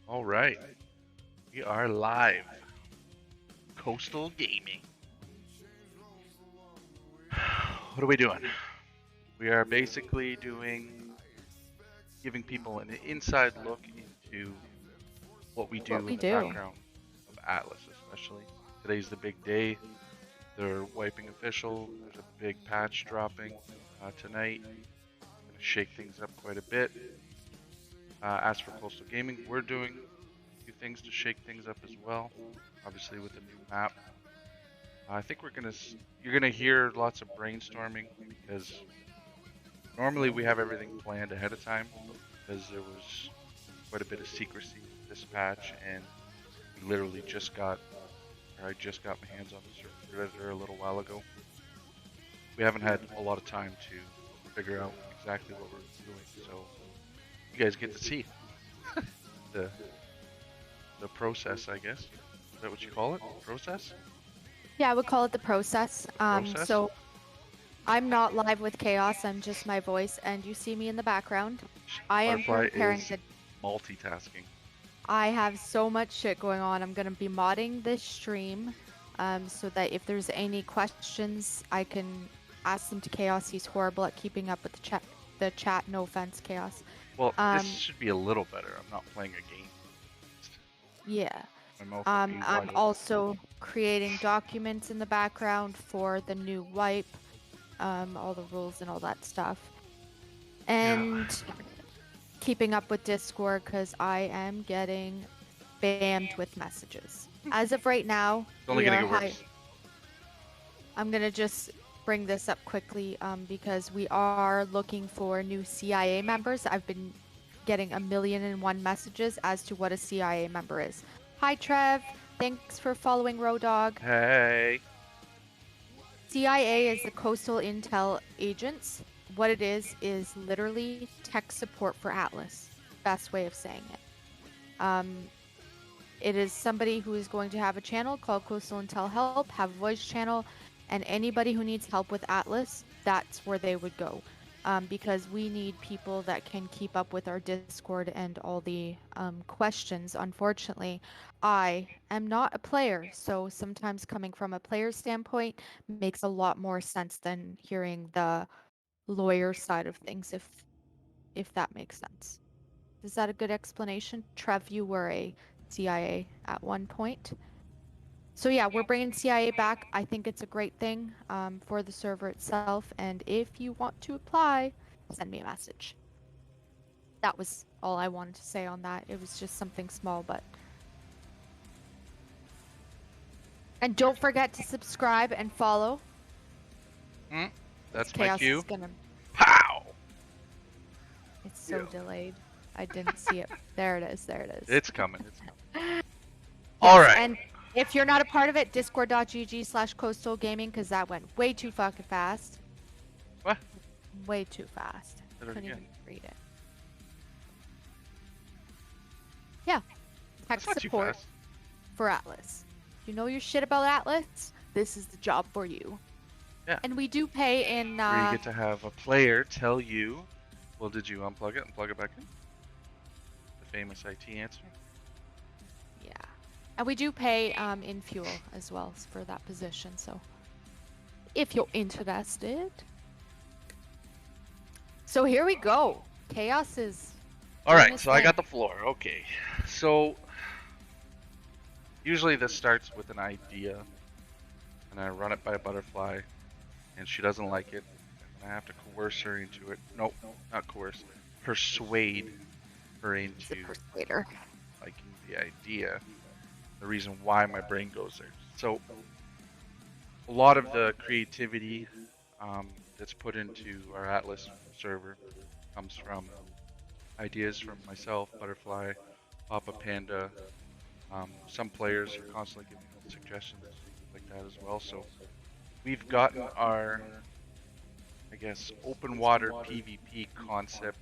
All right, we are live. Coastal Gaming. What are we doing? We are basically giving people an inside look into what we What do we in the do. background of Atlas, especially. Today's the big day. They're wiping official. There's a big patch dropping tonight. Going to shake things up quite a bit. As for Coastal Gaming, we're doing a few things to shake things up as well. Obviously, with the new map. I think you're gonna hear lots of brainstorming because normally we have everything planned ahead of time, but because there was quite a bit of secrecy with this patch, and we literally I just got my hands on the server a little while ago. We haven't had a lot of time to figure out exactly what we're doing, so you guys get to see the the process, I guess. Is that what you call it? Process? Yeah, I would call it the process. Process? So I'm not live with Chaos, I'm just my voice, and you see me in the background. I am Butterfly preparing is the. multitasking. I have so much shit going on. I'm gonna be modding this stream, so that if there's any questions, I can ask them to Chaos. He's horrible at keeping up with the chat. The chat. No offense, Chaos. Well, this Um, should be a little better. I'm not playing a game. yeah. My mouth will be I'm wide open. also creating documents in the background for the new wipe. All the rules and all that stuff. Yeah. And keeping up with Discord because I am getting spammed with messages. As of right now, It's only we gonna are get high. worse. I'm gonna just bring this up quickly because we are looking for new CIA members. I've been getting 1,000,001 messages as to what a CIA member is. Hi, Trev. Thanks for following Rodog. Hey. CIA is the Coastal Intel Agents. What it is literally tech support for Atlas. Best way of saying it. Um, it is somebody who is going to have a channel called Coastal Intel Help, have a voice channel, and anybody who needs help with Atlas, that's where they would go. Because we need people that can keep up with our Discord and all the questions. Unfortunately, I am not a player, so sometimes coming from a player standpoint makes a lot more sense than hearing the lawyer side of things, if that makes sense. Is that a good explanation? Trev, you were a CIA at one point. So yeah, we're bringing CIA back. I think it's a great thing for the server itself. And if you want to apply, send me a message. That was all I wanted to say on that. It was just something small, but. And don't forget to subscribe and follow. Mm, This that's my chaos cue. is gonna. Pow! It's Yeah. so delayed. I didn't see it. There it is. There it is. It's coming. It's coming. All Yes, right. and if you're not a part of it, discord.gg/coastal gaming, because that went way too fucking fast. What? Way too fast. Say that Couldn't again. even read it. Yeah, tech That's not too support fast. for Atlas. You know your shit about Atlas? This is the job for you. Yeah. And we do pay in, Where you get to have a player tell you, well, did you unplug it and plug it back in? The famous IT answer. yeah. And we do pay in fuel as well for that position, so if you're interested. So here we go. Chaos is All doing right. his So I thing. got the floor. Okay. So usually this starts with an idea, and I run it by Butterfly, and she doesn't like it, and I have to coerce her into it. Nope, not coerce. Persuade her He's a into persuader. liking the idea. The reason why my brain goes there. So a lot of the creativity that's put into our Atlas server comes from ideas from myself, Butterfly, Papa Panda. Some players are constantly giving me suggestions like that as well. So we've gotten our, I guess, open water PvP concept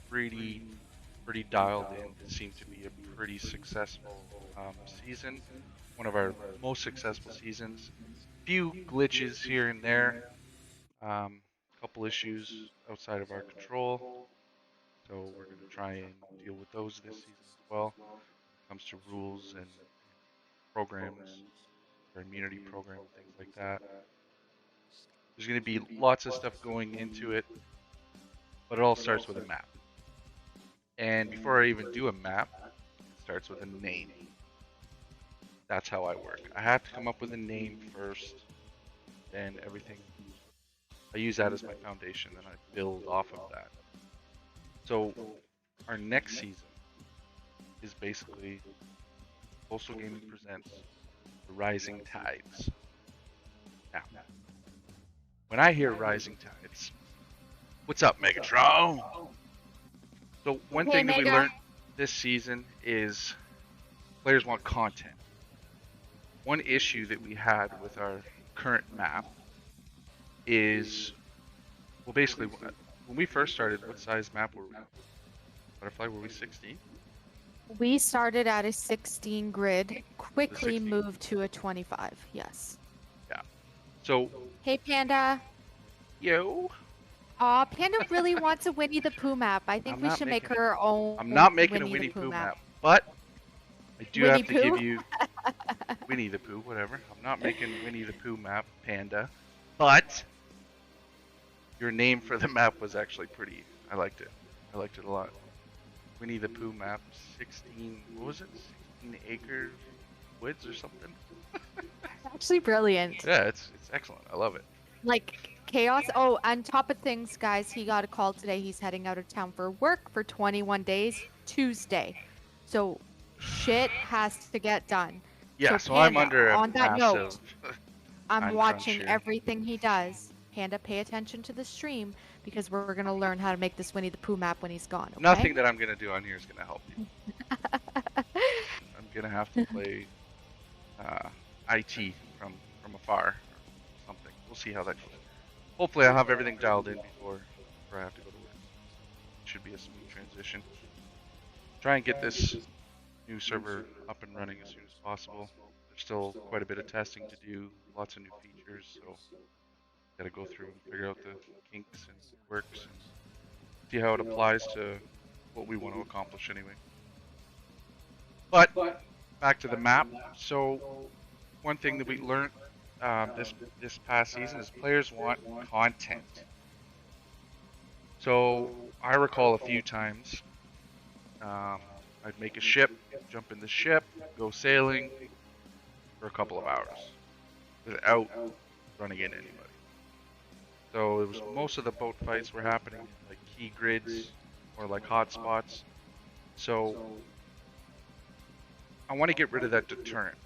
pretty pretty dialed in. It seemed to be a pretty successful season, one of our most successful seasons. Few glitches here and there, couple issues outside of our control. So we're going to try and deal with those this season as well. comes to rules and programs, or immunity program, things like that. There's going to be lots of stuff going into it, but it all starts with a map. And before I even do a map, it starts with a name. That's how I work. I have to come up with a name first, then everything. I use that as my foundation, and I build off of that. So our next season is basically Coastal Gaming presents the Rising Tides. Now, when I hear Rising Tides, what's up, Megatron? So one thing that we learned this season is players want content. One issue that we had with our current map is, well, basically, when we first started, what size map were we? Butterfly, were we 16? We started at a 16 grid, quickly 16. moved to a 25. Yes. Yeah. So. Hey, Panda. Yo. Aw, Panda really wants a Winnie the Pooh map. I think we should make her own. I'm not making a Winnie the Pooh map, but I do Winnie have to give you Winnie the Pooh, whatever. I'm not making Winnie the Pooh map, Panda, but your name for the map was actually pretty. I liked it. I liked it a lot. Winnie the Pooh map, 16. What was it? 16 acre woods or something. Actually, brilliant. Yeah, it's excellent. I love it. Like chaos. Oh, on top of things, guys, he got a call today. He's heading out of town for work for 21 days, Tuesday. So shit has to get done. Yeah, so Panda, I'm under a on that massive note, I'm watching everything he does. Panda, pay attention to the stream because we're going to learn how to make this Winnie the Pooh map when he's gone. Okay? Nothing that I'm going to do on here is going to help you. I'm going to have to play IT from afar or something. We'll see how that goes. Hopefully I'll have everything dialed in before I have to go to work. It should be a smooth transition. Try and get this new server up and running as soon as possible. There's still quite a bit of testing to do, lots of new features, so gotta go through and figure out the kinks and quirks and see how it applies to what we want to accomplish anyway. But back to the map. So one thing that we learned this past season is players want content. So I recall a few times I'd make a ship, jump in the ship, go sailing for a couple of hours without running into anybody. So it was most of the boat fights were happening like key grids or like hotspots. So I want to get rid of that deterrent.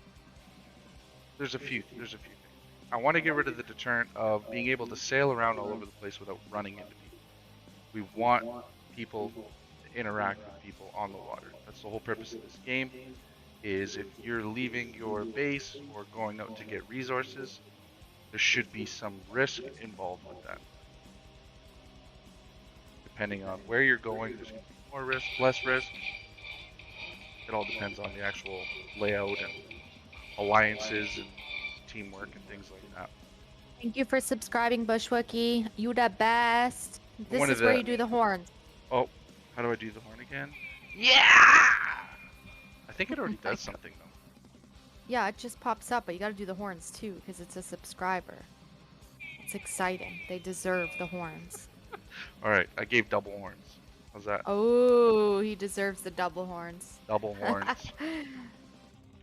There's a few things. I want to get rid of the deterrent of being able to sail around all over the place without running into people. We want people to interact with people on the water. That's the whole purpose of this game, is if you're leaving your base or going out to get resources, there should be some risk involved with that. Depending on where you're going, there's going to be more risk, less risk. It all depends on the actual layout and alliances and teamwork and things like that. Thank you for subscribing, Bushwookie. You the best. This is where you do the horns. Oh, how do I do the horn again? Yeah! I think it already does something though. Yeah, it just pops up, but you gotta do the horns too, because it's a subscriber. It's exciting. They deserve the horns. Alright, I gave double horns. How's that? Oh, he deserves the double horns. Double horns.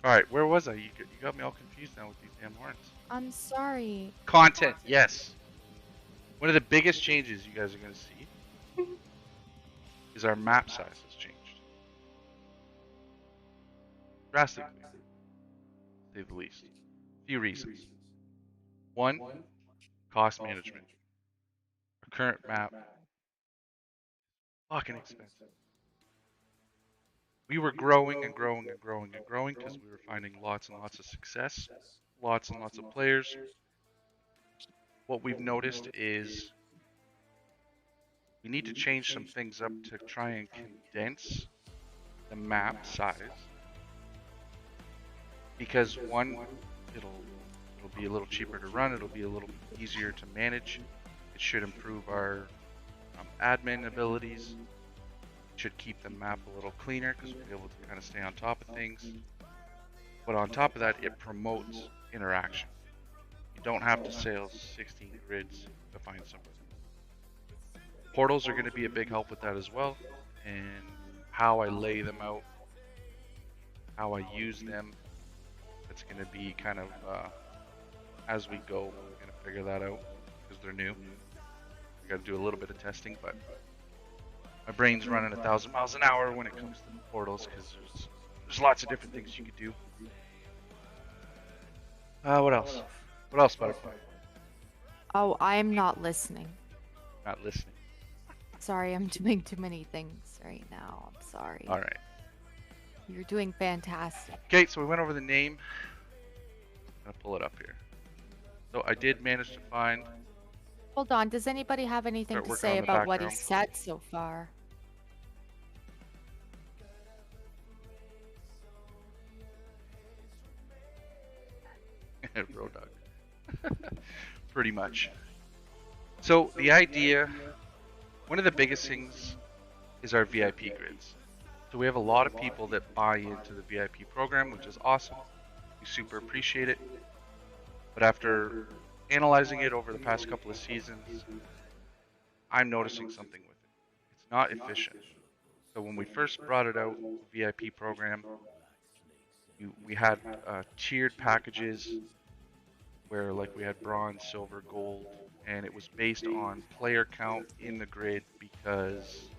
Alright, where was I? You got me all confused now with these damn horns. I'm sorry. Content, yes. One of the biggest changes you guys are going to see is our map size has changed. Drastically, to say the least. A few reasons. One, cost management. Our current map is fucking expensive. We were growing and growing and growing and growing because we were finding lots and lots of success, lots and lots of players. What we've noticed is we need to change some things up to try and condense the map size, because one, it'll be a little cheaper to run, it'll be a little easier to manage, it should improve our admin abilities, Should keep the map a little cleaner because we'll be able to kind of stay on top of things. But on top of that, it promotes interaction. You don't have to sail 16 grids to find something. Portals are going to be a big help with that as well, and how I lay them out, how I use them, that's going to be kind of as we go. We're going to figure that out because they're new. We got to do a little bit of testing, but my brain's running 1,000 miles an hour when it comes to the portals because there's lots of different things you could do. What else? What else, Butterfly? Oh, I'm not listening. Not listening. Sorry, I'm doing too many things right now. I'm sorry. All right. You're doing fantastic. Okay, so we went over the name. I'm gonna pull it up here. So I did manage to find. Hold on. Does anybody have anything Start to working say on the about what he background. said so far? Road dog. Pretty much. So the idea, one of the biggest things is our VIP grids. So we have a lot of people that buy into the VIP program, which is awesome. We super appreciate it. But after analyzing it over the past couple of seasons, I'm noticing something with it. It's not efficient. So when we first brought it out, the VIP program, we had tiered packages where like we had bronze, silver, gold, and it was based on player count in the grid because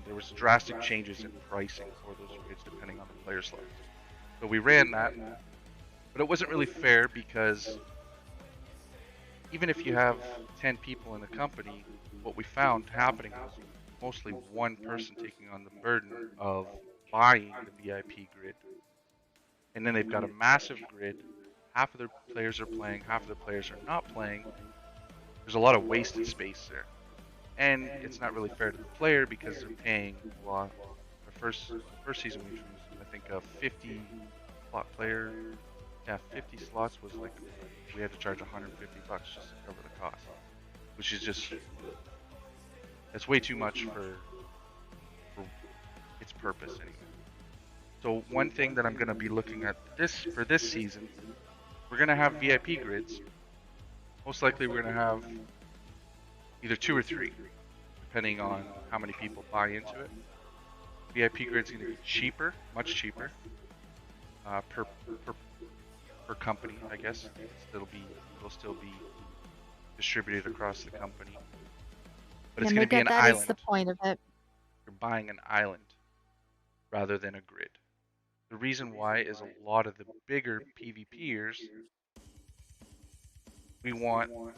there was drastic changes in pricing for those grids depending on the player slots. So we ran that, but it wasn't really fair because even if you have 10 people in a company, what we found happening was mostly one person taking on the burden of buying the VIP grid. And then they've got a massive grid. Half of their players are playing, half of the players are not playing. There's a lot of wasted space there. And it's not really fair to the player because they're paying, well, the first season we used, I think, a 50 slot player. Yeah, 50 slots was like, we had to charge 150 bucks just to cover the cost. Which is just, that's way too much for its purpose anyway. So one thing that I'm going to be looking at for this season, we're going to have VIP grids. Most likely we're going to have either 2 or 3, depending on how many people buy into it. VIP grid's going to be cheaper, much cheaper, per company, I guess. It'll still be distributed across the company. But it's going to be an island. That is the point of it. You're buying an island rather than a grid. The reason why is a lot of the bigger PvPers, we don't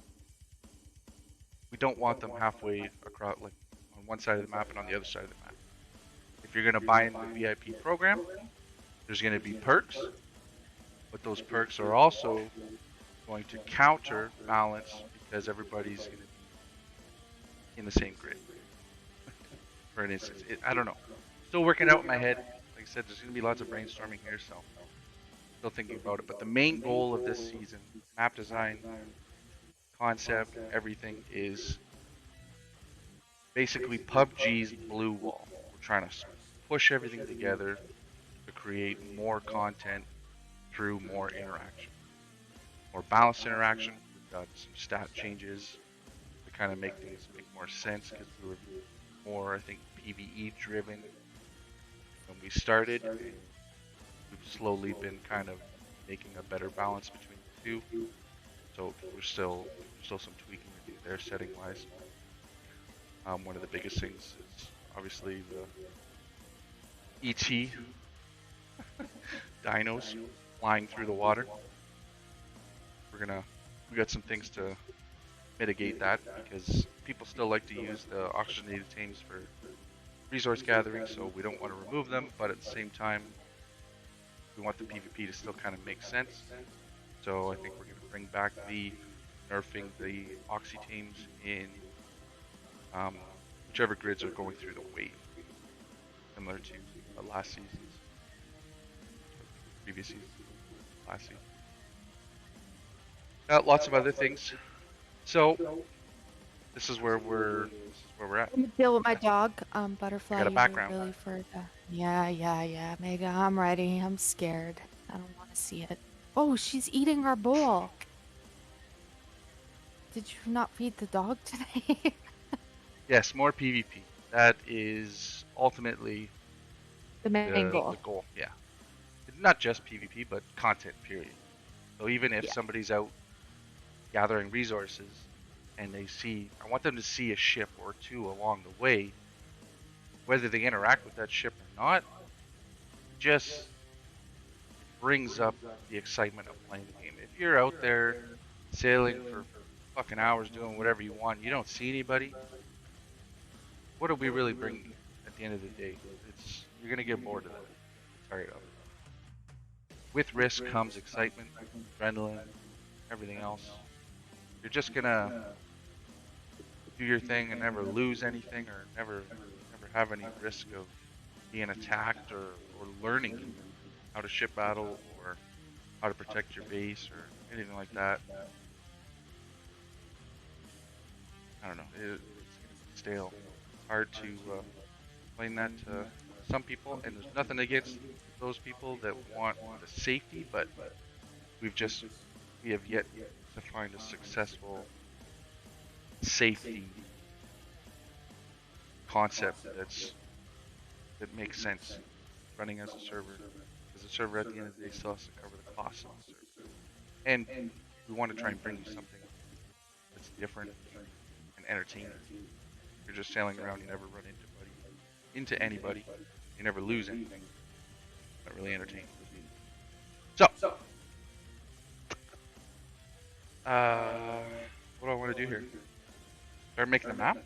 want them halfway across, like on one side of the map and on the other side of the map. If you're going to buy in the VIP program, there's going to be perks, but those perks are also going to counterbalance because everybody's going to be in the same grid. For an instance, I don't know. Still working out in my head. Like I said, there's going to be lots of brainstorming here, so still thinking about it. But the main goal of this season, map design, concept, everything, is basically PUBG's blue wall. We're trying to push everything together to create more content through more interaction. More balanced interaction. We've got some stat changes to kind of make things make more sense because we were more, I think, PvE driven when we started. We've slowly been kind of making a better balance between the two. So there's still some tweaking to do there setting wise. One of the biggest things is obviously the ET dinos flying through the water. We got some things to mitigate that because people still like to use the oxygenated tames for resource gathering, so we don't want to remove them, but at the same time we want the PvP to still kind of make sense. So I think we're going to bring back nerfing the oxy tames in whichever grids are going through the wave, similar to last season's, previous season, last season. Lots of other things. So This is where we're at. Let me deal with my I dog. I Butterfly, got a you background. really for the. Yeah, yeah, yeah, Mega. I'm ready. I'm scared. I don't want to see it. Oh, she's eating our bowl. Did you not feed the dog today? Yes, more PvP. That is ultimately The main the goal. goal. Yeah, not just PvP, but content. Period. So even if Yeah. somebody's out gathering resources and they see, I want them to see a ship or two along the way, whether they interact with that ship or not. Just brings up the excitement of playing the game. If you're out there sailing for fucking hours doing whatever you want, you don't see anybody, what do we really bring you at the end of the day? It's you're gonna get bored of that. Tired of it. With risk comes excitement, adrenaline, everything else. You're just gonna do your thing and never lose anything or never have any risk of being attacked or learning even how to ship battle or how to protect your base or anything like that. I don't know. It's gonna be stale. It's hard to explain that to some people, and there's nothing against those people that want the safety, but we've just we have yet to find a successful safety concept that makes sense running as a server. Because the server at the end of the day still has to cover the costs of the server, and we want to try and bring you something that's different and entertaining. You're just sailing around, you never run into anybody, you never lose anything. Not really entertaining. So, uh, what do I want to do here? Start making a map?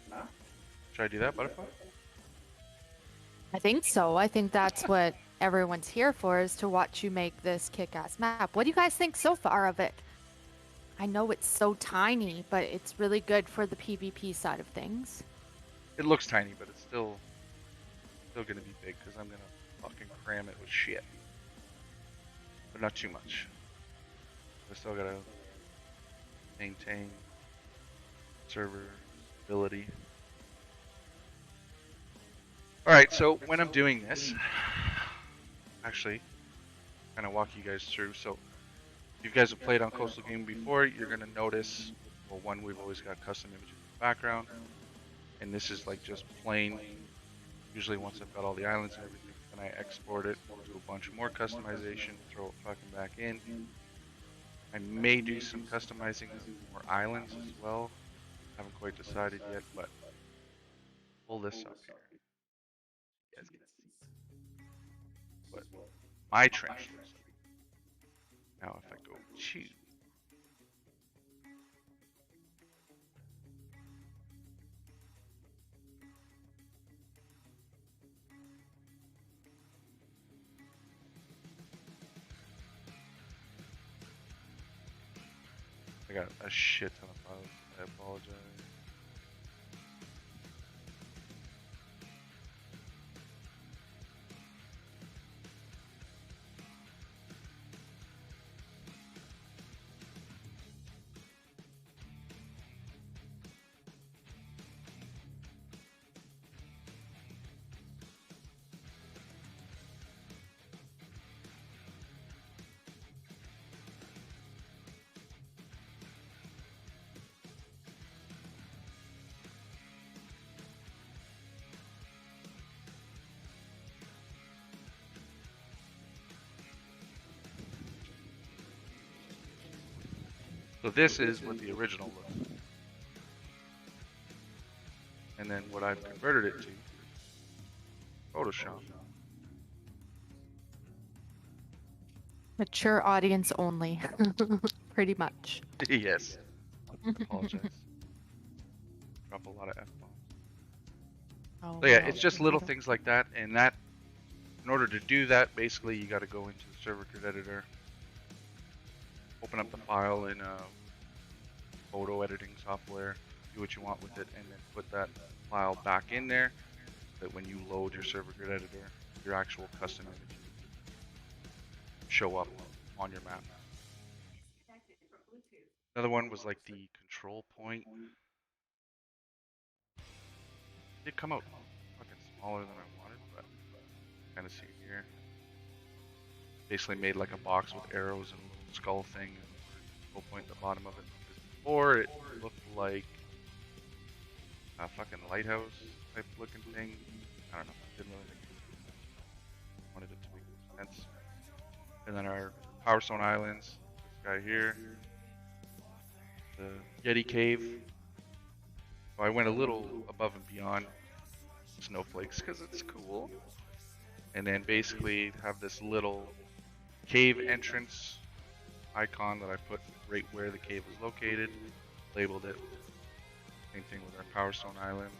Should I do that, Butterfly? I think so. I think that's what everyone's here for, is to watch you make this kick-ass map. What do you guys think so far of it? I know it's so tiny, but it's really good for the PvP side of things. It looks tiny, but it's still gonna be big because I'm gonna fucking cram it with shit, but not too much. I still gotta maintain server stability. All right, so when I'm doing this, actually, kind of walk you guys through. So if you guys have played on Coastal Game before, you're gonna notice, well, one, we've always got custom images in the background, and this is like just plain. Usually once I've got all the islands and everything, then I export it, do a bunch more customization, throw it fucking back in. I may do some customizing of more islands as well. Haven't quite decided yet, but pull this up here. You guys can see what my trench looks like. Now if I go to I got a shit ton of files. I apologize. So this is what the original looks like. And then what I've converted it to Photoshop. Mature audience only, pretty much. Yes, I apologize. Drop a lot of F-bombs. Oh, So yeah, well, it's just little things like that, and that in order to do that, basically you got to go into the server grid editor, open up the file in photo editing software, do what you want with it, and then put that file back in there. So that when you load your server grid editor, your actual custom image show up on your map. Another one was like the control point. did come out fucking smaller than I wanted, but kind of see here. Basically made like a box with arrows and a little skull thing and full point at the bottom of it. Before it looked like a fucking lighthouse type looking thing. I don't know. Didn't really think it wanted it to make sense. And then our Power Stone Islands. This guy here. The Yeti Cave. So I went a little above and beyond snowflakes because it's cool. And then basically have this little cave entrance icon that I put right where the cave is located. Labeled it. Same thing with our Power Stone Islands.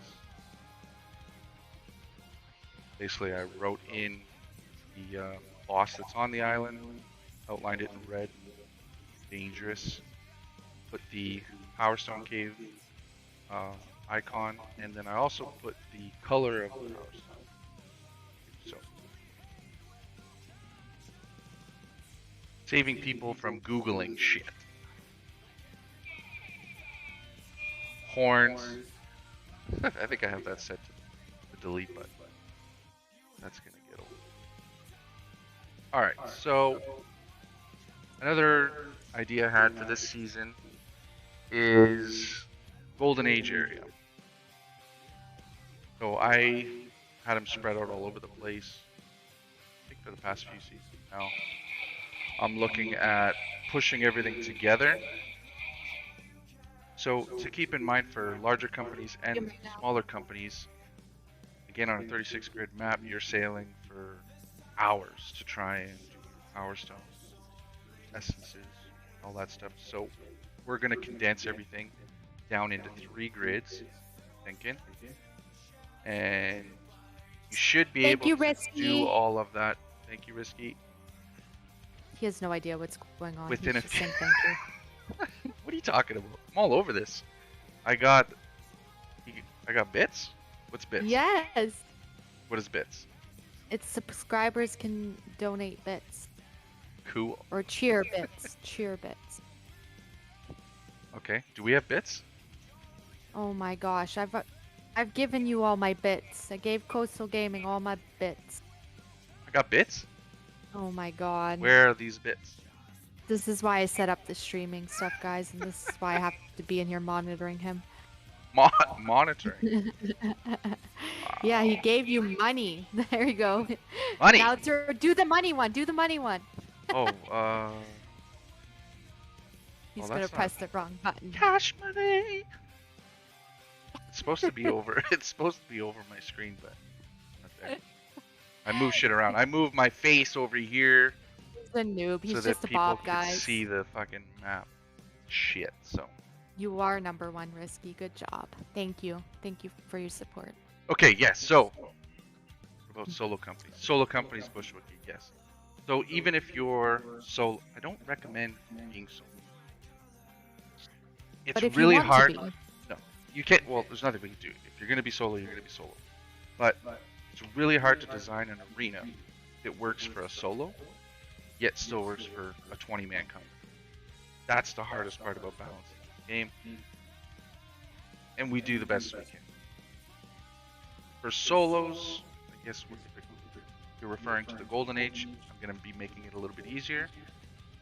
Basically, I wrote in the boss that's on the island, outlined it in red, dangerous. Put the Power Stone Cave icon, and then I also put the color of the Power Stone. So, saving people from Googling shit. Horns. I think I have that set to the delete button. That's gonna get old. Alright, so another idea I had for this season is Golden Age area. So I had them spread out all over the place. I think for the past few seasons now. I'm looking at pushing everything together. So to keep in mind for larger companies and smaller companies, again on a 36 grid map, you're sailing for hours to try and do Power Stones, essences, all that stuff. So we're going to condense everything down into 3 grids, thinking. And you should be able to do all of that. Thank you, Risky. He has no idea what's going on. Within He's just saying thank you. What are you talking about? I'm all over this. I got bits? What's bits? Yes. What is bits? It's subscribers can donate bits. Cool. Or cheer bits. Cheer bits. Okay. Do we have bits? Oh my gosh. I've given you all my bits. I gave Coastal Gaming all my bits. I got bits? Oh my god. Where are these bits? This is why I set up the streaming stuff, guys, and this is why I have to be in here monitoring him. Monitoring? Yeah, he gave you money. There you go. Money? Now do the money one. Do the money one. Oh, He's gonna press the wrong button. Cash money! It's supposed to be over. It's supposed to be over my screen, but not there. I move shit around. I move my face over here. He's a noob. He's so just that a Bob, people guys. can see the fucking map. Shit. So. You are number 1, Risky. Good job. Thank you. Thank you for your support. Okay. Yes. So. What about solo companies? Solo companies, Bushwookie. Yes. So even if you're solo, I don't recommend being solo. It's But if really you want hard. To be, No, you can't. Well, there's nothing we can do. If you're gonna be solo, you're gonna be solo. But it's really hard to design an arena that works for a solo, yet still works for a 20-man company. That's the hardest part about balancing the game, and we do the best we can. For solos, I guess if you're referring to the Golden Age, I'm gonna be making it a little bit easier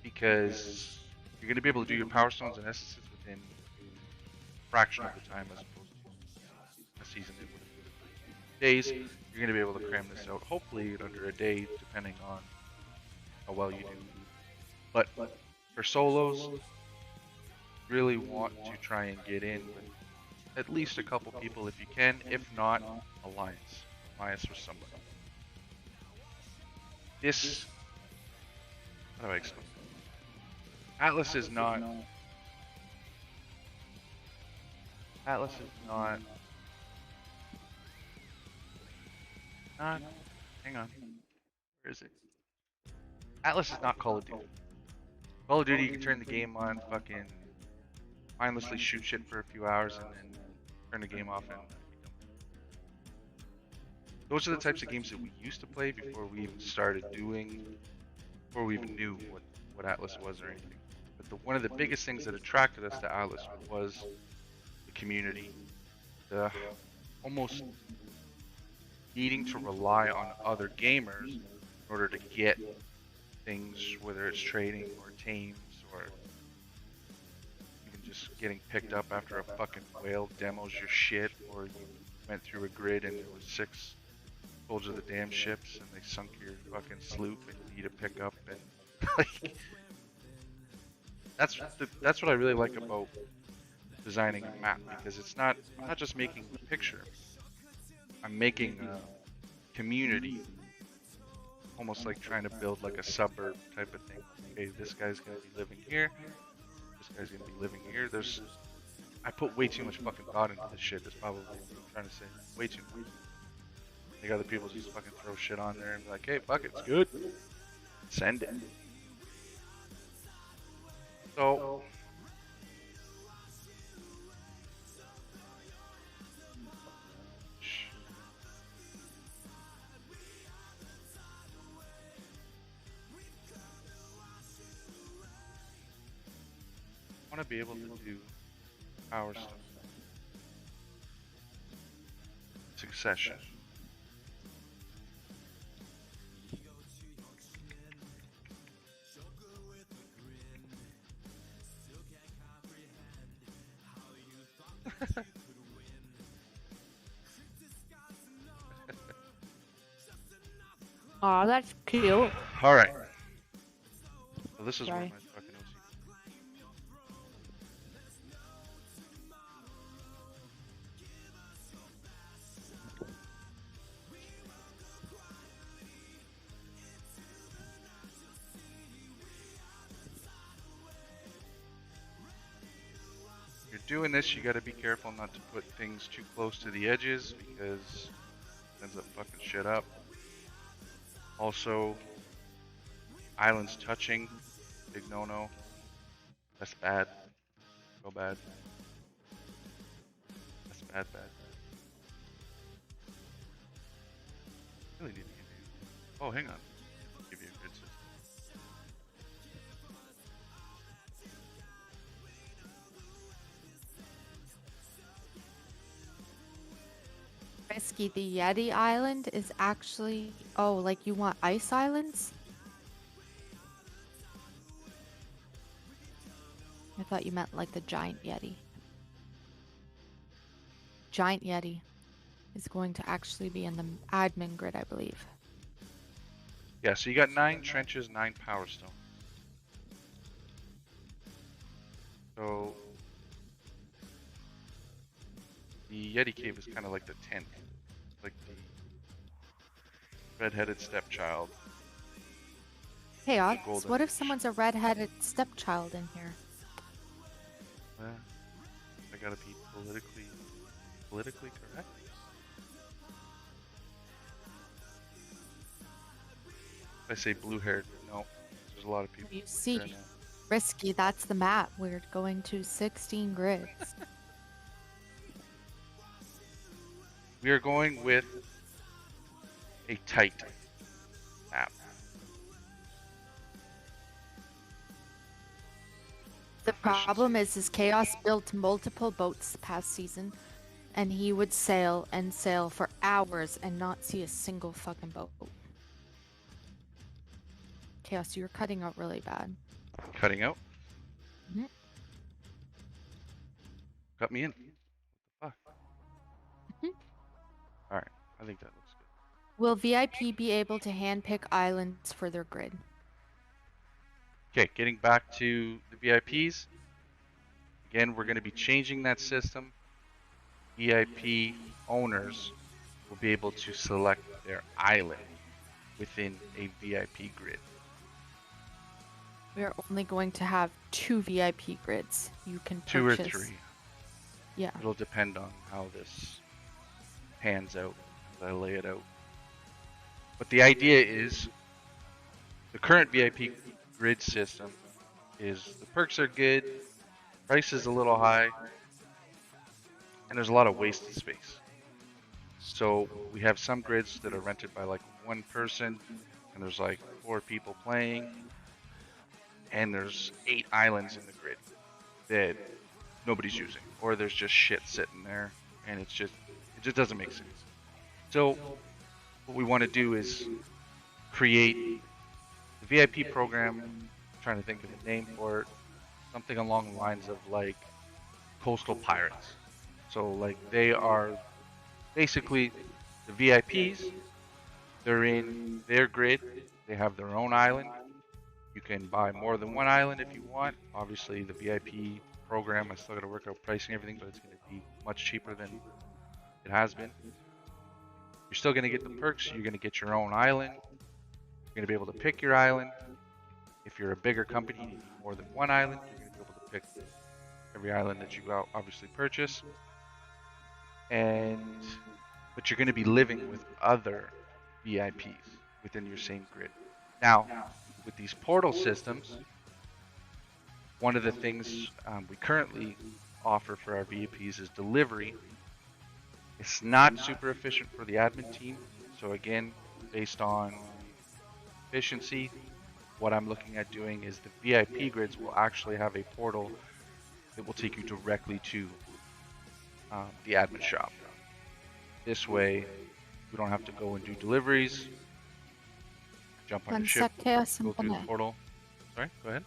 because you're gonna be able to do your Power Stones and Essences within a fraction of the time as opposed to a season that would have days. You're going to be able to cram this out, hopefully in under a day, depending on how well you do. But for solos, really want to try and get in with at least a couple people if you can. If not, alliance with somebody. This, how do I explain? Atlas is not. Hang on. Where is it? Atlas is not Call of Duty. Call of Duty, you can turn the game on, fucking mindlessly shoot shit for a few hours, and then turn the game off. And those are the types of games that we used to play before we even started doing, before we even knew what Atlas was or anything. But one of the biggest things that attracted us to Atlas was the community, the almost needing to rely on other gamers in order to get things, whether it's trading or teams or even just getting picked up after a fucking whale demos your shit, or you went through a grid and there was 6 soldiers of the damn ships and they sunk your fucking sloop and you need to pick up and like that's what I really like about designing a map, because I'm not just making the picture, I'm making a community, almost like trying to build like a suburb type of thing. Okay, this guy's gonna be living here, this guy's gonna be living here. I put way too much fucking thought into this shit. That's probably what I'm trying to say. Way too much. I think other people just fucking throw shit on there and be like, hey, fuck it, it's good. Send it. So, I want to be able to do power stuff. Succession. Aw, that's cute. All right. So this is where Sorry. my fucking OC. You're doing this, you got to be careful not to put things too close to the edges because it ends up fucking shit up. Also, islands touching, big no-no. That's bad. Go bad. That's bad. Really need to give you. Oh, hang on. Give you a grid system. Risky, the Yeti Island is actually... Oh, like you want ice islands? I thought you meant like the giant Yeti. Giant Yeti is going to actually be in the admin grid, I believe. Yeah, so you got 9 trenches, 9 power stones. So the Yeti cave is kind of like the tent, like the red-headed stepchild. Chaos, Golden what if Age. someone's a red-headed stepchild in here? I gotta be politically correct. If I say blue-haired, no, there's a lot of people. You see, there now. Risky, that's the map. We're going to 16 grids. We are going with a tight map. The problem is Chaos built multiple boats past season, and he would sail and sail for hours and not see a single fucking boat. Chaos, you're cutting out really bad. Cutting out. Mhm. Cut me in. What the fuck? Mhm. All right, I think that looks good. Will VIP be able to handpick islands for their grid? Okay, getting back to the VIPs. Again, we're going to be changing that system. VIP owners will be able to select their island within a VIP grid. We're only going to have 2 VIP grids. You can purchase. 2 or 3. Yeah. It'll depend on how this pans out as I lay it out. But the idea is the current VIP grid system is the perks are good, price is a little high, and there's a lot of wasted space. So we have some grids that are rented by like 1 person, and there's like 4 people playing, and there's 8 islands in the grid that nobody's using, or there's just shit sitting there, and it just doesn't make sense. So what we want to do is create the VIP program. I'm trying to think of a name for it. Something along the lines of like Coastal Pirates. So like they are basically the VIPs. They're in their grid. They have their own island. You can buy more than one island if you want. Obviously, the VIP program, I still got to work out pricing and everything, but it's going to be much cheaper than it has been. You're still going to get the perks. You're going to get your own island. You're going to be able to pick your island. If you're a bigger company, you need more than one island. You're going to be able to pick every island that you obviously purchase. But you're going to be living with other VIPs within your same grid. Now, with these portal systems, one of the things we currently offer for our VIPs is delivery. It's not super efficient for the admin team. So again, based on efficiency, what I'm looking at doing is the VIP grids will actually have a portal that will take you directly to the admin shop. This way, we don't have to go and do deliveries, jump on the ship, go through the portal. Sorry, go ahead.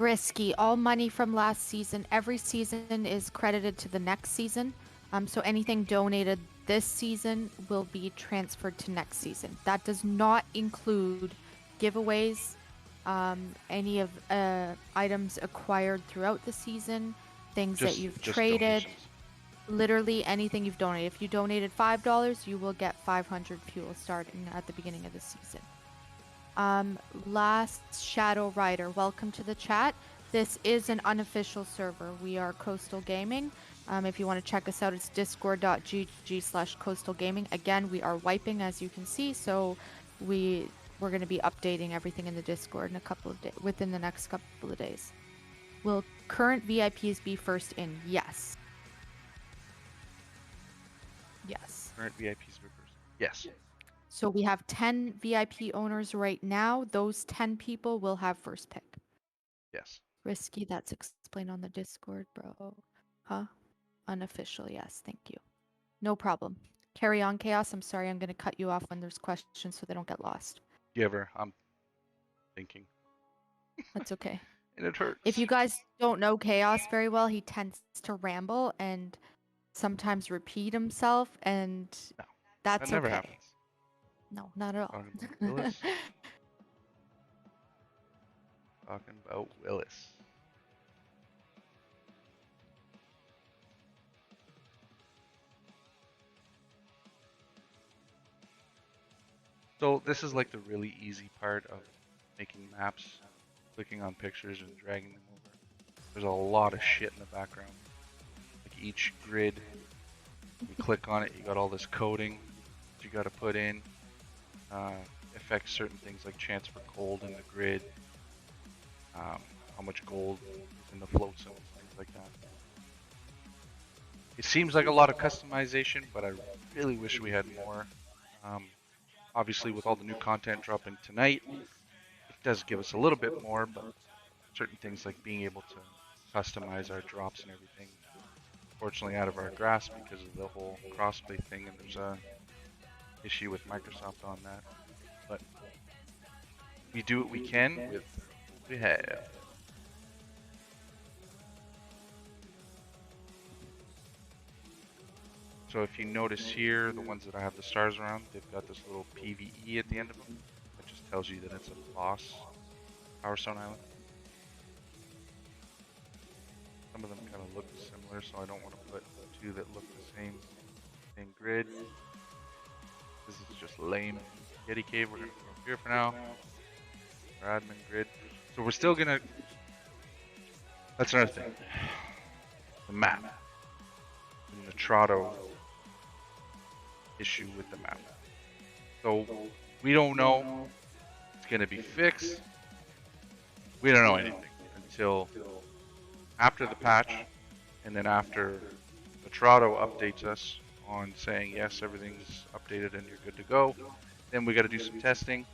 Risky. All money from last season, every season is credited to the next season. So anything donated this season will be transferred to next season. That does not include giveaways, any of items acquired throughout the season, things that you've traded. Donations. Literally anything you've donated. If you donated $5, you will get 500 fuel starting at the beginning of the season. Last Shadow Rider, welcome to the chat. This is an unofficial server. We are Coastal Gaming. If you want to check us out, it's discord.gg/Coastal Gaming. Again, we are wiping, as you can see, so we're going to be updating everything in the Discord in a couple of days, within the next couple of days. Will current VIPs be first in? Yes. Yes. Current VIPs be first. Yes. So we have 10 VIP owners right now. Those 10 people will have first pick. Yes. Risky, that's explained on the Discord, bro. Huh? Unofficial, yes, thank you. No problem. Carry on, Chaos. I'm sorry, I'm going to cut you off when there's questions so they don't get lost. I'm thinking. That's okay. And it hurts. If you guys don't know Chaos very well, he tends to ramble and sometimes repeat himself, and that's that never okay. happens. No, not at all. Talking about Willis. So this is like the really easy part of making maps, clicking on pictures and dragging them over. There's a lot of shit in the background. Like each grid, you click on it, you got all this coding that you got to put in. Affects certain things like chance for gold in the grid, how much gold is in the float zones, things like that. It seems like a lot of customization, but I really wish we had more. Obviously, with all the new content dropping tonight, it does give us a little bit more, but certain things like being able to customize our drops and everything, fortunately out of our grasp because of the whole crossplay thing, and there's a issue with Microsoft on that. But we do what we can with what we have. So if you notice here, the ones that I have the stars around, they've got this little PVE at the end of them. That just tells you that it's a boss Power Stone Island. Some of them kind of look similar, so I don't want to put two that look the same grid. This is just lame. Yeti Cave, we're going to go here for now. Our admin grid. So we're still going to... That's another thing. The map. And the Trotto issue with the map. So we don't know it's going to be fixed. We don't know anything until after the patch, and then after the Trotto updates us on saying yes, everything's updated and you're good to go. Then we got to do some testing,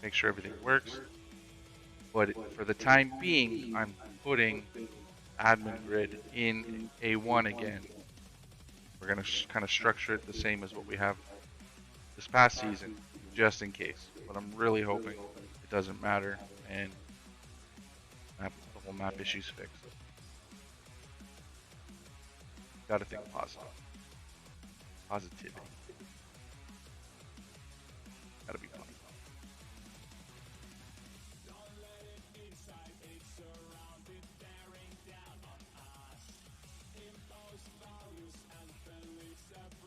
make sure everything works. But for the time being, I'm putting admin grid in A1 again We're gonna kind of structure it the same as what we have this past season, just in case. But I'm really hoping it doesn't matter and have the whole map issues fixed. Gotta think positive. Positivity. Gotta be funny.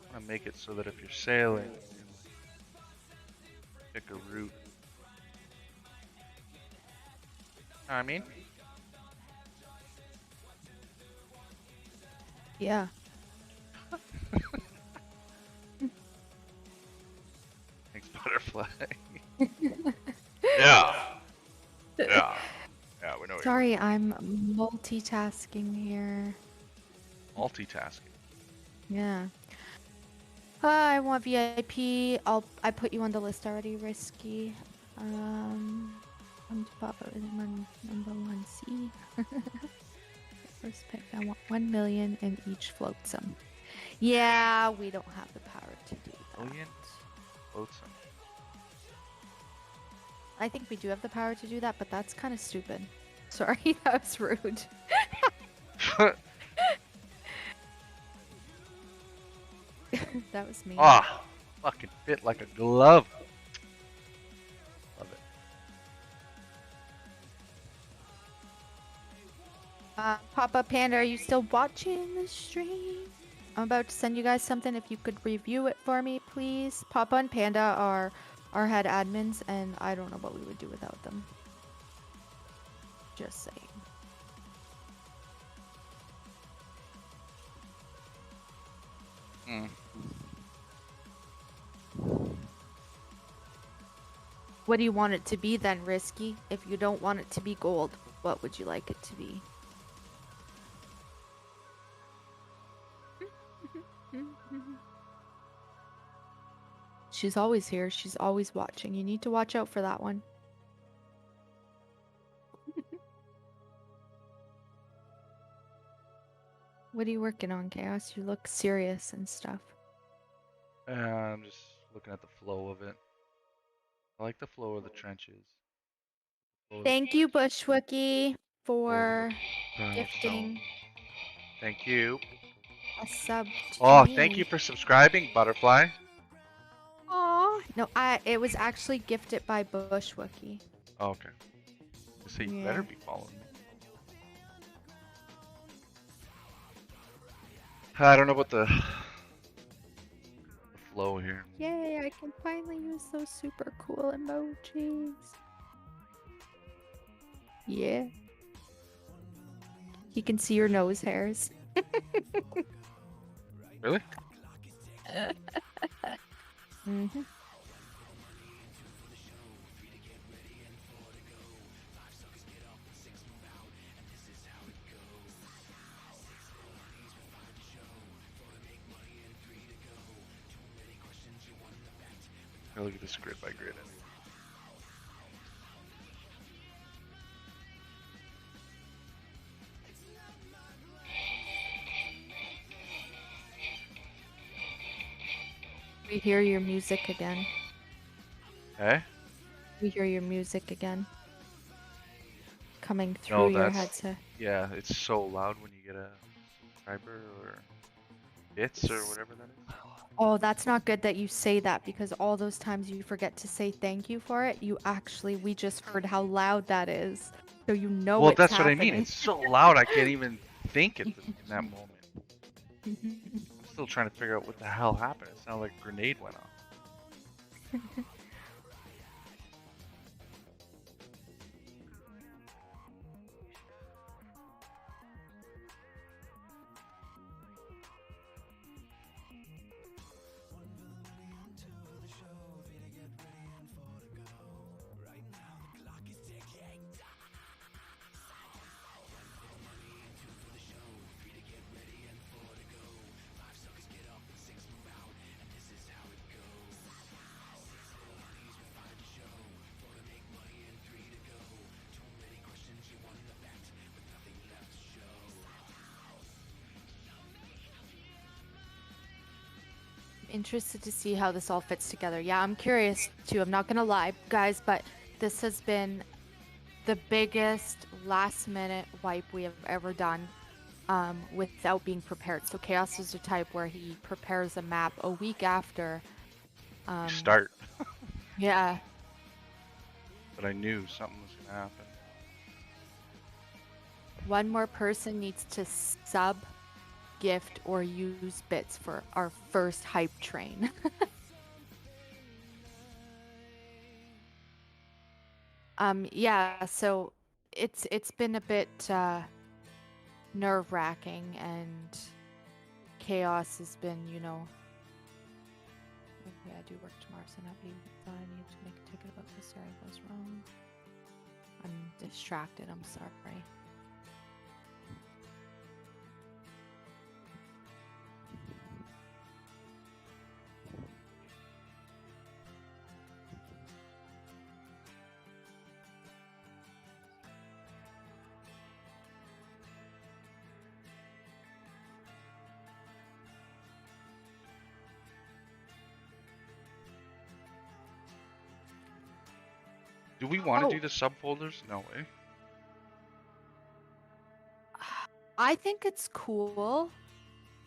I want to make it so that if you're sailing, you can pick a route. Know what I mean? Yeah. Thanks, Butterfly. Yeah. Yeah. Yeah, we know what Sorry, I'm multitasking here. you're multitasking. Yeah. I want VIP. I put you on the list already, Risky. I'm to pop up in number 1C. First pick. I want 1 million in each floatsome. Yeah, we don't have the power to do that. Million? Floatsome. I think we do have the power to do that, but that's kind of stupid. Sorry, that was rude. That was me. Ah, fucking fit like a glove. Love it. Papa Panda, are you still watching the stream? I'm about to send you guys something. If you could review it for me, please. Papa and Panda are our head admins, and I don't know what we would do without them. Just saying. What do you want it to be then, Risky? If you don't want it to be gold, what would you like it to be? She's always here. She's always watching. You need to watch out for that one. What are you working on, Chaos? You look serious and stuff. I'm just looking at the flow of it. I like the flow of the trenches. Thank you, Bushwookie, for gifting Thank you. a sub to Oh, me. thank you for subscribing, Butterfly. Aw. No, it was actually gifted by Bushwookie. Oh, okay. So you better be following me. I don't know about the flow here. Yay, I can finally use those super cool emojis. Yeah. You can see your nose hairs. Really? Mm-hmm. Look at this grid by grid. We hear your music again. Eh? We hear your music again. Coming through your headset. Yeah, it's so loud when you get a subscriber or bits or whatever that is. Oh, that's not good that you say that, because all those times you forget to say thank you for it, we just heard how loud that is. So you know well, it's that's happening. what I mean. It's so loud I can't even think in that moment. I'm still trying to figure out what the hell happened. It sounded like a grenade went off. interested to see how this all fits together. Yeah, I'm curious too. I'm not gonna lie, guys, but this has been the biggest last minute wipe we have ever done without being prepared. So Chaos is the type where he prepares a map a week after. Start. Yeah. But I knew something was gonna happen. One more person needs to sub, gift, or use bits for our first hype train. Yeah, so it's been a bit nerve-wracking, and Chaos has been, you know. Okay, I do work tomorrow, so nobody thought I needed to make a ticket about this. Sorry, I was wrong. I'm distracted. I'm sorry. Do we want to Oh. do the subfolders? No way. I think it's cool,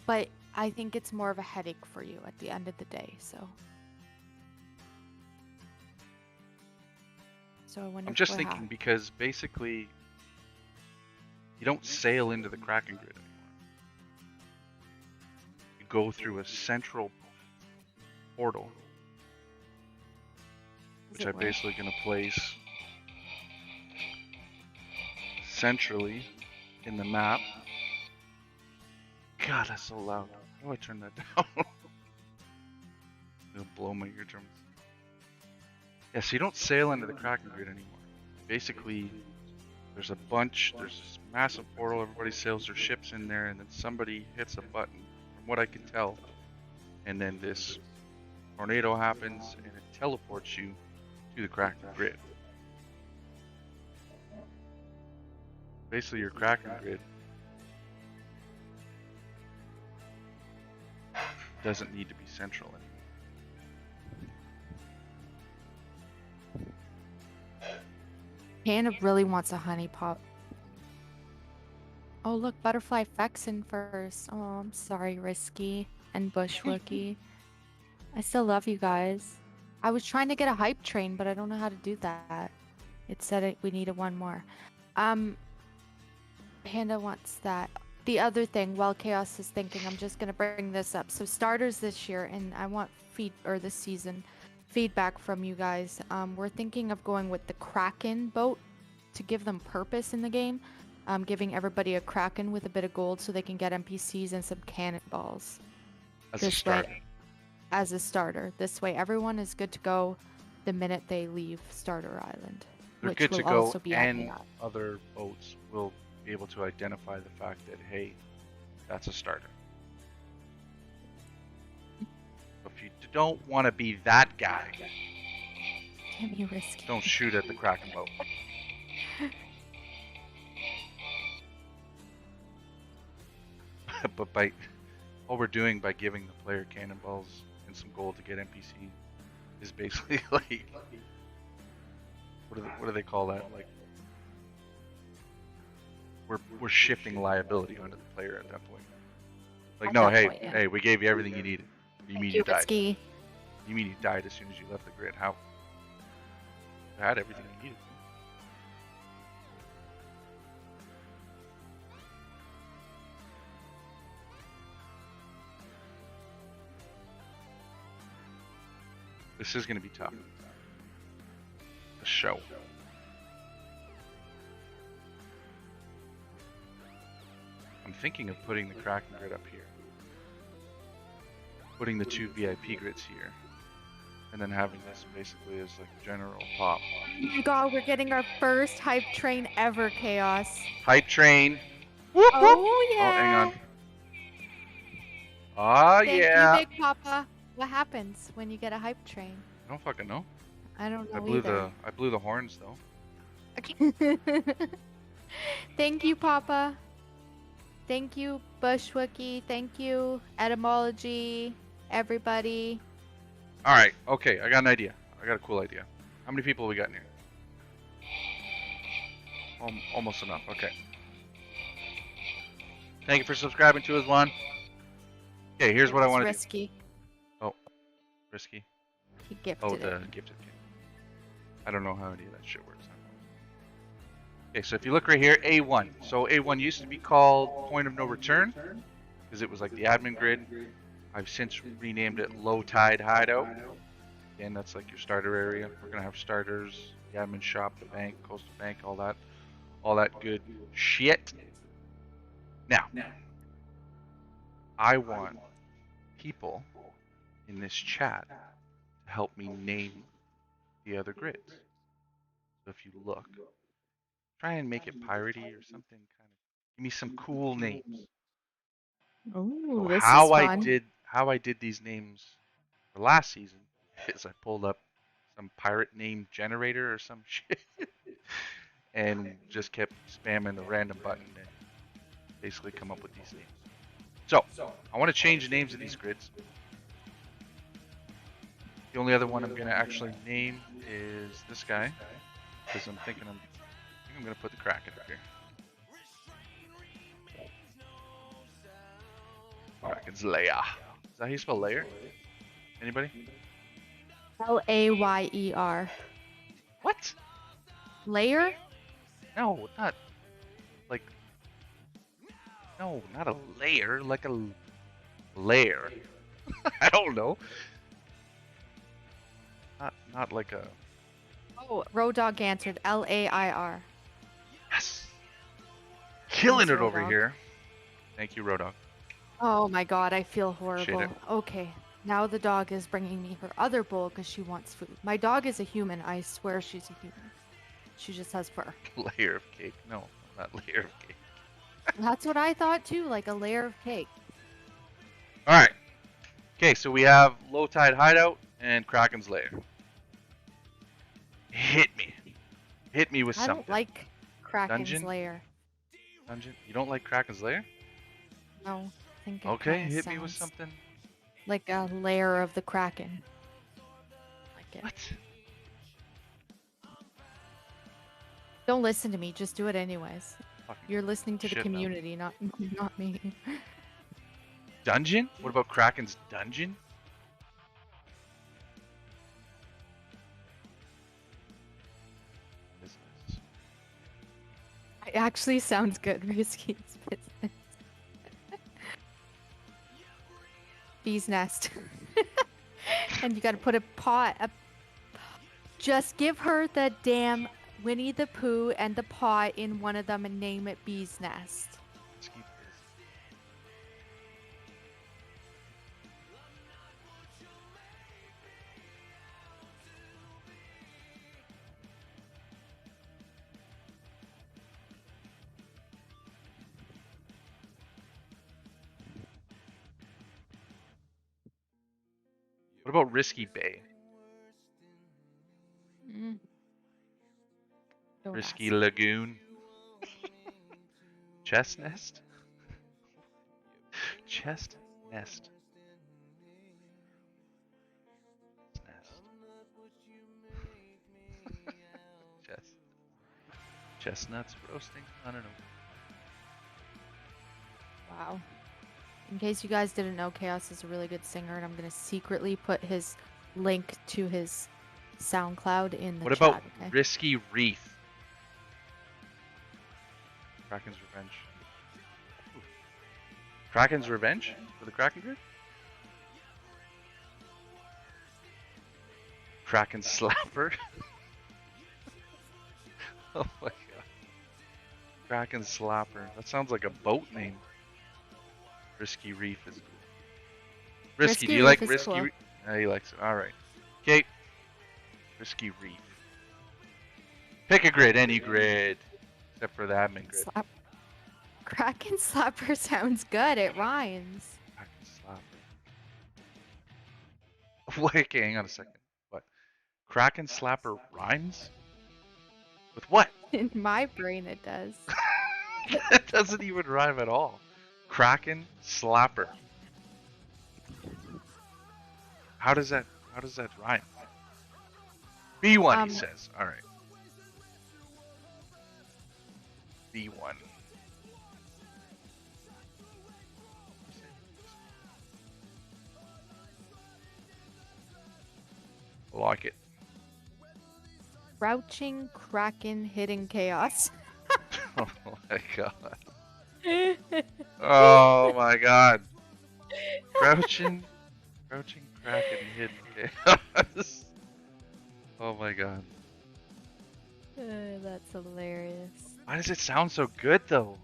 but I think it's more of a headache for you at the end of the day. So I wonder. I'm just thinking because basically you don't sail into the Kraken grid anymore. You go through a central portal, which I'm basically going to place centrally in the map. God, that's so loud. How do I turn that down? It'll blow my eardrums. Yeah, so you don't sail into the Kraken grid anymore. Basically, there's this massive portal, everybody sails their ships in there, and then somebody hits a button, from what I can tell, and then this tornado happens, and it teleports you to the Kraken grid. Basically, your Kraken grid doesn't need to be central anymore. Hannah really wants a honey pop. Oh look, Butterfly Fexin first. Oh, I'm sorry, Risky and Bushwookie. I still love you guys. I was trying to get a hype train, but I don't know how to do that. It said we needed one more. Panda wants that. The other thing, while Chaos is thinking, I'm just gonna bring this up. So starters this year, and I want this season feedback from you guys. We're thinking of going with the Kraken boat to give them purpose in the game. Giving everybody a Kraken with a bit of gold so they can get NPCs and some cannonballs. As a starter. As a starter. This way everyone is good to go the minute they leave Starter Island. They're good to go, and other boats will be able to identify the fact that, hey, that's a starter. If you don't want to be that guy, Damn you, Risky. Don't shoot at the Kraken boat. But all we're doing by giving the player cannonballs and some gold to get NPC is basically like, what do they call that? Like, we're shifting liability onto the player at that point. Like, At no, that hey, point, yeah. hey, we gave you everything you needed. You mean you died? Risky. You mean you died as soon as you left the grid? How? You had everything you needed. This is going to be tough. The show. I'm thinking of putting the Kraken grid up here. Putting the 2 VIP grids here. And then having this basically as like general pop. Oh my god, we're getting our first hype train ever, Chaos. Hype train! Whoop, whoop. Oh yeah! Oh, hang on. Ah, Thank yeah! you, Big Papa. What happens when you get a hype train? I don't fucking know. I don't know I blew the horns though. either. Thank you, Papa. Thank you, Bushwookie. Thank you, Etymology. everybody. All right. Okay, I got an idea. I got a cool idea. How many people we got in here? Almost enough. Okay. Thank you for subscribing to us, Juan. Okay, here's what I want to do. Risky. Oh, risky. He gifted Oh, it. the gifted game. I don't know how any of that shit works. Okay, so if you look right here, A1. So A1 used to be called Point of No Return because it was like the admin grid. I've since renamed it Low Tide Hideout. Again, that's like your starter area. We're gonna have starters, the admin shop, the bank, coastal bank, all that good shit. Now, I want people in this chat to help me name the other grids. So if you look, try and make it piratey or something. Kind of give me some cool names. Ooh, So this how is fun. I did these names for last season is I pulled up some pirate name generator or some shit and just kept spamming the random button and basically come up with these names. So I want to change the names of these grids. The only other one I'm gonna actually name is this guy because I think I'm gonna put the Kraken up here. Kraken's Layer. Is that how you spell layer? Anybody? Layer. What? Layer? No, not like. No, not a layer. Like a layer. I don't know. Not like a. Oh, Road Dog answered. Lair. Yes. Killing Thanks, it over Rodog. here. Thank you, Rodog. Oh my god, I feel Appreciate horrible. it. Okay, now the dog is bringing me her other bowl because she wants food. My dog is a human. I swear she's a human. She just has fur. Layer of cake. No, not layer of cake. That's what I thought too, like a layer of cake. All right. Okay, so we have Low Tide Hideout and Kraken's Lair. Hit me. Hit me with I something. don't like Kraken's Dungeon? lair. Dungeon? You don't like Kraken's Lair? No, I think it Okay, kinda hit me with sounds something. like a layer of the Kraken. Like it. What? Don't listen to me. Just do it anyways. Fucking You're listening to the shit, no. community, not me. Dungeon? What about Kraken's Dungeon? Business. It actually sounds good. Risky's business. Bee's nest. And you gotta put a pot. Just give her the damn Winnie the Pooh and the pot in one of them and name it Bee's Nest. Let's keep this. What about Risky Bay? Mm. Don't Risky ask. Lagoon? Chest Nest? Chest Nest. Nest. Chest. Chestnuts roasting? I don't know. Wow. In case you guys didn't know, Chaos is a really good singer, and I'm gonna secretly put his link to his SoundCloud in the What chat. about Okay? Risky Wreath? Kraken's Revenge. Ooh. Kraken's Revenge for the Kraken grid? Kraken Slapper? Oh my god. Kraken Slapper. That sounds like a boat name. Risky Reef is cool. Risky, do you like Reef is Risky cool. Reef? He likes it. Alright. Okay. Risky Reef. Pick a grid, any grid. Except for the admin grid. Kraken Slapper sounds good. It rhymes. Kraken Slapper. Wait, okay, hang on a second. What? Kraken Slapper rhymes? With what? In my brain, it does. That doesn't even rhyme at all. Kraken Slapper. How does that rhyme? B1, he Um, says. All right. B1. I like it. Crouching Kraken Hidden Chaos. Oh my god. Oh my god. Crouching Kraken hidden chaos. Oh my god. That's hilarious. Why does it sound so good though?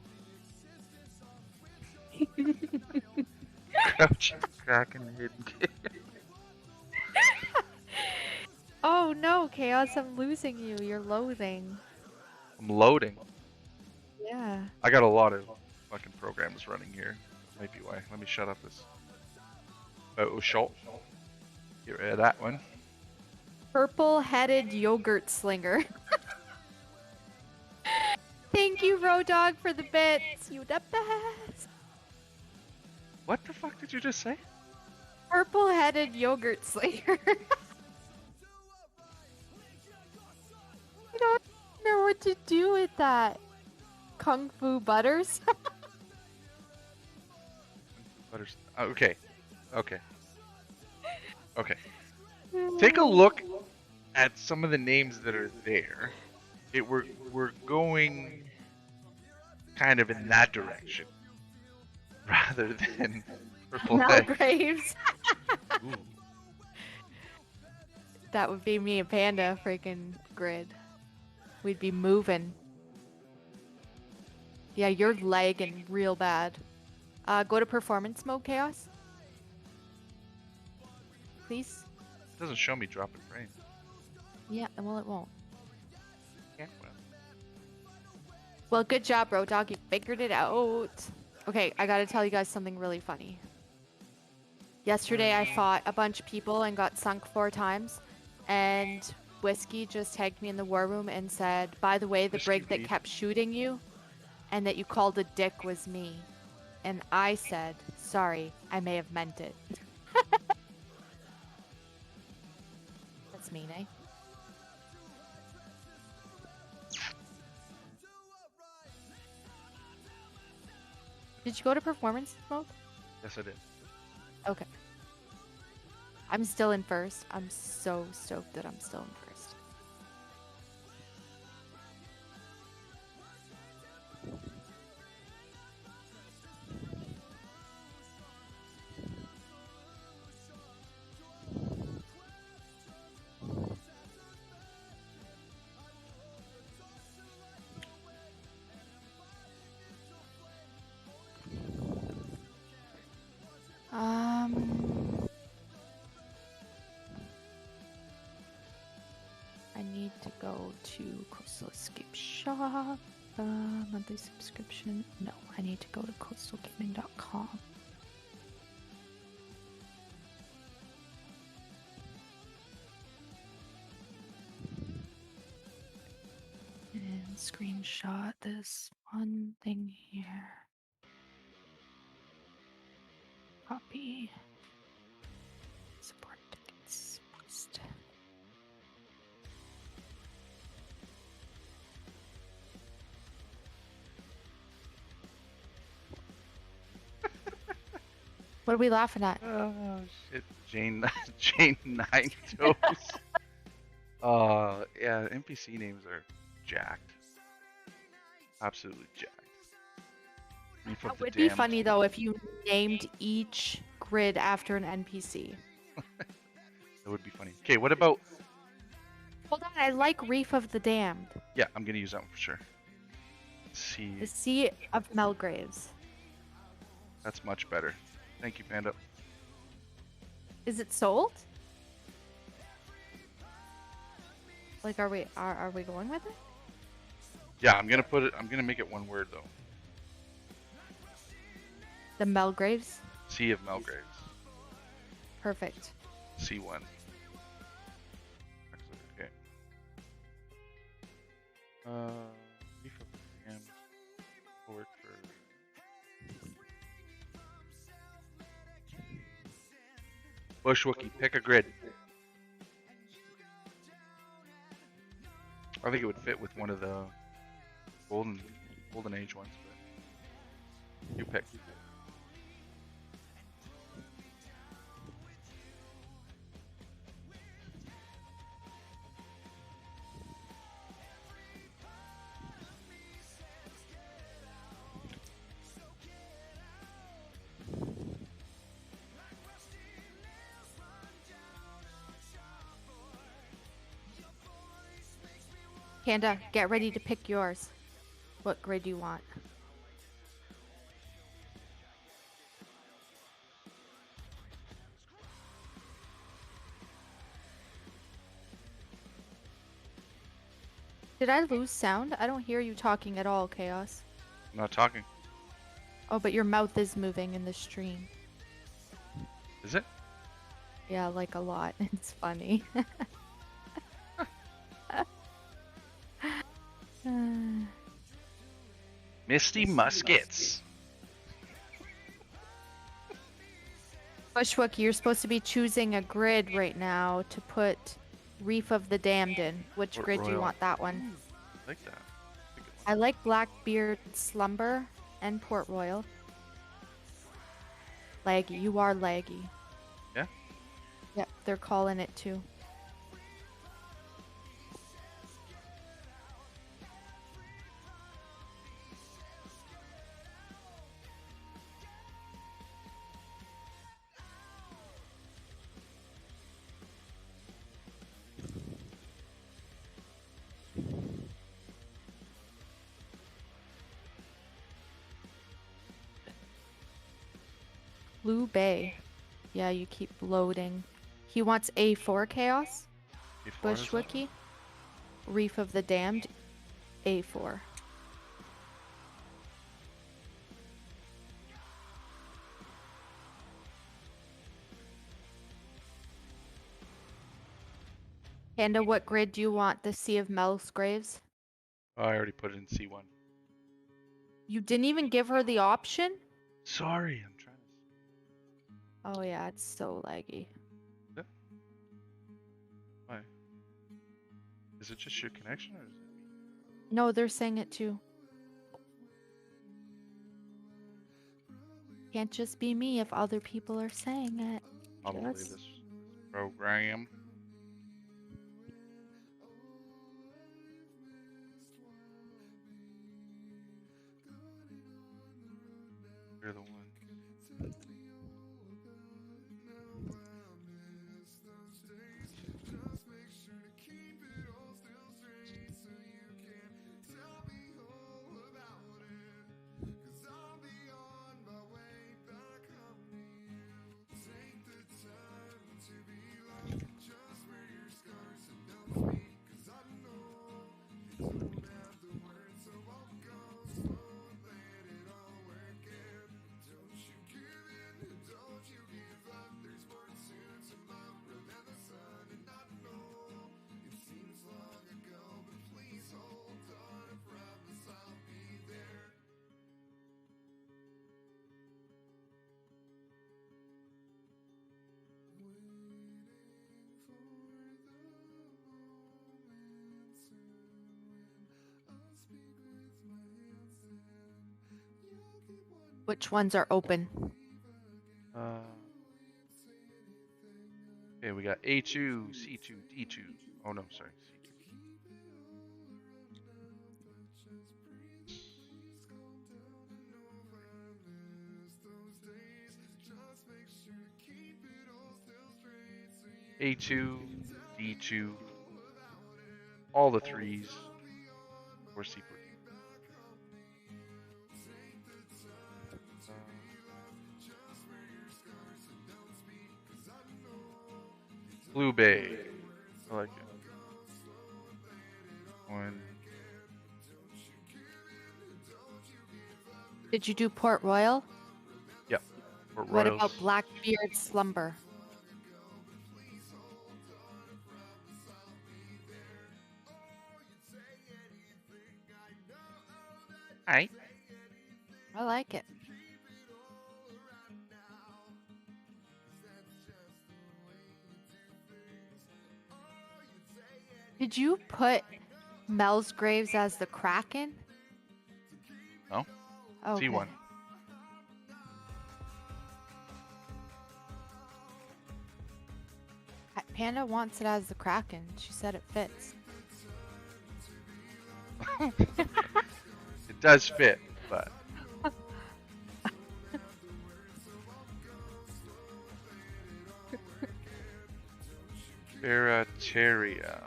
Crouching Kraken hidden chaos. Oh no, Chaos, I'm losing you. You're loading. I'm loading. Yeah. I got a lot of fucking programs running here. Might be why. Let me shut up this. Oh, shot. Get rid of that one. Purple-headed yogurt slinger. Thank you, Rodog, for the bits. You the best. What the fuck did you just say? Purple-headed yogurt slinger. I don't know what to do with that. Kung Fu Butters. Butters. Okay. Okay. Okay. Take a look at some of the names that are there. We're going kind of in that direction rather than purple Mel head. Graves. Ooh. That would be me and Panda freaking grid. We'd be moving. Yeah, you're lagging real bad. Go to performance mode, Chaos. Please. It doesn't show me dropping frames. Yeah, well, it won't. Yeah. Well, good job, bro. Dog, you figured it out. Okay, I gotta tell you guys something really funny. Yesterday, I fought a bunch of people and got sunk 4 times. And Whiskey just tagged me in the war room and said, by the way, the Whiskey brig that Reed. kept shooting you and that you called a dick was me. And I said, sorry, I may have meant it. That's mean, eh? Did you go to performance mode? Yes, I did. Okay. I'm still in first. I'm so stoked that I'm still in first. I need to go to Coastal Escape Shop. Monthly subscription. No, I need to go to coastalgaming.com. And screenshot this one thing here. Copy. Support tickets. Post. What are we laughing at? Oh shit, Jane Nine Toes. Yeah, NPC names are jacked. Absolutely jacked. Reef of That the would be Damned. funny though if you named each grid after an NPC. That would be funny. Okay, what about? Hold on, I like Reef of the Damned. Yeah, I'm gonna use that one for sure. Let's see. The Sea of Melgraves. That's much better. Thank you, Panda. Is it sold? Like, are we going with it? Yeah, I'm gonna put it. I'm gonna make it one word though. The Melgraves. Sea of Melgraves. Perfect. C1. Excellent. Okay. Reef of the Damned. Will work for. Bushwookie, pick a grid. I think it would fit with one of the golden age ones, but you pick. Panda, get ready to pick yours. What grid do you want? Did I lose sound? I don't hear you talking at all, Chaos. I'm not talking. Oh, but your mouth is moving in the stream. Is it? Yeah, like a lot. It's funny. Misty Muskets. Bushwookie, you're supposed to be choosing a grid right now to put Reef of the Damned in. Which Port grid do you Royal. want that one? I like that. That's a good one. I like Blackbeard Slumber and Port Royal. Laggy. You are laggy. Yeah? Yep, they're calling it too. Blue Bay. Yeah, you keep loading. He wants A4 Chaos. Before is that? Bushwookie. Reef of the Damned. A4. Panda, what grid do you want the Sea of Mel's Graves? Oh, I already put it in C1. You didn't even give her the option? Sorry, I'm trying to. Oh yeah, it's so laggy. Why? Is it just your connection or is it me? No, they're saying it too. Can't just be me if other people are saying it. Probably Just- this program. You're the one. Which ones are open? Okay, we got A2, C2, D2. Oh no, sorry. C2. A2, D2, all the threes, or C4D. Blue Bay. I like it. One. Did you do Port Royal? Yep. Port What Royals. about Blackbeard Slumber? Aye. I like it. Did you put Mel's Graves as the Kraken? No? Okay. C1. Panda wants it as the Kraken. She said it fits. It does fit, but Ferrateria.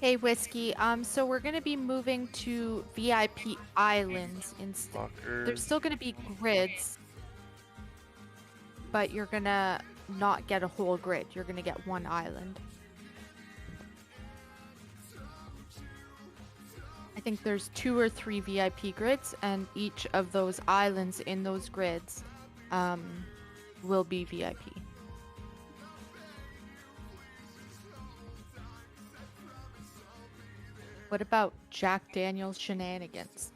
Hey, Whiskey. So we're gonna be moving to VIP islands instead. There's Fuckers. still gonna be grids, but you're gonna not get a whole grid. You're gonna get one island. I think there's 2 or 3 VIP grids, and each of those islands in those grids will be VIP. What about Jack Daniels shenanigans?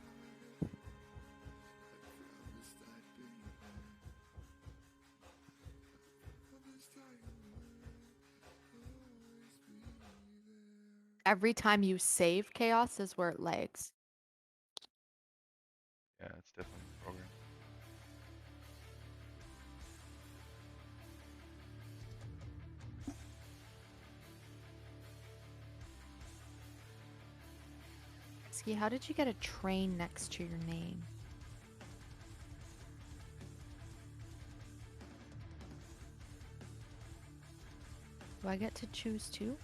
Every time you save Chaos is where it lags. Yeah, it's definitely a program. Whiskey, how did you get a train next to your name? Do I get to choose too?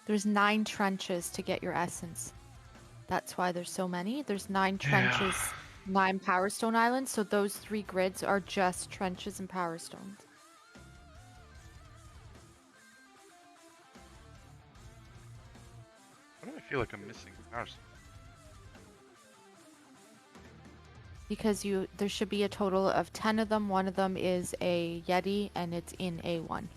There's 9 trenches to get your essence. That's why there's so many. There's 9 trenches, 9 Power Stone islands, so those 3 grids are just trenches and Power Stones. Why do I feel like I'm missing Powerstone? Because there should be a total of 10 of them. One of them is a Yeti and it's in A1.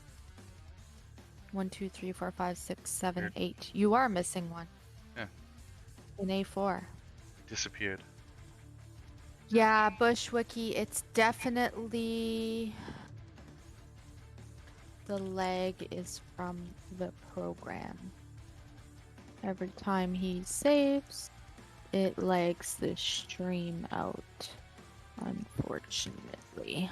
1, 2, 3, 4, 5, 6, 7, Weird. 8. You are missing one. Yeah. In A4. Disappeared. Yeah, Bushwiki, it's definitely the lag is from the program. Every time he saves, it lags the stream out, unfortunately.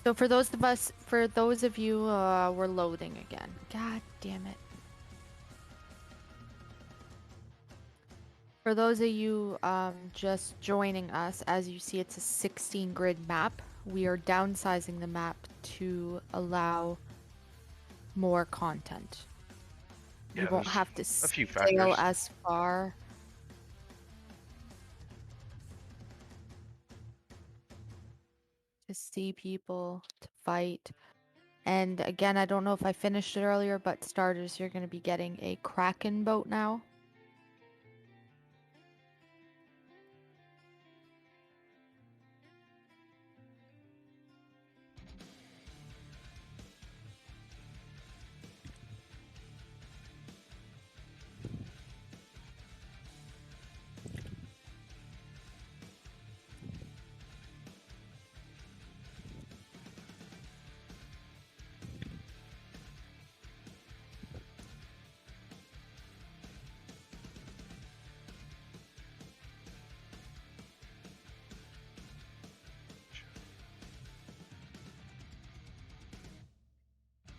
So for those of you, we're loading again. God damn it. For those of you just joining us, as you see, it's a 16 grid map. We are downsizing the map to allow more content. Yeah, You won't there's have to a few sail factors. as far. To see people, to fight. And again, I don't know if I finished it earlier, but starters, you're going to be getting a Kraken boat now.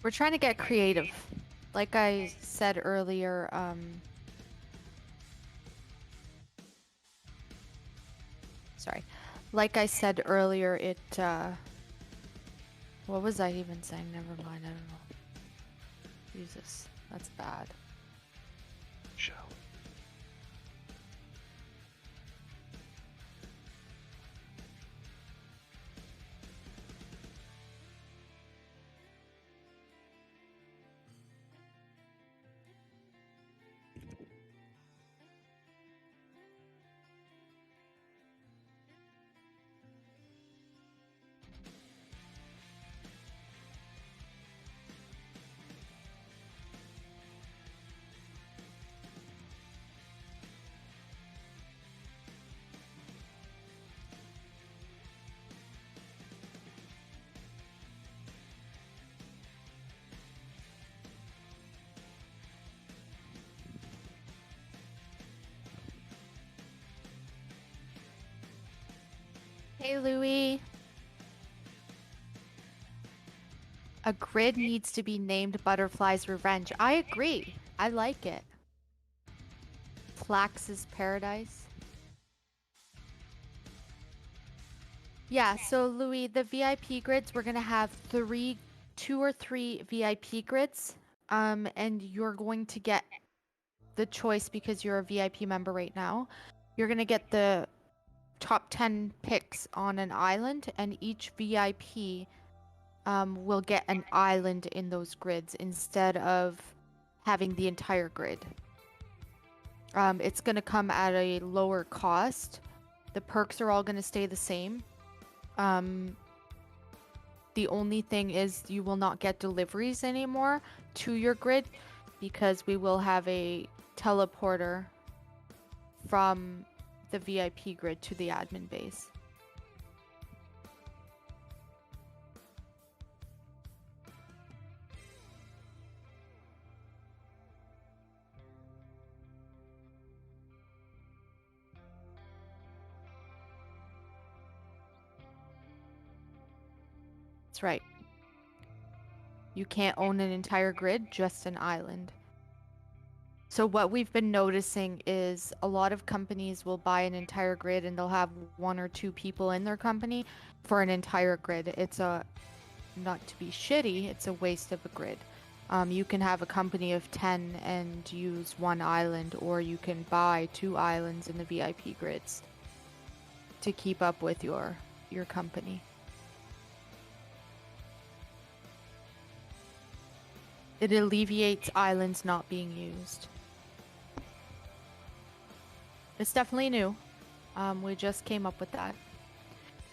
We're trying to get creative. Like I said earlier, sorry. Like I said earlier, what was I even saying? Never mind, I don't know. Jesus, that's bad. Shall. Hey, Louie. A grid needs to be named Butterfly's Revenge. I agree. I like it. Flax's Paradise. Yeah, so Louis, the VIP grids, we're gonna have two or three VIP grids. And you're going to get the choice because you're a VIP member right now. You're gonna get the top 10 picks on an island, and each VIP will get an island in those grids instead of having the entire grid. It's going to come at a lower cost. The perks are all going to stay the same. The only thing is you will not get deliveries anymore to your grid because we will have a teleporter from the VIP grid to the admin base. That's right. You can't own an entire grid, just an island. So what we've been noticing is a lot of companies will buy an entire grid and they'll have one or two people in their company for an entire grid. It's not to be shitty, it's a waste of a grid. You can have a company of 10 and use one island, or you can buy 2 islands in the VIP grids to keep up with your company. It alleviates islands not being used. It's definitely new. We just came up with that.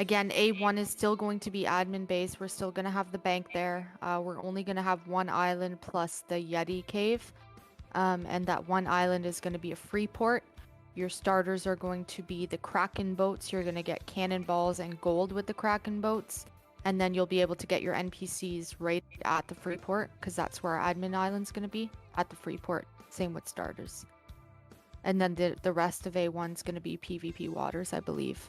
Again, A1 is still going to be admin base. We're still going to have the bank there. We're only going to have one island plus the Yeti cave. And that one island is going to be a free port. Your starters are going to be the Kraken boats. You're going to get cannonballs and gold with the Kraken boats. And then you'll be able to get your NPCs right at the free port, because that's where our admin island's going to be, at the free port. Same with starters. And then the rest of A1's going to be PvP waters, I believe.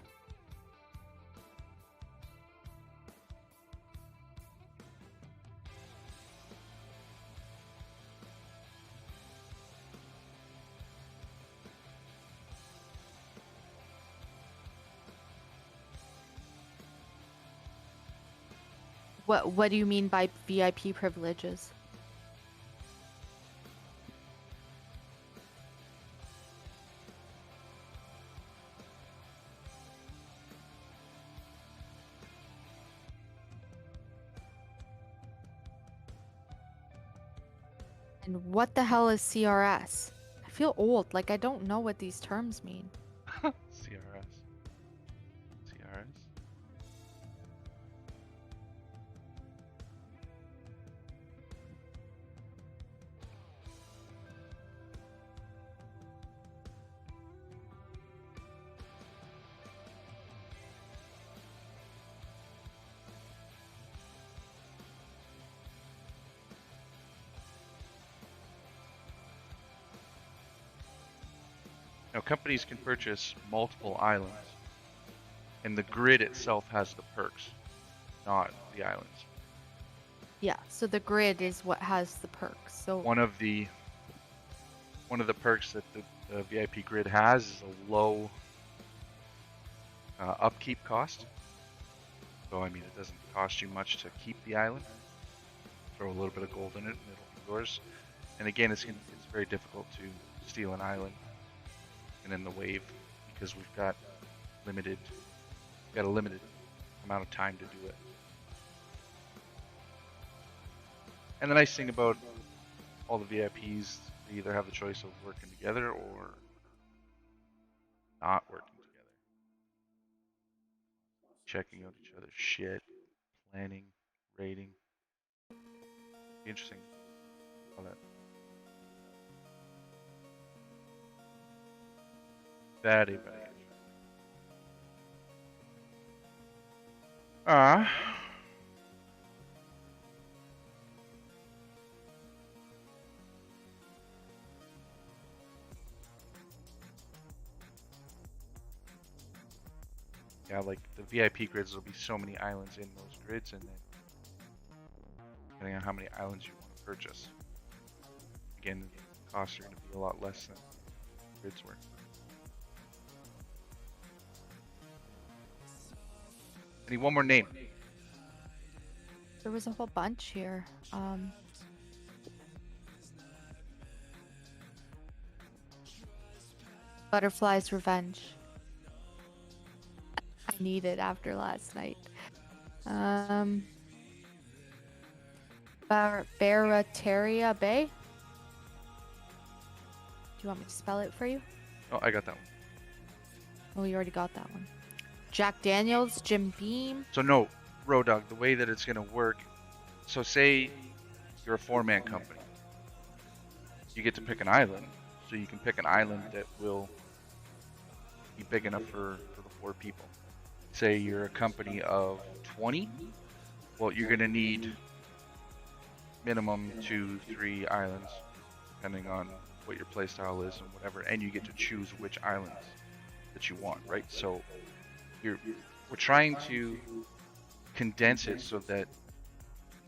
What do you mean by VIP privileges? And what the hell is CRS? I feel old, like I don't know what these terms mean. CRS. CRS. Now, companies can purchase multiple islands, and the grid itself has the perks, not the islands. Yeah, so the grid is what has the perks. So One of the perks that the VIP grid has is a low upkeep cost. So I mean, it doesn't cost you much to keep the island. Throw a little bit of gold in it, and it'll be yours. And again, it's very difficult to steal an island and in the wave, because we've got a limited amount of time to do it. And the nice thing about all the VIPs, they either have the choice of working together or not working together. Checking out each other's shit, planning, rating. Be interesting. All that. Very, very interesting. Yeah, like the VIP grids, there'll be so many islands in those grids, and then depending on how many islands you want to purchase, again, the costs are going to be a lot less than grids were. I need one more name. There was a whole bunch here. Butterfly's Revenge. I need it after last night. Barataria Bay. Do you want me to spell it for you? Oh, I got that one. Oh, you already got that one. Jack Daniels, Jim Beam. So no, Road Dog, the way that it's going to work, so say you're a 4-man company. You get to pick an island, so you can pick an island that will be big enough for the 4 people. Say you're a company of 20, well, you're going to need minimum 2-3 islands, depending on what your playstyle is and whatever, and you get to choose which islands that you want, right? So we're trying to condense it so that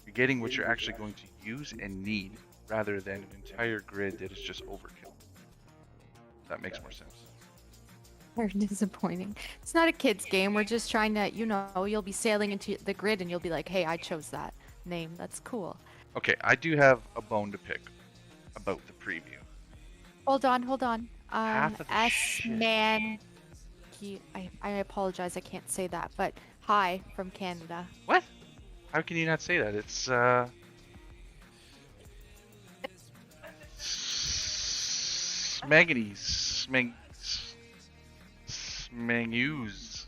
you're getting what you're actually going to use and need, rather than an entire grid that is just overkill. That makes more sense. Very disappointing. It's not a kid's game. We're just trying to, you'll be sailing into the grid and you'll be like, hey, I chose that name. That's cool. Okay, I do have a bone to pick about the preview. Hold on. Half of the S-Man. I apologize, I can't say that, but hi from Canada. What? How can you not say that? It's manganese, manganese.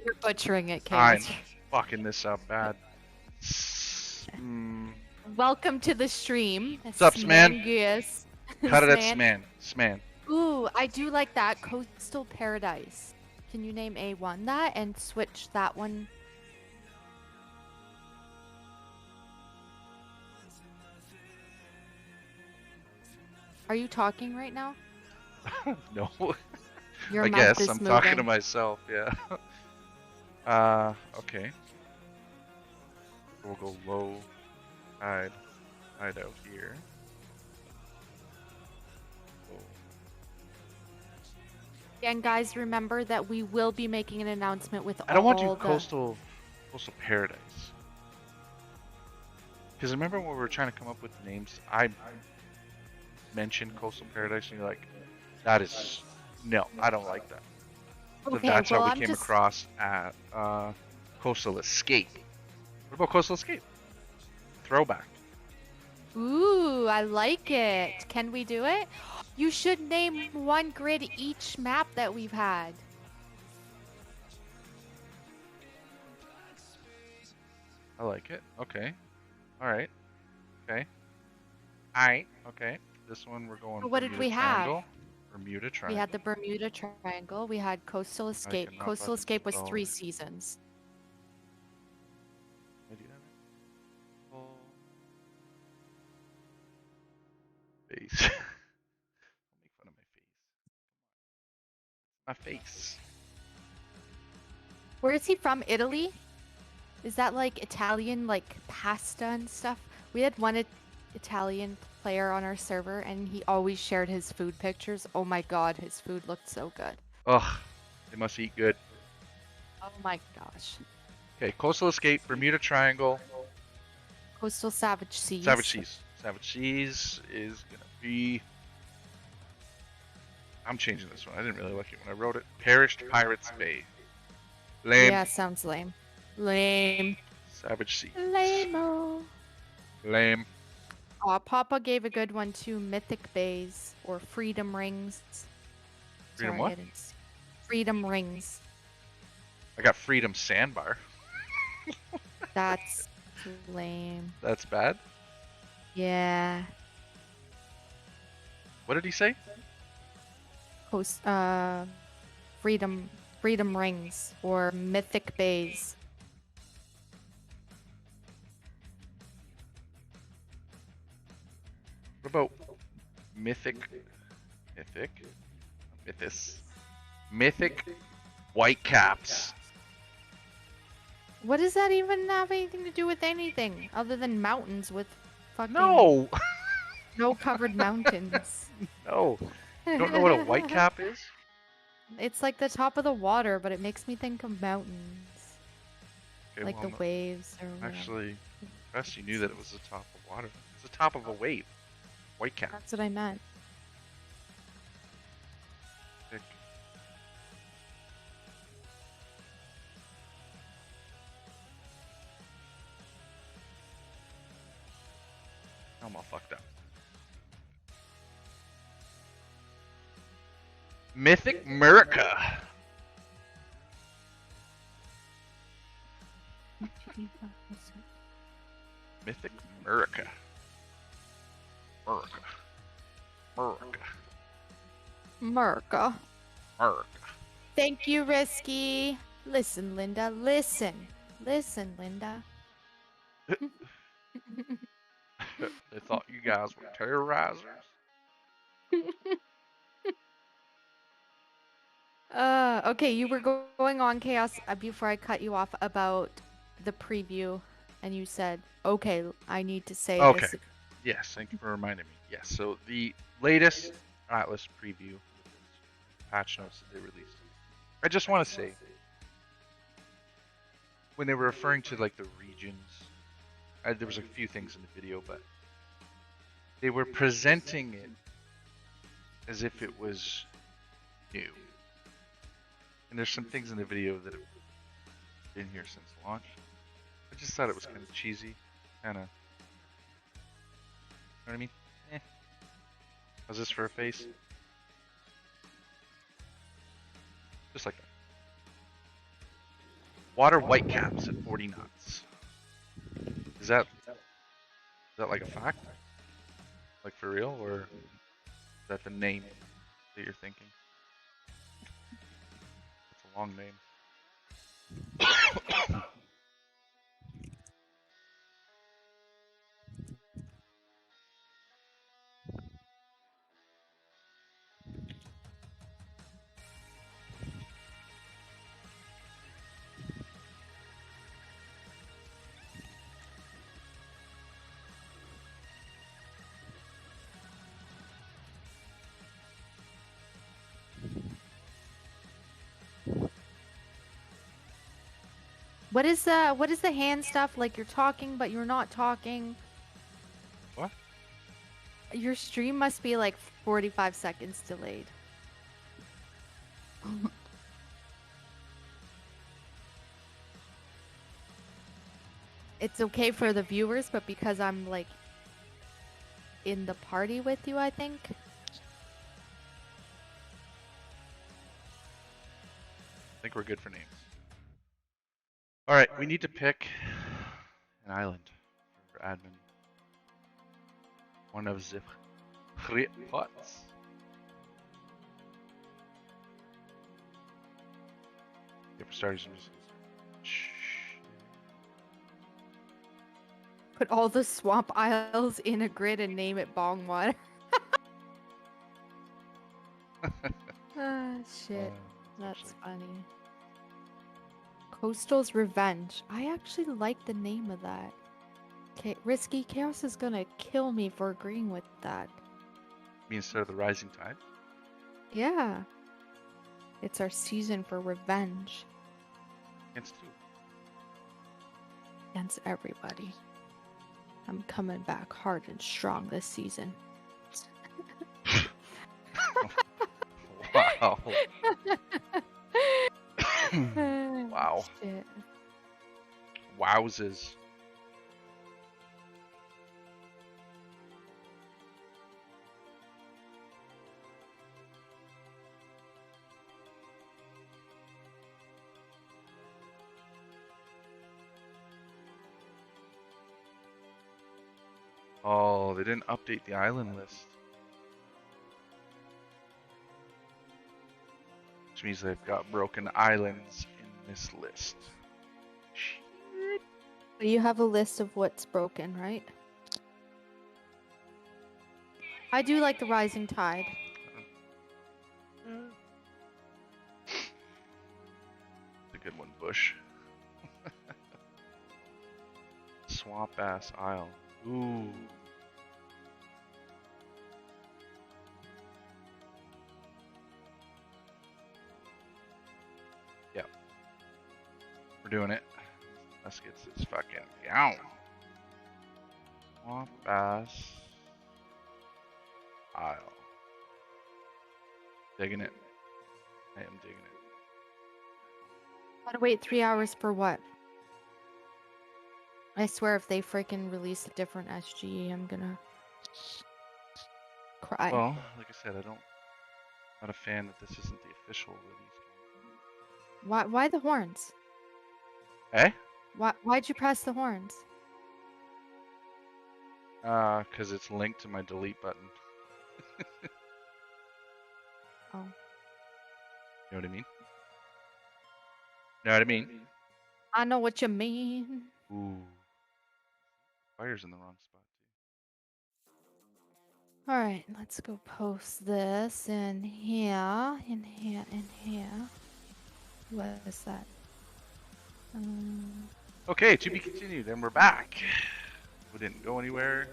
You're butchering it, I'm Kate. fucking this up bad. Welcome to the stream. Sup, Sman? Smangus. Cut it at Sman. Ooh, I do like that. Coastal Paradise. Can you name A1 that and switch that one? Are you talking right now? No. Your I mouth guess is I'm moving. talking to myself, yeah. Okay. We'll go low hide out here. And guys, remember that we will be making an announcement with I don't want to do all the... coastal paradise. Because remember when we were trying to come up with names, I mentioned coastal paradise, and you're like, that is no, I don't like that. So Okay, that's well, how we I'm came just... across at Coastal Escape. What about Coastal Escape? Throwback. Ooh, I like it. Can we do it? You should name one grid each map that we've had. I like it. Okay. Alright. Okay. Alright. Okay. This one we're going What did Bermuda we have? Triangle. Bermuda Triangle. We had the Bermuda Triangle. We had Coastal Escape. cannot Coastal fucking Escape was spell 3 it. seasons. Can I do that? Face. Don't make fun of my face. My face. Where is he from? Italy? Is that like Italian, like pasta and stuff? We had one Italian player on our server and he always shared his food pictures. Oh my god, his food looked so good. Ugh. They must eat good. Oh my gosh. Okay, Coastal Escape, Bermuda Triangle, Coastal Savage Seas. Savage Seas. Savage Seas is gonna be. I'm changing this one. I didn't really like it when I wrote it. Perished Pirates Bay. Lame. Yeah, sounds lame. Lame. Savage Seas. Lame-o. Lame. Aw, Papa gave a good one too. Mythic Bays or Freedom Rings. Freedom Sorry, what? I didn't see. Freedom Rings. I got Freedom Sandbar. That's lame. That's bad. Yeah. What did he say? Freedom Rings or Mythic Bays. What about Mythic Whitecaps. What does that even have anything to do with anything other than mountains with fucking No. snow-covered mountains? No. You don't know what a whitecap is? It's like the top of the water, but it makes me think of mountains, Okay, like well, the waves or whatever. actually, best you knew that it was the top of water. It's the top of a wave. Whitecap. That's what I meant. Thick. I'm all fucked up. Mythic Murica. Mythic Murica. Murica. Murica. Merca. Murica. Thank you, Risky. Listen, Linda. Listen. Listen, Linda. They thought you guys were terrorizers. Okay, you were going on, Chaos, before I cut you off about the preview, and you said, okay, I need to say Okay. this. Yes, thank you for reminding me. Yes, so the latest Atlas preview, patch notes that they released. I just want to say, when they were referring to like the regions, there was a few things in the video, but they were presenting it as if it was new. And there's some things in the video that have been here since launch. I just thought it was kind of cheesy, kind of. You know what I mean? How's this for a face? Just like that. Water whitecaps at 40 knots. Is that like a fact? Like for real, or is that the name that you're thinking? It's a long name. What is the hand stuff? Like you're talking, but you're not talking. What? Your stream must be like 45 seconds delayed. It's okay for the viewers, but because I'm like in the party with you, I think. I think we're good for names. Alright, we need to pick an island for admin. One of the great pots. Yeah, for starters, I'm just... Shh. Put all the swamp isles in a grid and name it Bongwater. Ah, shit. That's funny. Coastal's Revenge. I actually like the name of that. Okay, Risky Chaos is gonna kill me for agreeing with that. Me instead of the Rising Tide? Yeah. It's our season for revenge Against who? against everybody. I'm coming back hard and strong this season. Wow. Wow. Shit. Wowzers. Oh, they didn't update the island list. Which means they've got broken islands in this list. Shit. You have a list of what's broken, right? I do like the Rising Tide. good one, Bush. Swamp Ass Isle. Ooh. Yep. We're doing it. Let's get this fucking down. Swamp Ass Isle. Digging it. I am digging it. Gotta wait 3 hours for what? I swear if they freaking release a different SGE, I'm gonna cry. Well, like I said, not a fan that this isn't the official release. Why the horns? Eh? Why'd you press the horns? Because it's linked to my delete button. Oh. You know what I mean? Know what I mean? I know what you mean. Ooh. Fire's in the wrong spot, too. Alright, let's go post this in here, in here, in here. What is that? Okay, to be continued, and we're back. We didn't go anywhere.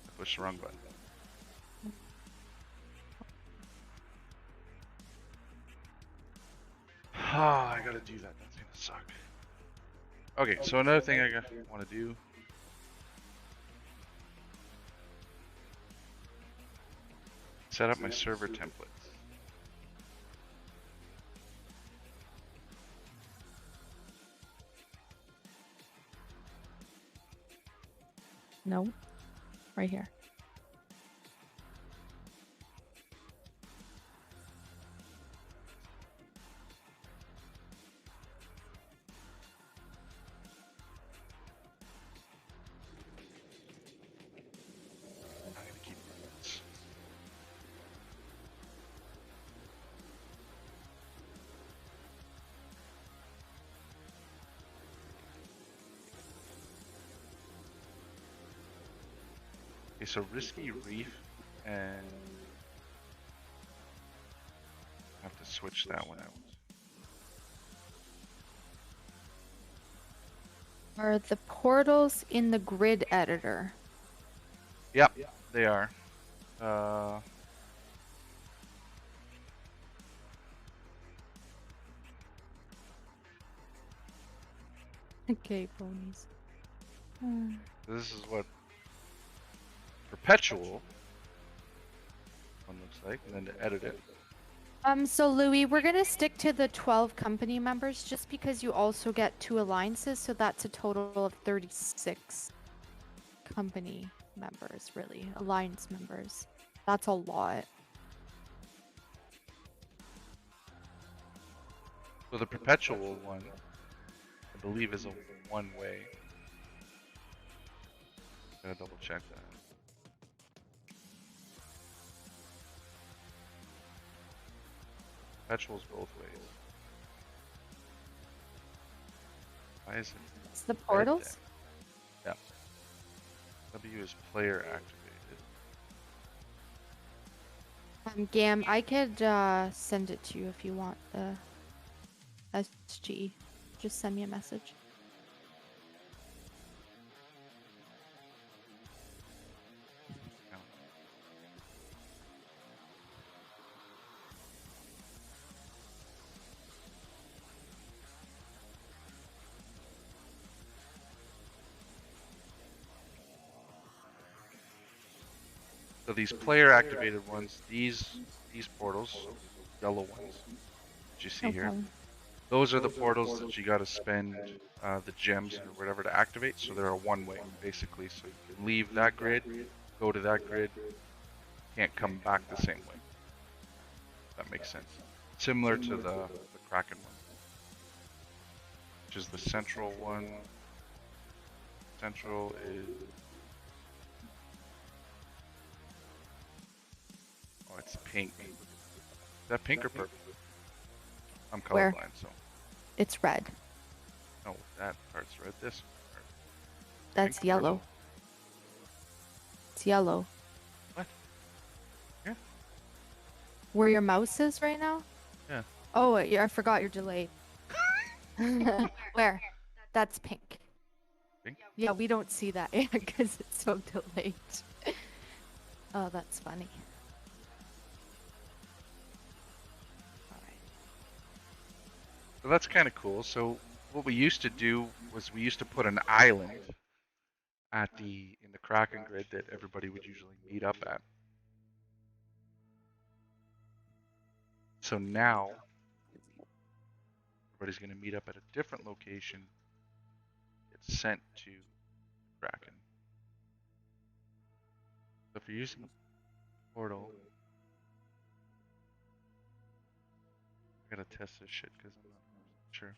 I pushed the wrong button. I gotta do that. That's gonna suck. Okay, so another thing I want to do. Set up my server templates. No. Right here. I'm gonna keep this. Okay, so Risky Reef and I have to switch that one out. Are the portals in the grid editor? Yep, they are. Okay, ponies. This is what Perpetual one looks like, and then to edit it. So Louis, we're gonna stick to the 12 company members just because you also get 2 alliances, so that's a total of 36 company members, really. Alliance members. That's a lot. So the Perpetual one, I believe, is a one-way. Gotta double check that. Perpetual's both ways. Why is it? It's the portals? Yeah. W is player activated. Gam, I could send it to you if you want the SG. Just send me a message. No. So these player activated ones, these portals, yellow ones that you see No here, problem. those are the portals that you got to spend the gems or whatever to activate. So they're a one-way basically. So you can leave that grid, go to that grid, can't come back the same way. That makes sense. Similar to the Kraken one, which is the central one. Central is. Oh, it's pink. Is that pink or purple? I'm Where? colorblind, so. It's red. No, that part's red. This part. That's Pink or yellow. purple? It's yellow. What? Here? Where your mouse is right now? Yeah. Oh, I forgot you're delayed. Where? That's pink. Pink? Yeah, we don't see that because it's so delayed. Oh, that's funny. All right. So that's kind of cool. So what we used to do was we used to put an island in the Kraken grid that everybody would usually meet up at. So now everybody's going to meet up at a different location. It's sent to Kraken. So if you're using the portal, I gotta test this shit because I'm not sure.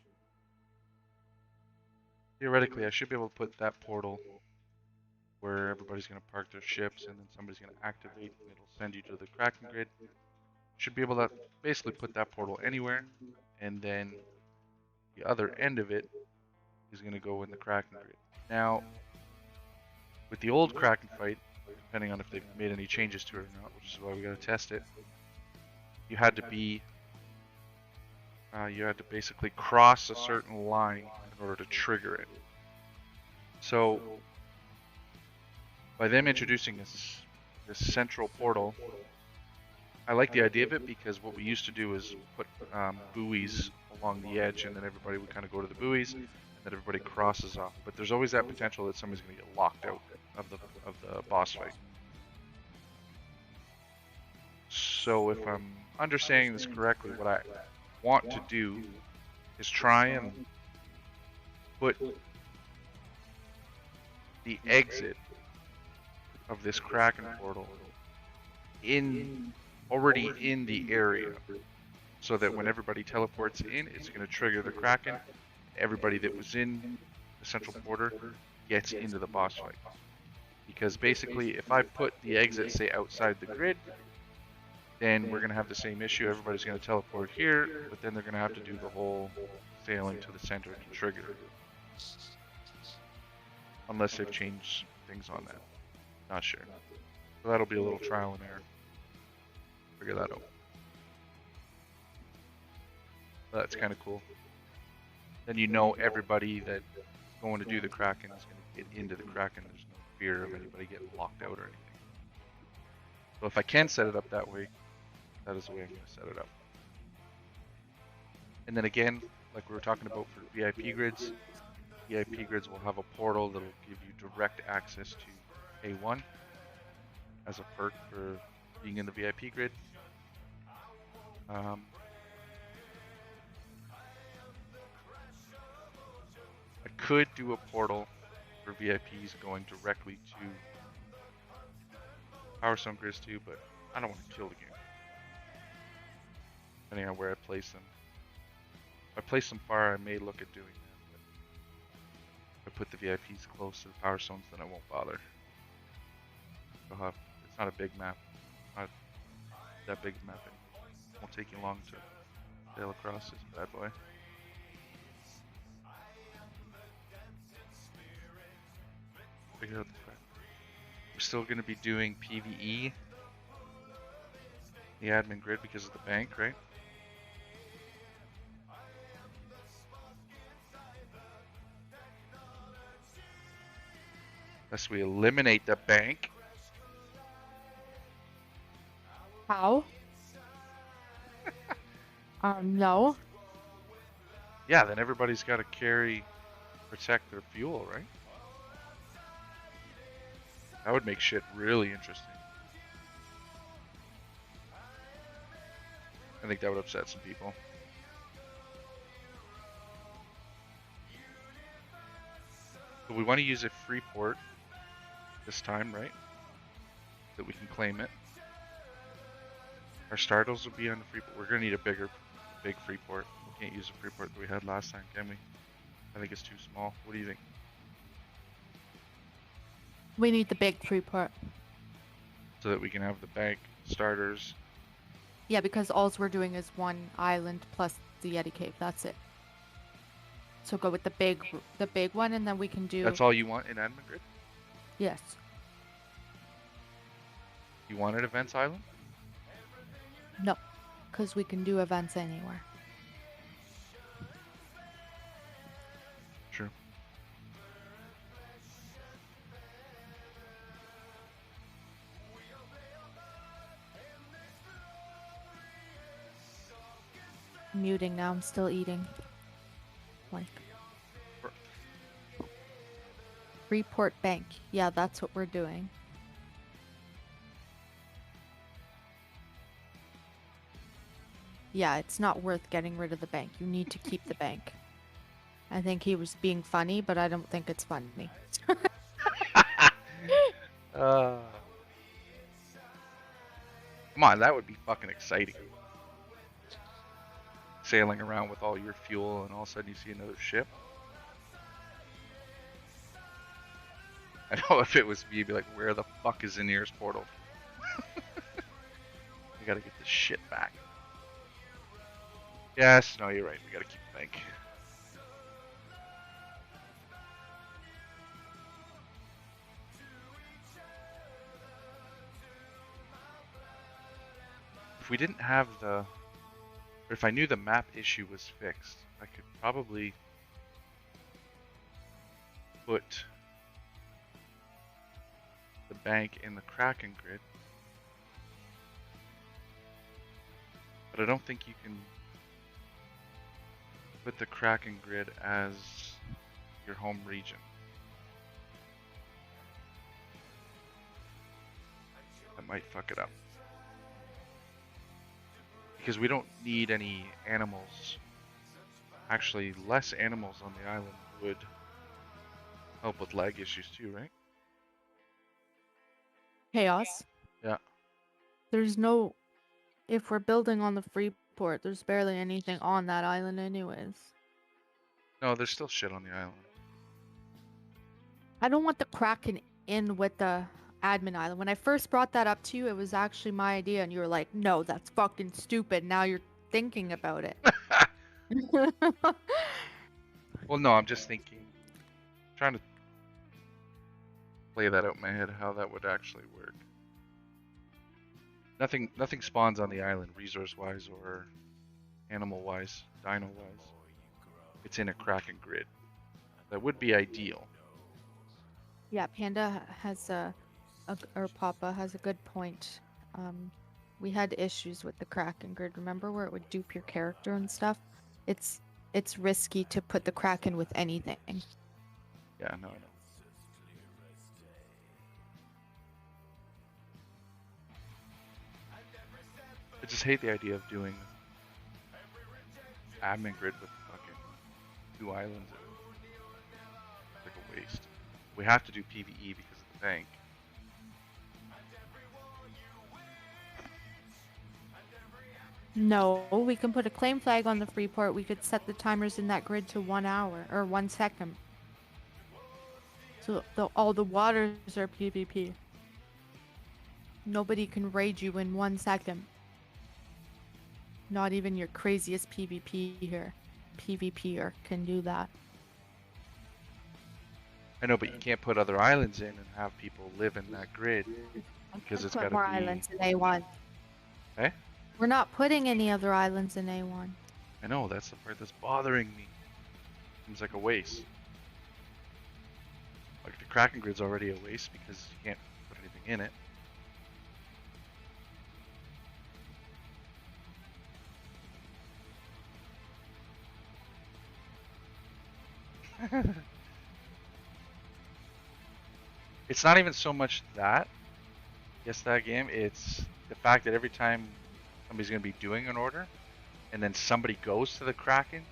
Theoretically, I should be able to put that portal where everybody's gonna park their ships, and then somebody's gonna activate, and it'll send you to the Kraken grid. Should be able to basically put that portal anywhere, and then the other end of it is gonna go in the Kraken grid. Now, with the old Kraken fight, depending on if they've made any changes to it or not, which is why we gotta test it, you had to basically cross a certain line in order to trigger it. So by them introducing this central portal, I like the idea of it because what we used to do is put buoys along the edge, and then everybody would kind of go to the buoys, and then everybody crosses off. But there's always that potential that somebody's going to get locked out of the boss fight. So if I'm understanding this correctly, what I want to do is try and put the exit of this Kraken portal already in the area, so that when everybody teleports in, it's going to trigger the Kraken. Everybody that was in the central border gets into the boss fight. Because basically, if I put the exit, say, outside the grid, then we're going to have the same issue. Everybody's going to teleport here, but then they're going to have to do the whole sailing to the center to trigger it. Unless they've changed things on that. Not sure. So that'll be a little trial and error. Figure that out. But that's kind of cool. Then you know everybody that's going to do the Kraken is going to get into the Kraken. There's no fear of anybody getting locked out or anything. So if I can set it up that way, that is the way I'm going to set it up. And then again, like we were talking about for VIP grids will have a portal that'll give you direct access to A1 as a perk for being in the VIP grid. I could do a portal for VIPs going directly to Power Stone grids too, but I don't want to kill the game. Depending on where I place them. If I place them far, I may look at doing that. But if I put the VIPs close to the Power Stones, then I won't bother. It's not a big map. Not that big map. It won't take you long to sail across this bad boy. Figure out the fact. We're still going to be doing PvE, the admin grid, because of the bank, right? Unless we eliminate the bank. How? No. Yeah, then everybody's got to protect their fuel, right? That would make shit really interesting. I think that would upset some people. So we want to use a free port this time, right? That we can claim it. Our startles will be on the free port. We're going to need a big free port. We can't use the free port that we had last time, can we? I think it's too small. What do you think? We need the big free port. So that we can have the bank, starters. Yeah, because all we're doing is one island plus the Yeti Cave. That's it. So go with the big one, and then we can do. That's all you want in admin grid? Yes. You want an events island? No, because we can do events anywhere. muting now. I'm still eating. Like Freeport Bank. Yeah, that's what we're doing. Yeah, it's not worth getting rid of the bank. You need to keep the bank. I think he was being funny, but I don't think it's funny. Come on, that would be fucking exciting. Sailing around with all your fuel and all of a sudden you see another ship. I know if it was me, you'd be like, where the fuck is the nearest portal? We gotta get this shit back. Yes, no, you're right. We gotta keep the bank. If we didn't have the... Or if I knew the map issue was fixed, I could probably put the bank in the Kraken grid. But I don't think you can put the Kraken grid as your home region. That might fuck it up. Because we don't need any animals. Actually, less animals on the island would help with lag issues too, right? Chaos. Yeah. There's no... If we're building on the Freeport, there's barely anything on that island anyways. No, there's still shit on the island. I don't want the Kraken in with the admin island. When I first brought that up to you, it was actually my idea, and you were like, no, that's fucking stupid. Now you're thinking about it. Well, no, I'm just thinking, trying to play that out in my head, how that would actually work. Nothing spawns on the island, resource-wise or animal-wise, dino-wise. It's in a Kraken grid. That would be ideal. Yeah, Panda has or Papa has a good point. We had issues with the Kraken grid. Remember where it would dupe your character and stuff? It's risky to put the Kraken with anything. Yeah, no, I know. I just hate the idea of doing admin grid with fucking 2 islands. It's like a waste. We have to do PvE because of the bank. No, we can put a claim flag on the Freeport. We could set the timers in that grid to 1 hour or 1 second. So all the waters are PvP. Nobody can raid you in 1 second. Not even your craziest PvPer can do that. I know, but you can't put other islands in and have people live in that grid because it's got to be more islands in A1. Eh? We're not putting any other islands in A1. I know, that's the part that's bothering me. Seems like a waste. Like the Kraken grid's already a waste because you can't put anything in it. It's not even so much that, yes, that game, it's the fact that every time somebody's going to be doing an order, and then somebody goes to the Kraken,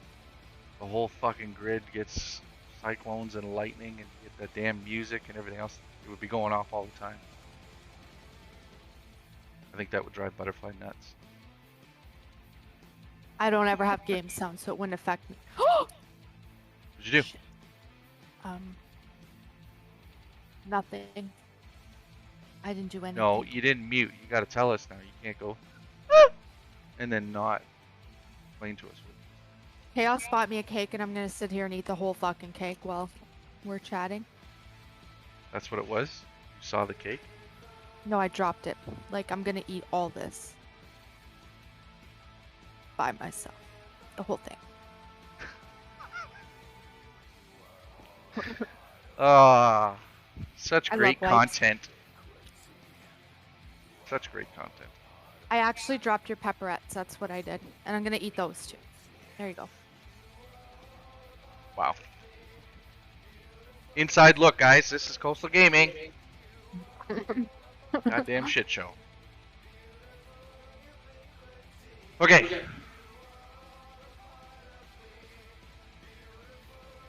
the whole fucking grid gets cyclones and lightning, and you get the damn music and everything else. It would be going off all the time. I think that would drive Butterfly nuts. I don't ever have game sound, so it wouldn't affect me. What'd you do? Shit. Nothing. I didn't do anything. No, you didn't mute. You gotta tell us now. You can't go and then not explain to us. Chaos bought me a cake, and I'm gonna sit here and eat the whole fucking cake while we're chatting. That's what it was? You saw the cake? No, I dropped it. Like, I'm gonna eat all this. By myself. The whole thing. Ah, such I great love lights. content. Such great content. I actually dropped your pepperettes. That's what I did. And I'm gonna eat those too. There you go. Wow. Inside look, guys. This is Coastal Gaming. Goddamn shit show. Okay. Is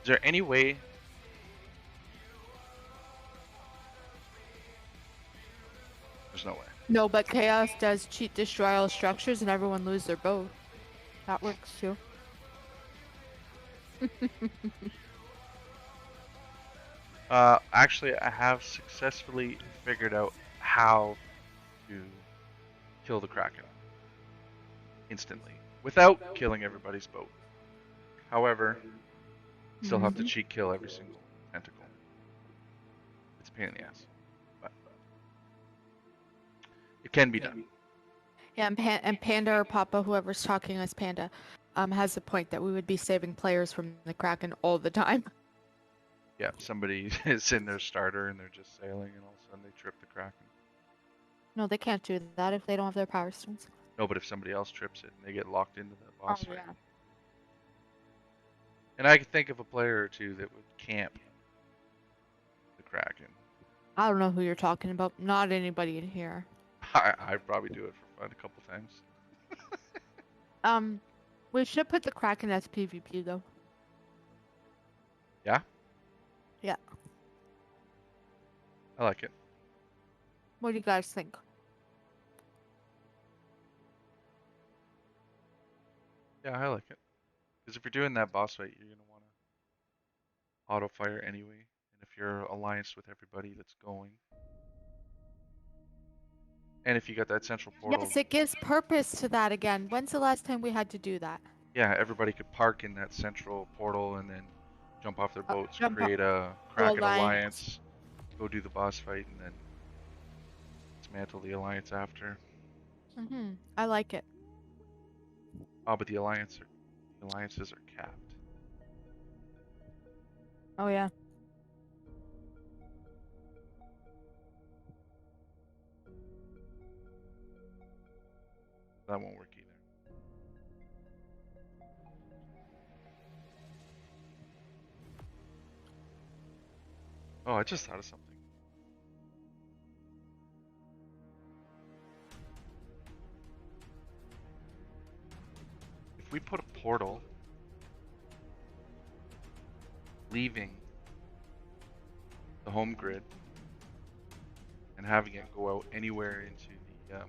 there any way? There's no way. No, but Chaos does cheat destroy all structures and everyone lose their boat. That works too. Actually, I have successfully figured out how to kill the Kraken instantly without killing everybody's boat. However, still have to cheat kill every single tentacle. It's a pain in the ass, but it can be done. Yeah, and Panda or Papa, whoever's talking as Panda, has a point that we would be saving players from the Kraken all the time. Yeah, somebody is in their starter and they're just sailing, and all of a sudden they trip the Kraken. No, they can't do that if they don't have their power stones. No, but if somebody else trips it and they get locked into the boss fight. Yeah. And I could think of a player or two that would camp the Kraken. I don't know who you're talking about. Not anybody in here. I'd probably do it for fun a couple times. We should put the Kraken as PvP though. Yeah? Yeah. I like it. What do you guys think? Yeah, I like it. Because if you're doing that boss fight, you're going to want to auto fire anyway. And if you're allianced with everybody that's going. And if you got that central portal. Yes, it gives purpose to that again. When's the last time we had to do that? Yeah, everybody could park in that central portal and then jump off their boats, jump create a Kraken alliance. alliance, go do the boss fight, and then dismantle the alliance after. I like it. Oh, but the alliances are capped. Oh yeah. That won't work either. Oh, I just thought of something. If we put a portal leaving the home grid and having it go out anywhere into the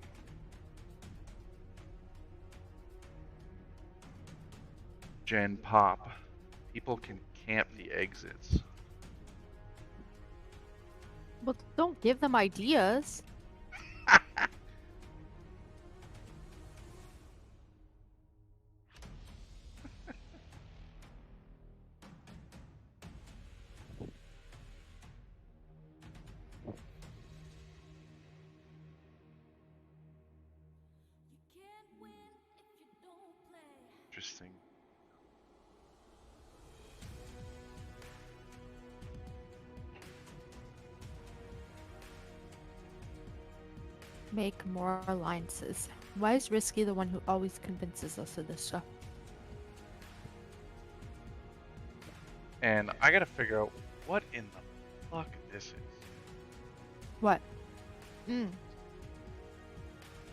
Gen Pop, people can camp the exits. Well, don't give them ideas. Interesting. Make more alliances. Why is Risky the one who always convinces us of this stuff? And I gotta figure out what in the fuck this is. What?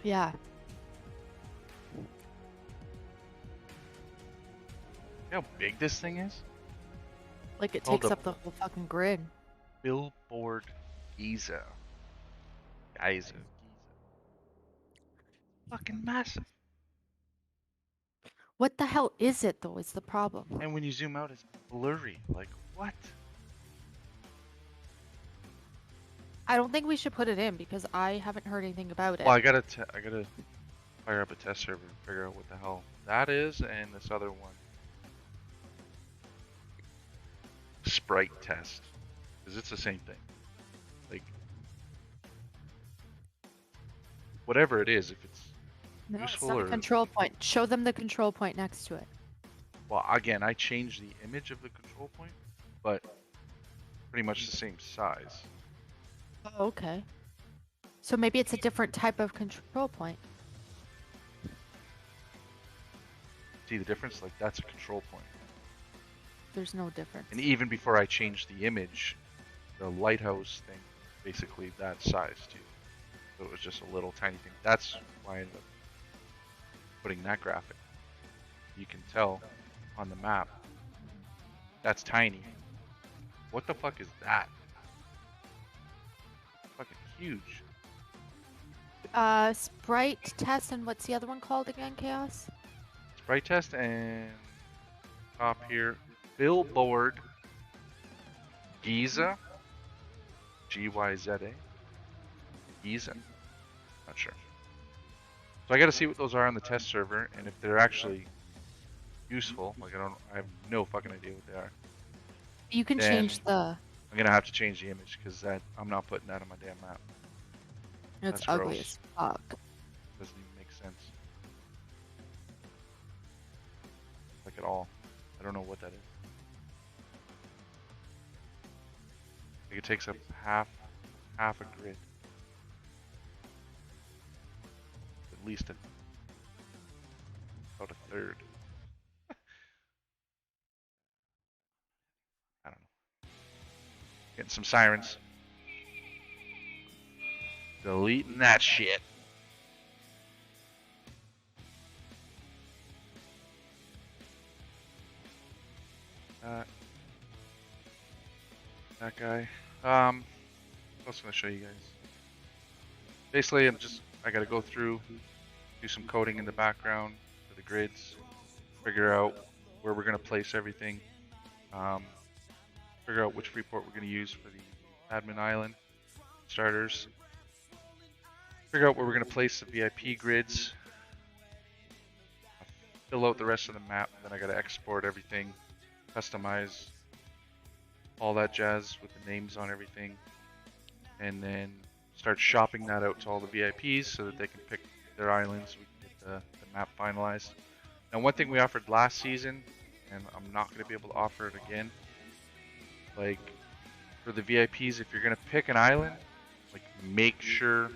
Yeah. You know how big this thing is? Like it Hold takes up. up the whole fucking grid. Billboard Giza. Giza. Fucking massive. What the hell is it though is the problem. And when you zoom out, it's blurry. Like, what? I don't think we should put it in because I haven't heard anything about it. Well, I gotta fire up a test server and figure out what the hell that is, and this other one. Sprite test. Because it's the same thing. Like, whatever it is, if it's No, it's useful not or... a control point. Show them the control point next to it. Well, again, I changed the image of the control point, but pretty much the same size. Oh, okay. So maybe it's a different type of control point. See the difference? Like, that's a control point. There's no difference. And even before I changed the image, the lighthouse thing, basically that size too. So it was just a little tiny thing. That's why I ended up putting that graphic. You can tell on the map, that's tiny. What the fuck is that? Fucking huge. Sprite test, and what's the other one called again, Chaos? Sprite test and top here, Billboard Giza, Gyza, Giza, not sure. So I got to see what those are on the test server, and if they're actually useful, like I have no fucking idea what they are. You can Then change the. I'm gonna have to change the image because I'm not putting that on my damn map. It's That's ugly gross. as fuck. Doesn't even make sense. Like at all. I don't know what that is. Like it takes up half a grid. At least about a third. I don't know. Getting some sirens. Deleting that shit. That guy. I was gonna show you guys. Basically, I gotta go through, do some coding in the background for the grids, figure out where we're gonna place everything, figure out which free port we're gonna use for the admin island starters, figure out where we're gonna place the VIP grids, fill out the rest of the map. Then I gotta export everything, customize all that jazz with the names on everything, and then start shopping that out to all the VIPs so that they can pick their islands. We can get the map finalized. Now, one thing we offered last season, and I'm not going to be able to offer it again, like for the VIPs, if you're going to pick an island, like make sure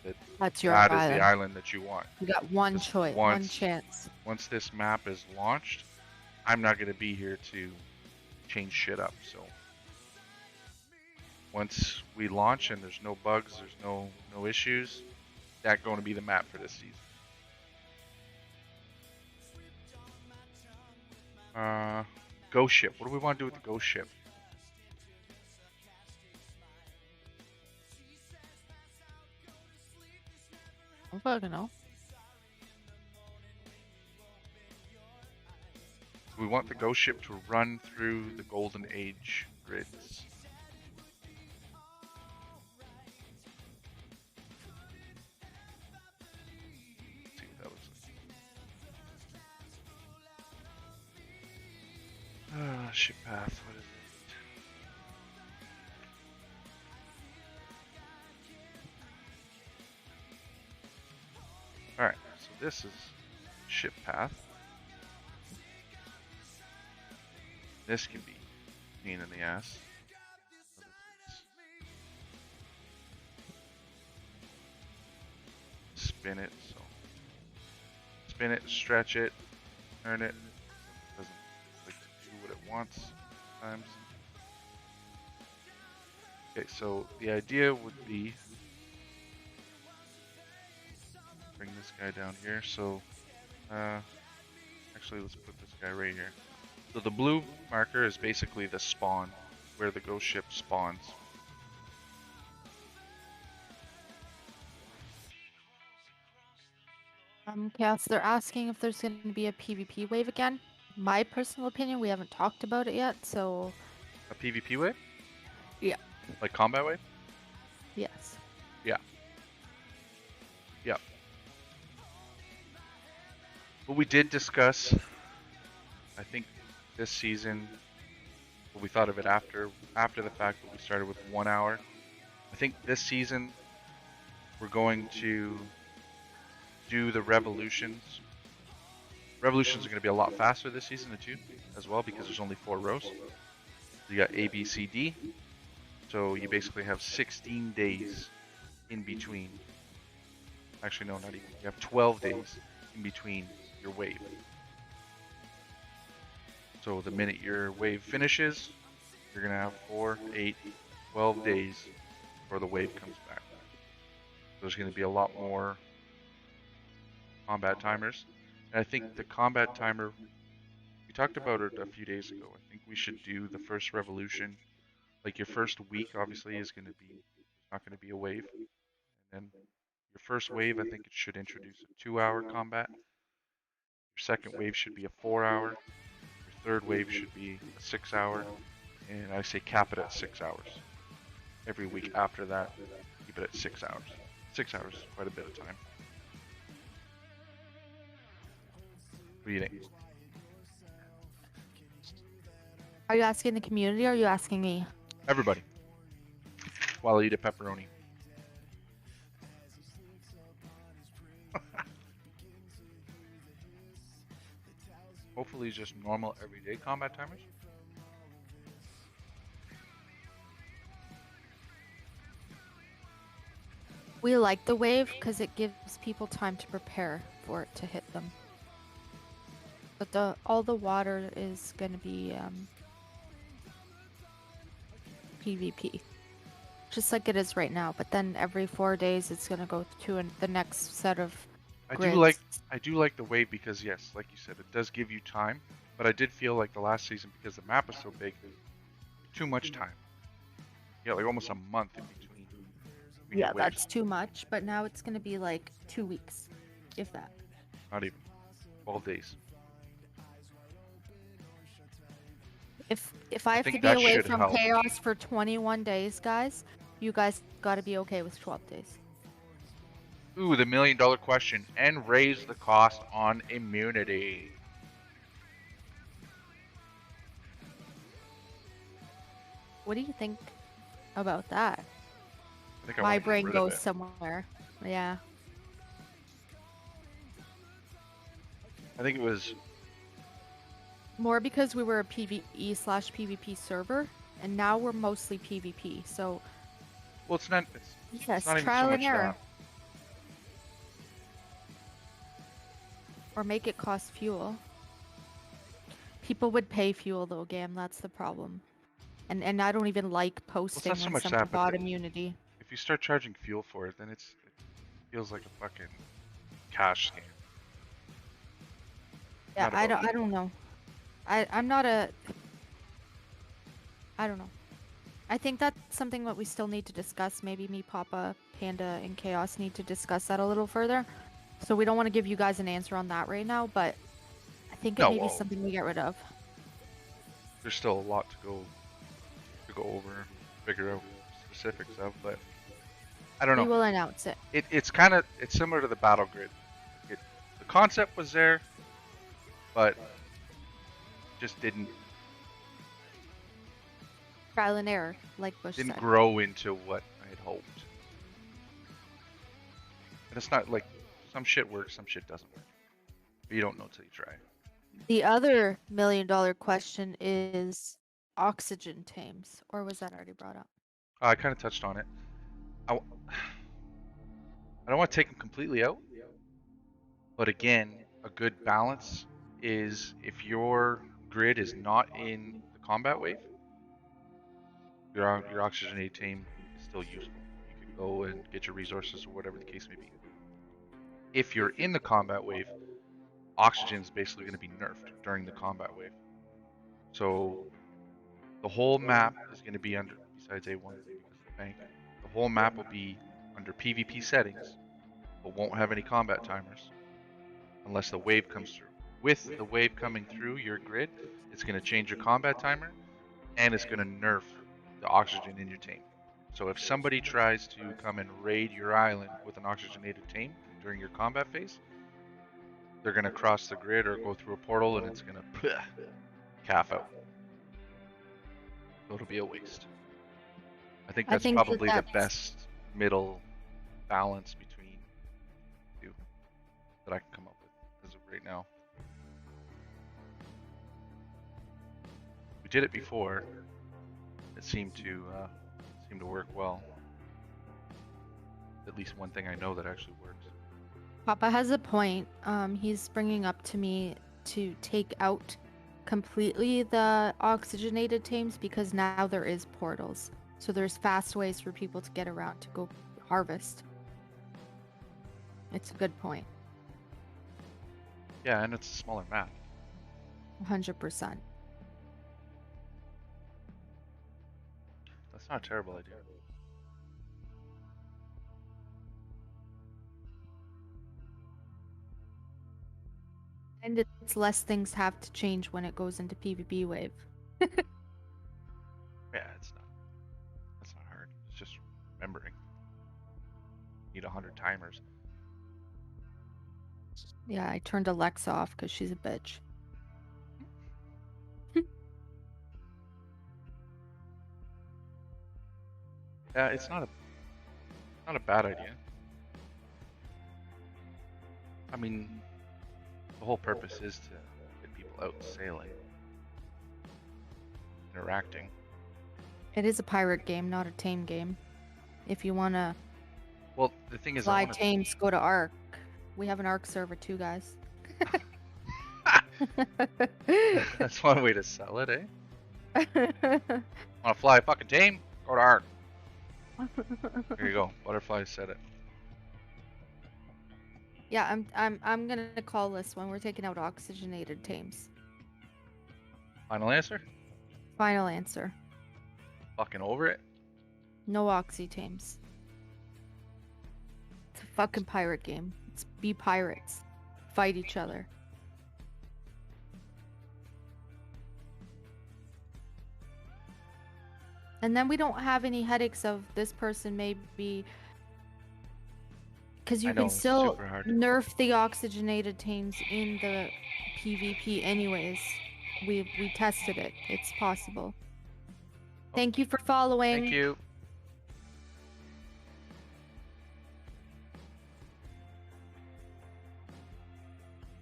that That's your that is island. the island that you want. You got one Just choice, one chance. Once this map is launched, I'm not going to be here to change shit up. So once we launch and there's no bugs, there's no issues, that's going to be the map for this season. Ghost ship. What do we want to do with the ghost ship? I don't fucking know. We want the ghost ship to run through the Golden Age grids. Let's see what that looks like. Ship path. What is it? Alright, so this is ship path. This can be a pain in the ass. Spin it, so spin it, stretch it, turn it. Doesn't like to do what it wants sometimes. Okay, so the idea would be bring this guy down here. So actually let's put this guy right here. So the blue marker is basically the spawn, where the ghost ship spawns. Chaos, they're asking if there's going to be a PvP wave again. My personal opinion, we haven't talked about it yet, so... A PvP wave? Yeah. Like combat wave? Yes. Yeah. Yeah. But we did discuss, I think this season, but we thought of it after the fact that we started with 1 hour. I think this season we're going to do the revolutions. Revolutions are going to be a lot faster this season too, as well, because there's only 4 rows. You got A, B, C, D. So you basically have 16 days in between. Actually, no, not even. You have 12 days in between your wave. So the minute your wave finishes, you're going to have 4, 8, 12 days before the wave comes back. There's going to be a lot more combat timers. And I think the combat timer, we talked about it a few days ago. I think we should do the first revolution. Like your first week, obviously, is going to be, there's not going to be a wave. And then your first wave, I think it should introduce a 2-hour combat. Your second wave should be a 4-hour. Your third wave should be a 6-hour. And I say cap it at 6 hours. Every week after that, keep it at 6 hours. 6 hours is quite a bit of time. What do you think? Are you asking the community or are you asking me? Everybody. While I eat a pepperoni. Hopefully just normal everyday combat timers. We like the wave because it gives people time to prepare for it to hit them. But all the water is going to be PvP, just like it is right now. But then every 4 days, it's going to go to the next set of grids. I do like the wave because yes, like you said, it does give you time. But I did feel like the last season, because the map is so big, too much time. Yeah, like almost a month in between. Yeah, that's too much. But now it's going to be like 2 weeks, if that. Not even 12 days. If I have to be away from chaos for 21 days, guys, you guys got to be okay with 12 days. Ooh, the $1 million question. And raise the cost on immunity. What do you think about that? I think my brain goes somewhere. Yeah. I think it was more because we were a PvE/PvP server, and now we're mostly PvP. So. Well, it's not. Yes, it's not trial even so and error. that. Or make it cost fuel. People would pay fuel though, Gam. That's the problem. And I don't even like posting when someone bought immunity. If you start charging fuel for it, then it feels like a fucking cash scam. Yeah, I don't know. I'm not a. I don't know. I think that's something that we still need to discuss. Maybe me, Papa, Panda, and Chaos need to discuss that a little further. So we don't want to give you guys an answer on that right now, but I think it may be something we get rid of. There's still a lot to go over, figure out specifics of, but I don't know. We will announce it. It's similar to the battle grid. The concept was there, but just didn't. Trial and error, like Bush said. Didn't grow into what I had hoped. And it's not like some shit works, some shit doesn't work. But you don't know till you try. The other $1 million question is oxygen tames, or was that already brought up? I kind of touched on it. I don't want to take them completely out, but again, a good balance is if your grid is not in the combat wave, your oxygenated tame is still useful. You can go and get your resources or whatever the case may be. If you're in the combat wave, oxygen is basically going to be nerfed during the combat wave. So the whole map is going to be under, besides A1 because of the bank, the whole map will be under PvP settings, but won't have any combat timers unless the wave comes through. With the wave coming through your grid, it's going to change your combat timer, and it's going to nerf the oxygen in your tame. So if somebody tries to come and raid your island with an oxygenated tame during your combat phase, they're going to cross the grid or go through a portal, and it's going to calf out. So it'll be a waste. I think that's probably the best middle balance between two that I can come up with as of right now. We did it before. It seemed to work well. At least one thing I know that actually works. Papa has a point. He's bringing up to me to take out completely the oxygenated tames because now there is portals. So there's fast ways for people to get around to go harvest. It's a good point. Yeah, and it's a smaller map. 100%. That's not a terrible idea. And it's less things have to change when it goes into PvP wave. Yeah, it's not. That's not hard. It's just remembering. Need 100 timers. Yeah, I turned Alexa off because she's a bitch. Yeah, it's not a bad idea. I mean, the whole purpose is to get people out sailing, interacting. It is a pirate game, not a tame game. If you want to Well, the thing is, fly tames, go to Ark. We have an Ark server too, guys. That's one way to sell it, eh? Want to fly a fucking tame? Go to Ark. Here you go. Butterfly said it. Yeah, I'm gonna call this when we're taking out oxygenated tames. Final answer? Final answer. Fucking over it? No oxy tames. It's a fucking pirate game. It's be pirates. Fight each other. And then we don't have any headaches of this person may be... Because you can still nerf the oxygenated tames in the PvP anyways. We tested it. It's possible. Thank you for following. Thank you.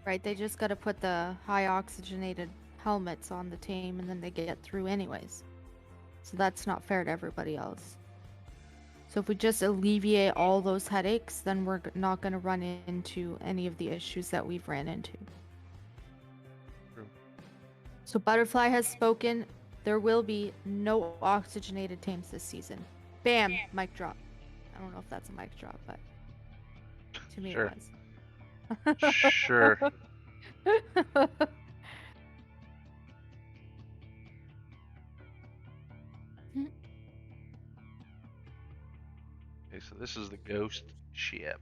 Right, they just gotta put the high oxygenated helmets on the tame and then they get through anyways. So that's not fair to everybody else. So if we just alleviate all those headaches, then we're not gonna run into any of the issues that we've ran into. True. So Butterfly has spoken. There will be no oxygenated tames this season. Bam! Mic drop. I don't know if that's a mic drop, but to me Sure. it was. Sure. Okay, so this is the ghost ship.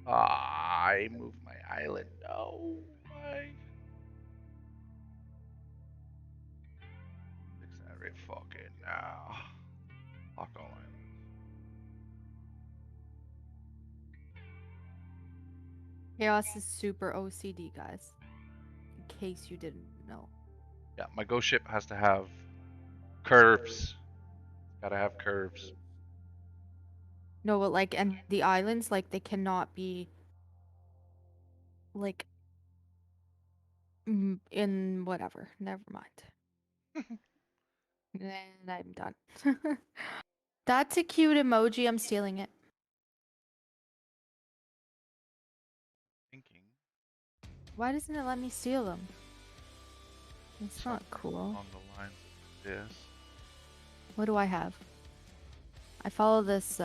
I moved my island. No. Why? Fix that right fucking now. Lock all islands. Chaos is super OCD, guys. In case you didn't know. Yeah, my ghost ship has to have curves. Gotta have curves. No, but like, and the islands, like, they cannot be, like, in whatever. Never mind. And I'm done. That's a cute emoji. I'm stealing it. Thinking. Why doesn't it let me steal them? It's not Something cool. along the lines of this. What do I have? I follow this,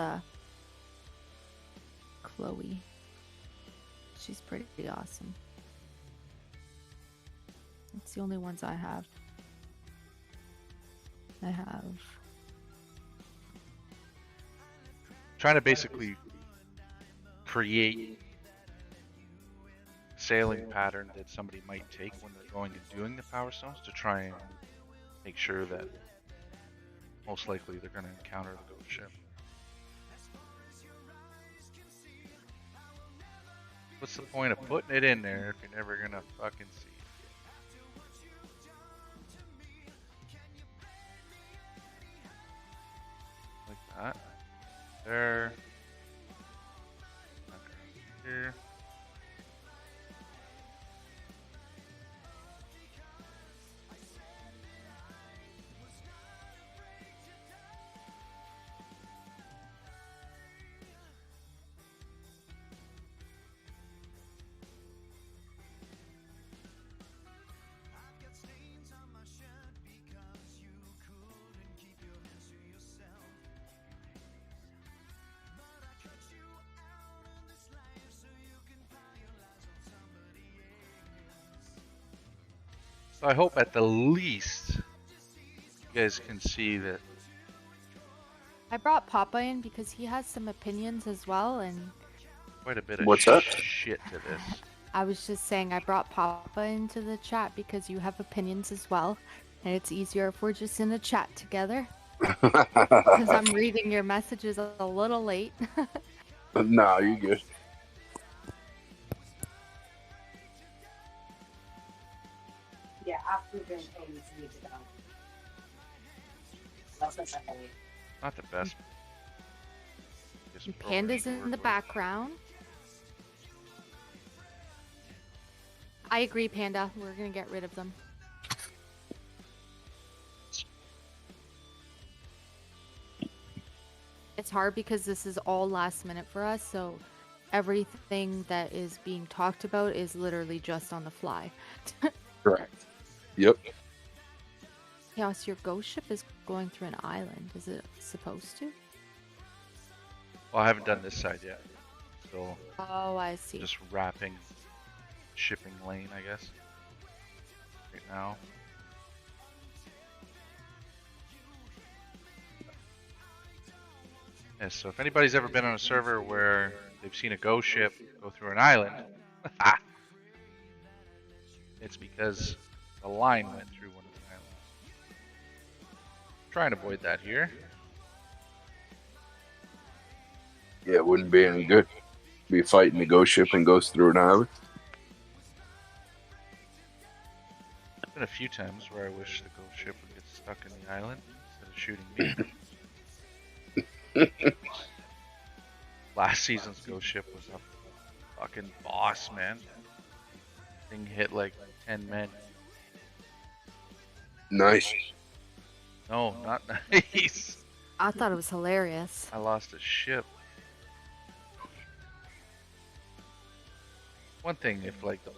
Chloe. She's pretty awesome. It's the only ones I have. I have... Trying to basically create sailing pattern that somebody might take when they're going and doing the power stones to try and make sure that most likely they're going to encounter the ghost ship. What's the point of putting it in there if you're never going to fucking see it? Like that. There. Here. So I hope at the least you guys can see that. I brought Papa in because he has some opinions as well, and Quite a bit of What's that? shit to this. I was just saying I brought Papa into the chat because you have opinions as well, and it's easier if we're just in a chat together. Because I'm reading your messages a little late. Nah, you good. Yeah, after the things need to go. That's the second week. Not the best. Guess And programming Panda's in the workload. background. I agree, Panda. We're gonna get rid of them. It's hard because this is all last minute for us, so everything that is being talked about is literally just on the fly. Correct. Yep. Chaos, your ghost ship is going through an island. Is it supposed to? Well, I haven't done this side yet. So Oh, I see. just wrapping shipping lane, I guess. Right now. Yeah, so if anybody's ever been on a server where they've seen a ghost ship go through an island, it's because the line went through one of the islands. Try and avoid that here. Yeah, it wouldn't be any good. Be fighting the ghost ship and goes through an island. There's been a few times where I wish the ghost ship would get stuck in the island instead of shooting me. Last season's ghost ship was a fucking boss, man. Thing hit like 10 men. Nice. No, not nice. I thought it was hilarious. I lost a ship. One thing if like the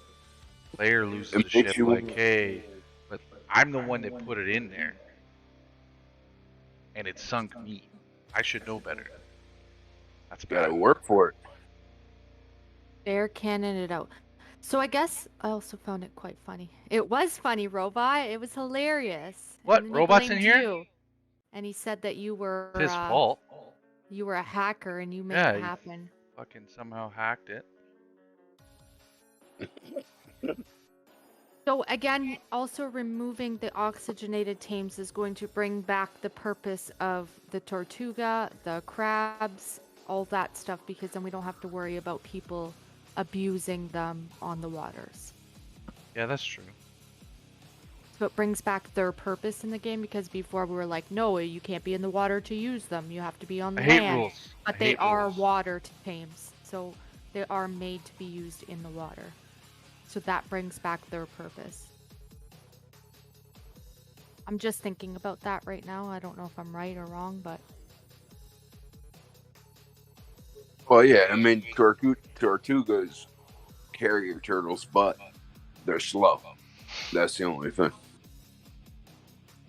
player loses It a makes ship, you- like hey, but I'm the one that put it in there, and it sunk me. I should know better. That's bad. Gotta work for it. Bear cannon it out. So I guess I also found it quite funny. It was funny, Robot. It was hilarious. What? And then he Robot's in blamed here? you. And he said that you were It's his fault. you were a hacker and you made Yeah, it he- happen. Fucking somehow hacked it. So again, also removing the oxygenated tames is going to bring back the purpose of the Tortuga, the crabs, all that stuff, because then we don't have to worry about people abusing them on the waters. Yeah, that's true. So it brings back their purpose in the game, because before we were like, no, you can't be in the water to use them. You have to be on the I hate land. rules. But I they hate are rules. water tames, so they are made to be used in the water. So that brings back their purpose. I'm just thinking about that right now. I don't know if I'm right or wrong, but Well, yeah, I mean, Tortugas carrier turtles, but they're slow. That's the only thing.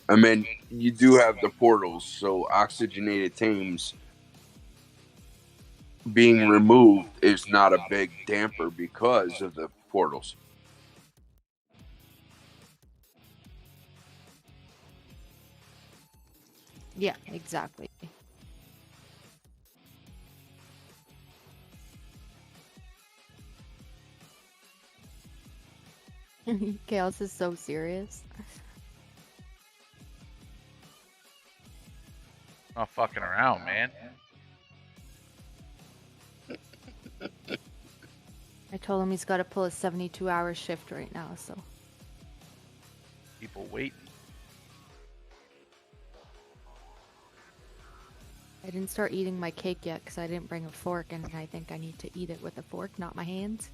I mean, you do have the portals, so oxygenated tames being removed is not a big damper because of the portals. yeah, exactly. Chaos is so serious. Not fucking around, man. I told him he's got to pull a 72-hour shift right now, so. People waiting. I didn't start eating my cake yet because I didn't bring a fork, and I think I need to eat it with a fork, not my hands.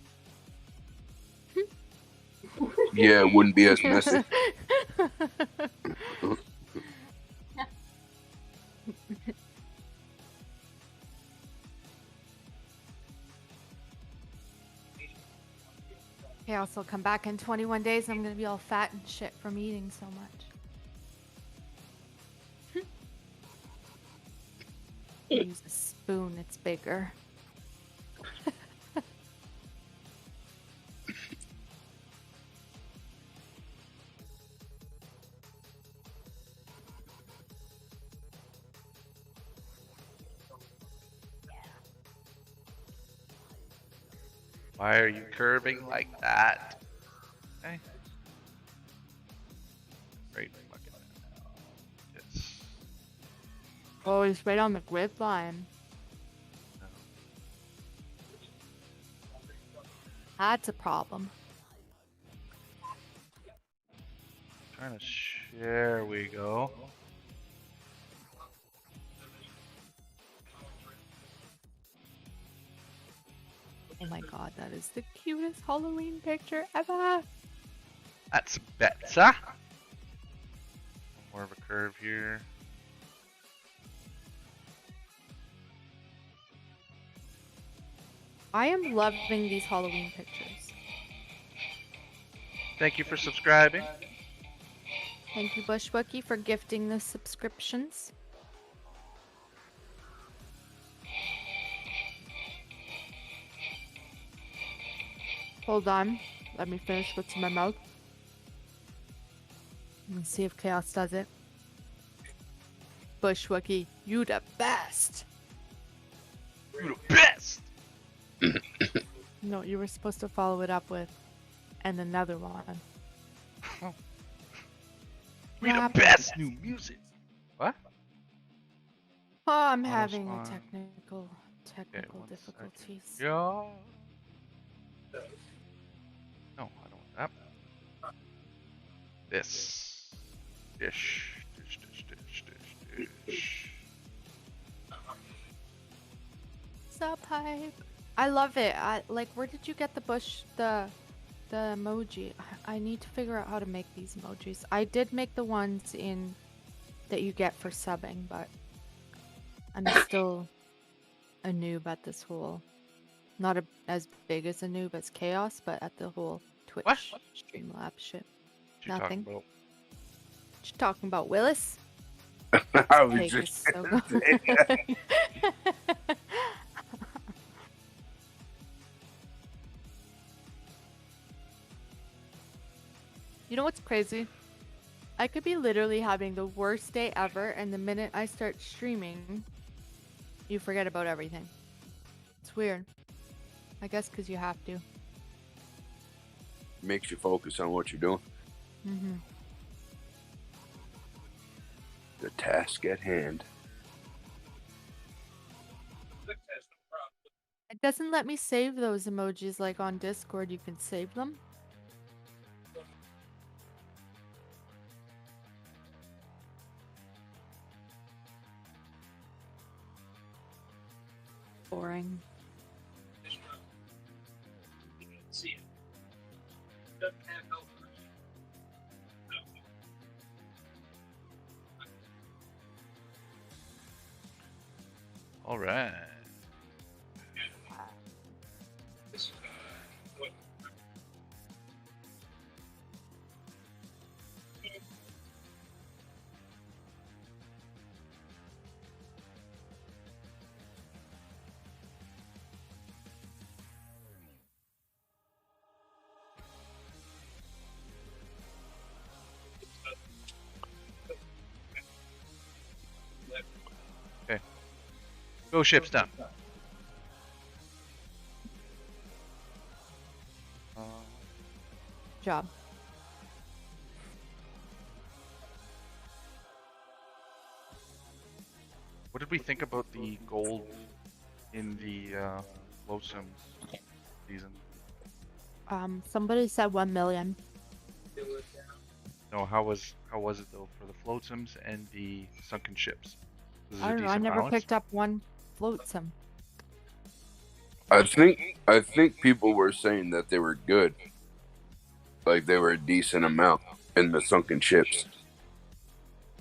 Yeah, it wouldn't be as messy. Okay, also come back in 21 days. I'm gonna be all fat and shit from eating so much. Use a spoon, it's bigger. Why are you curving like that? Okay. Right fucking yes. Oh, he's right on the grid line. That's a problem. Trying to share we go. Oh my god, that is the cutest Halloween picture ever. That's better. More of a curve here. I am loving these Halloween pictures. Thank you for subscribing. Thank you, Bushwookie, for gifting the subscriptions. Hold on. Let me finish what's in my mouth. Let's see if Chaos does it. Bushwookie, you the best. You the best. No, you were supposed to follow it up with, and another one. We the Rap. best new music. What? Oh, I'm Auto having spawn. technical Okay, 1 difficulties. second. Yeah. No, I don't want that. This. Dish. Dish, dish, dish, dish, dish. Sup, hype? I love it. Like, where did you get the emoji? I need to figure out how to make these emojis. I did make the ones in that you get for subbing, but I'm still a noob at this whole. Not as big as a noob as Chaos, but at the whole Twitch What? Streamlabs shit. What you talking Nothing. about? What you talking about, Willis? I was Cake just is so good. You know what's crazy? I could be literally having the worst day ever, and the minute I start streaming, you forget about everything. It's weird. I guess because you have to. makes you focus on what you're doing. Mm-hmm. The task at hand. It doesn't let me save those emojis like on Discord. You can save them. Boring. All right. Okay. Go ships done. Job. What did we think about the gold in the Losum season? Somebody said 1 million. No, how was it though for the floatums and the sunken ships? Was it I a don't know. I decent never balance? picked up one floatsome. I think people were saying that they were good. Like they were a decent amount in the sunken ships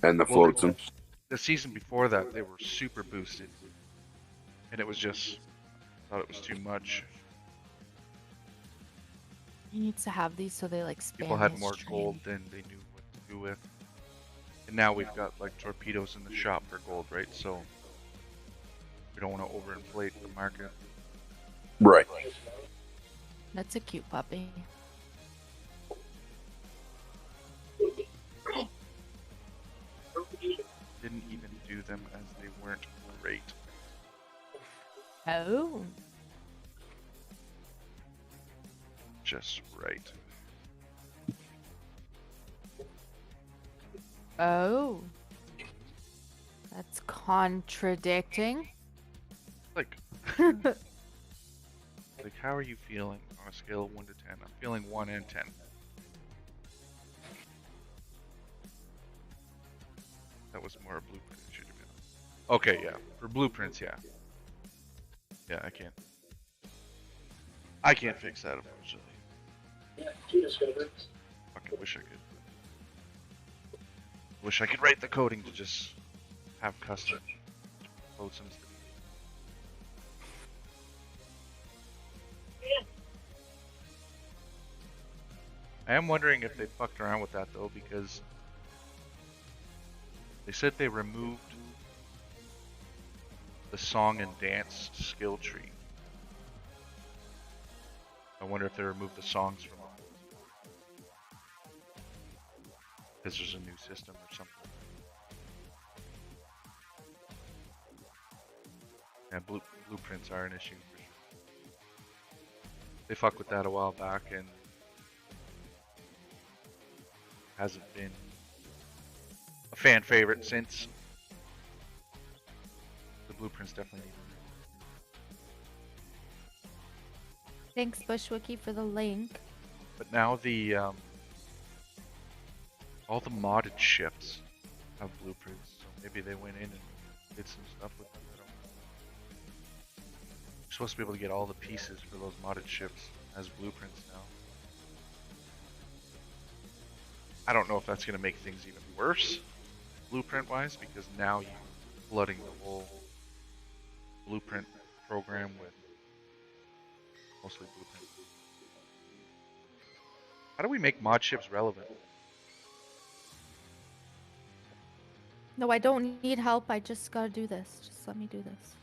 and the Well, floatsome. The season before that, they were super boosted, and it was just thought it was too much. He needs to have these so they like spam People had his more stream. gold than they knew what to do with, and now we've got like torpedoes in the shop for gold, right? So we don't want to overinflate the market. Right. That's a cute puppy. Didn't even do them as they weren't great. Oh. just right. Oh. That's contradicting. Like, how are you feeling on a scale of 1 to 10? I'm feeling 1 and 10. That was more a blueprint. It should have been. Okay, yeah. For blueprints, yeah. Yeah, I can't fix that, unfortunately. Yeah, 2 discoveries. Fucking wish I could. Wish I could write the coding to just have custom code some stuff. I am wondering if they fucked around with that though, because they said they removed the song and dance skill tree. I wonder if they removed the songs from it. Because there's a new system or something. Yeah, blueprints are an issue for sure. They fucked with that a while back and hasn't been a fan favorite since. The blueprints definitely need. Thanks, Bushwiki, for the link. But now the all the modded ships have blueprints, so maybe they went in and did some stuff with them. I don't know. You're supposed to be able to get all the pieces for those modded ships as blueprints now. I don't know if that's going to make things even worse, blueprint-wise, because now you're flooding the whole blueprint program with mostly blueprint. How do we make mod ships relevant? No, I don't need help. I just gotta do this. Just let me do this.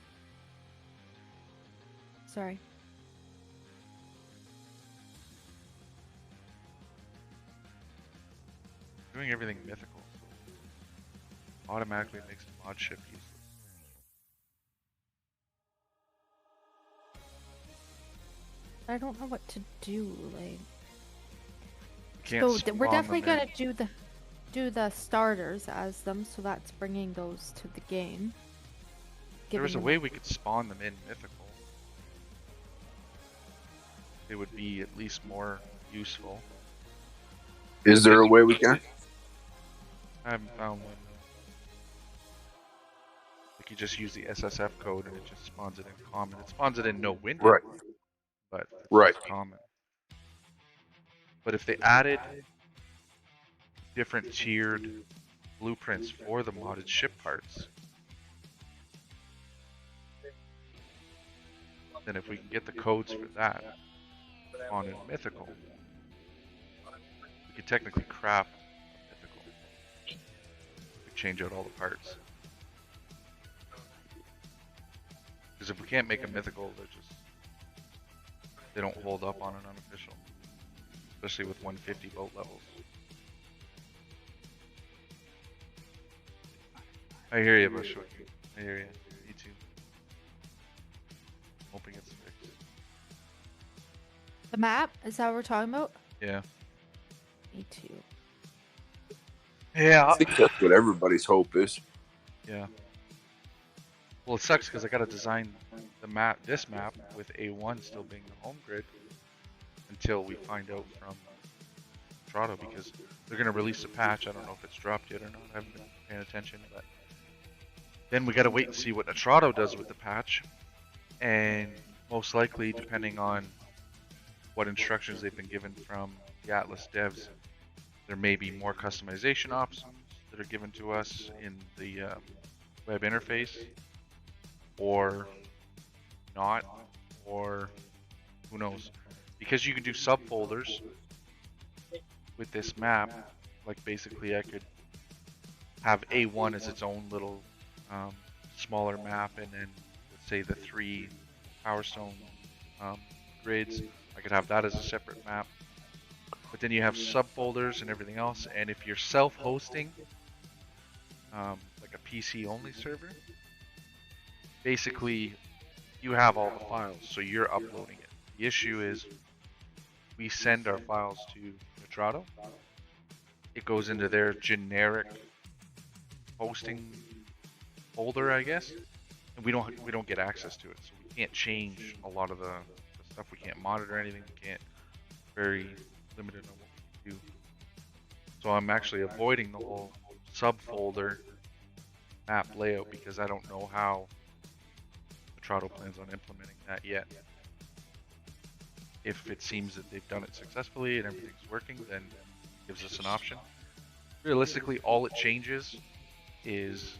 Sorry. Doing everything mythical automatically makes the mod ship useless. I don't know what to do. Like, You can't so we're spawn definitely them in. gonna do the starters as them. So that's bringing those to the game. There was a Giving way them- we could spawn them in mythical. It would be at least more useful. Is there a way we can? I haven't found one. Like you just use the SSF code and it just spawns it in common. It spawns it in no window, Right. but it's Right. common. But if they added different tiered blueprints for the modded ship parts, then if we can get the codes for that on in mythical, we could technically craft mythical. We change out all the parts. Because if we can't make a mythical, they don't hold up on an unofficial, especially with 150 boat levels. I hear you, Bushwick. I hear you. Me too. Hoping it's fixed. the map. Is that what we're talking about? Yeah. Me too. Yeah. I think that's what everybody's hope is. Yeah. Well, it sucks because I gotta design this map with A1 still being the home grid until we find out from Trotto, because they're gonna release a patch. I don't know if it's dropped yet or not. I haven't been paying attention, but then we gotta wait and see what Trotto does with the patch, and most likely, depending on what instructions they've been given from the Atlas devs, there may be more customization options that are given to us in the web interface, or not, or who knows. Because you can do subfolders with this map, like basically I could have A1 as its own little smaller map, and then let's say the 3 Power Stone grids, I could have that as a separate map. But then you have subfolders and everything else, and if you're self-hosting, like a PC-only server, basically you have all the files, so you're uploading it. The issue is we send our files to Nitrado. It goes into their generic hosting folder, I guess, and we don't get access to it, so we can't change a lot of the stuff. We can't monitor anything. We can't. Very limited on what we can do. So I'm actually avoiding the whole subfolder map layout because I don't know how Nitrado plans on implementing that yet. If it seems that they've done it successfully and everything's working, then it gives us an option. Realistically, all it changes is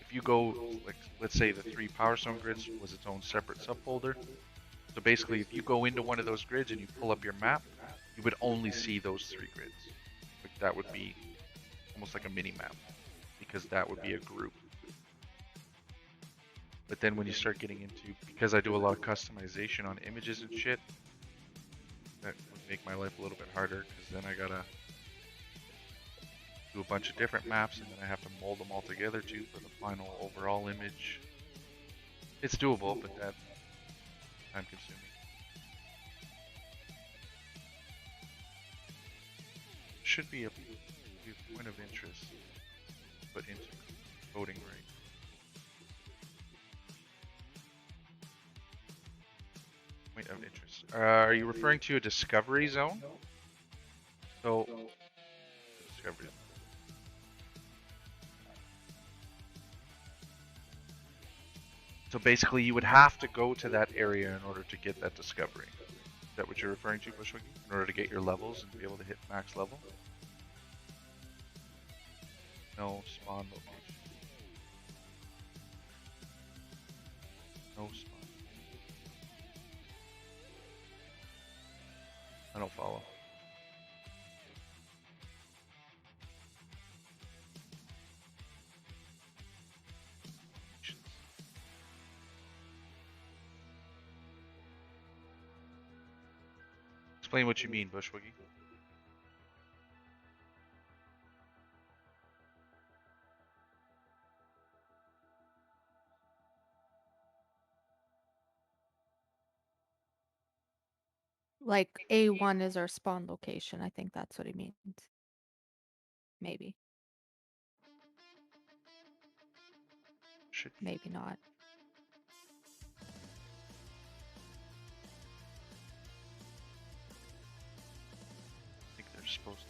if you go, like, let's say the 3 Power Stone grids was its own separate subfolder. So basically, if you go into one of those grids and you pull up your map, you would only see those 3 grids. Like, that would be almost like a mini map, because that would be a group. But then when you start getting into, because I do a lot of customization on images and shit, that would make my life a little bit harder, because then I gotta do a bunch of different maps, and then I have to mold them all together too for the final overall image. It's doable, but that's time consuming. Should be a point of interest, but into coding right. Point of interest. Are you referring to a discovery zone? So, discovery zone. So basically, you would have to go to that area in order to get that discovery. Is that what you're referring to, Bushwiggy? In order to get your levels and be able to hit max level? No spawn location. No spawn. I don't follow. Explain what you mean, Bushwiggy. Like A1 is our spawn location. I think that's what he means. Maybe. Should be. Maybe not. I think they're supposed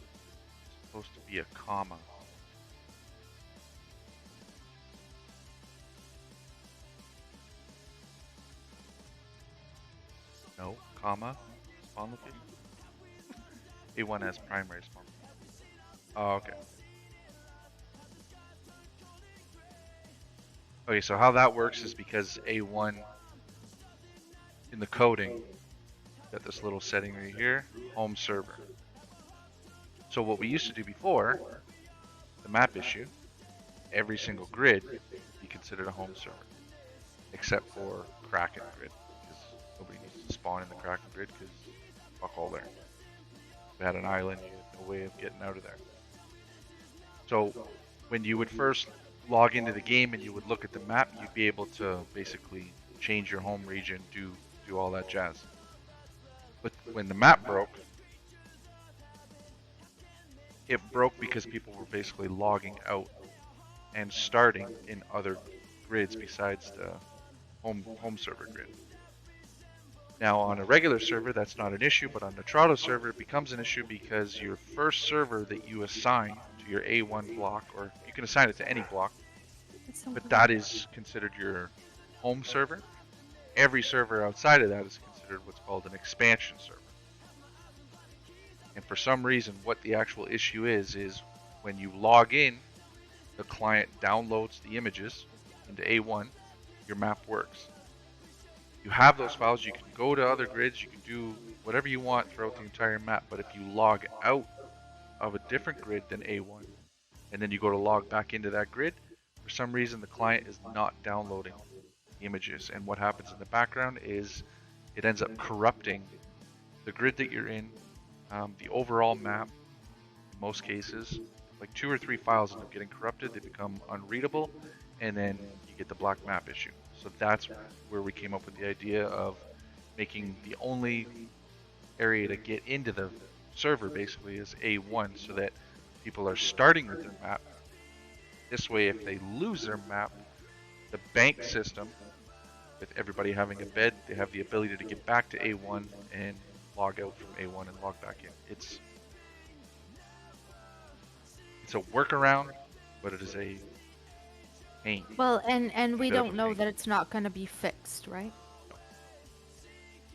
to be a comma. No, comma, spawn location. A1 has primary spawn. Oh, okay. Okay, so how that works is because A1 in the coding, got this little setting right here, home server. So what we used to do before, the map issue, every single grid be considered a home server, except for Kraken grid, because nobody needs to spawn in the Kraken grid because fuck all there. If you had an island, you had no way of getting out of there. So when you would first log into the game and you would look at the map, you'd be able to basically change your home region, do all that jazz. But when the map broke, it broke because people were basically logging out and starting in other grids besides the home server grid. Now on a regular server, that's not an issue, but on the Nitrado server, it becomes an issue because your first server that you assign to your A1 block, or you can assign it to any block, but that is considered your home server. Every server outside of that is considered what's called an expansion server. And for some reason, what the actual issue is when you log in, the client downloads the images into A1, your map works. You have those files, you can go to other grids, you can do whatever you want throughout the entire map, but if you log out of a different grid than A1, and then you go to log back into that grid, for some reason the client is not downloading the images, and what happens in the background is it ends up corrupting the grid that you're in, the overall map. In most cases, like 2 or 3 files end up getting corrupted, they become unreadable, and then you get the black map issue. So that's where we came up with the idea of making the only area to get into the server basically is A1, so that people are starting with their map. This way, if they lose their map, the bank system, with everybody having a bed, they have the ability to get back to A1 and log out from A1 and log back in. It's a workaround, but it is a pain. Well, and we Bit of don't a know pain. that it's not going to be fixed, right?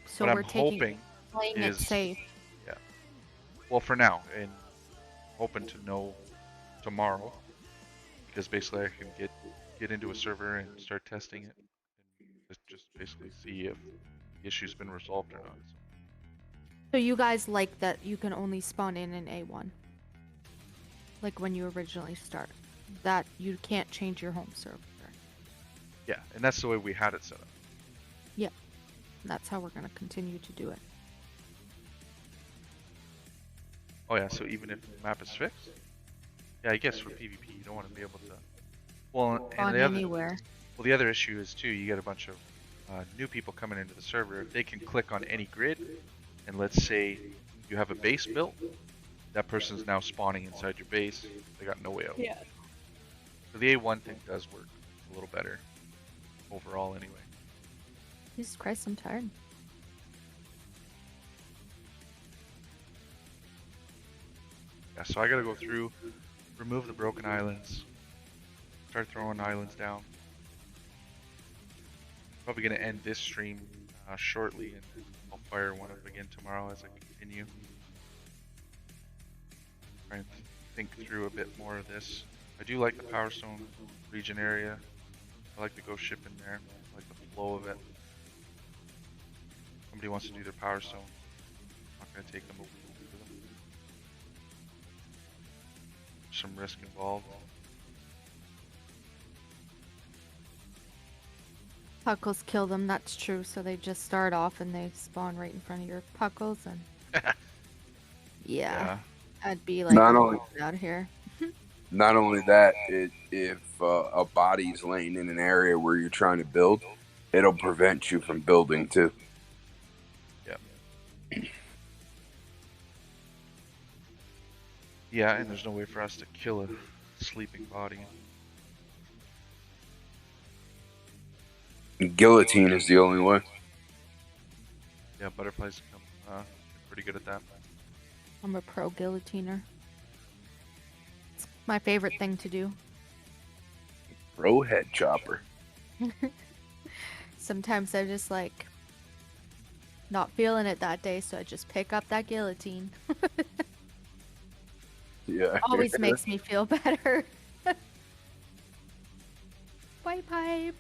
So What we're I'm taking hoping playing it is, safe. yeah, well for now, and hoping to know tomorrow, because basically I can get into a server and start testing it, and just basically see if the issue's been resolved or not. So you guys like that you can only spawn in an A1, like when you originally start, that you can't change your home server. Yeah, and that's the way we had it set up. That's how we're going to continue to do it. Oh yeah, so even if the map is fixed? Yeah, I guess for PvP you don't want to be able to. Well, Spawn and the other, anywhere. well, the other issue is too, you get a bunch of new people coming into the server. If they can click on any grid, and let's say you have a base built, that person's now spawning inside your base. They got no way out. Yeah. So the A1 thing does work a little better overall, anyway. Jesus Christ, I'm tired. Yeah, so I gotta go through, remove the broken islands, start throwing islands down. Probably gonna end this stream shortly, and I'll fire one up again tomorrow as I continue. Try and think through a bit more of this. I do like the Power Stone region area. I like to go ship in there. I like the flow of it. Somebody wants to do their Power Stone. I'm not gonna take them away from them. Some risk involved. Puckles kill them, that's true. So they just start off and they spawn right in front of your Puckles, and yeah, I'd be like, Not only- out here. Not only that, if a body's laying in an area where you're trying to build, it'll prevent you from building too. Yeah, and there's no way for us to kill a sleeping body. Guillotine is the only way. Yeah, butterflies come pretty good at that. I'm a pro guillotiner. It's my favorite thing to do. Bro head chopper. Sometimes I just like not feeling it that day, so I just pick up that guillotine. Yeah. Always makes me feel better. White pipe.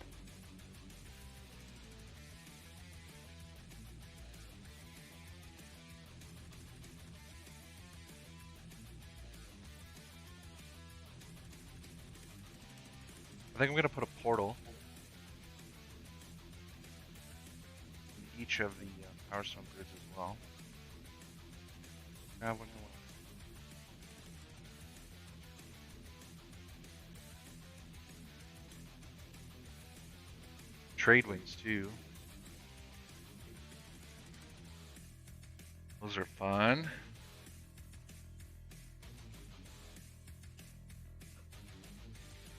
I think I'm gonna put a portal in each of the Power Stone grids as well. What do you want? Trade wings too. Those are fun.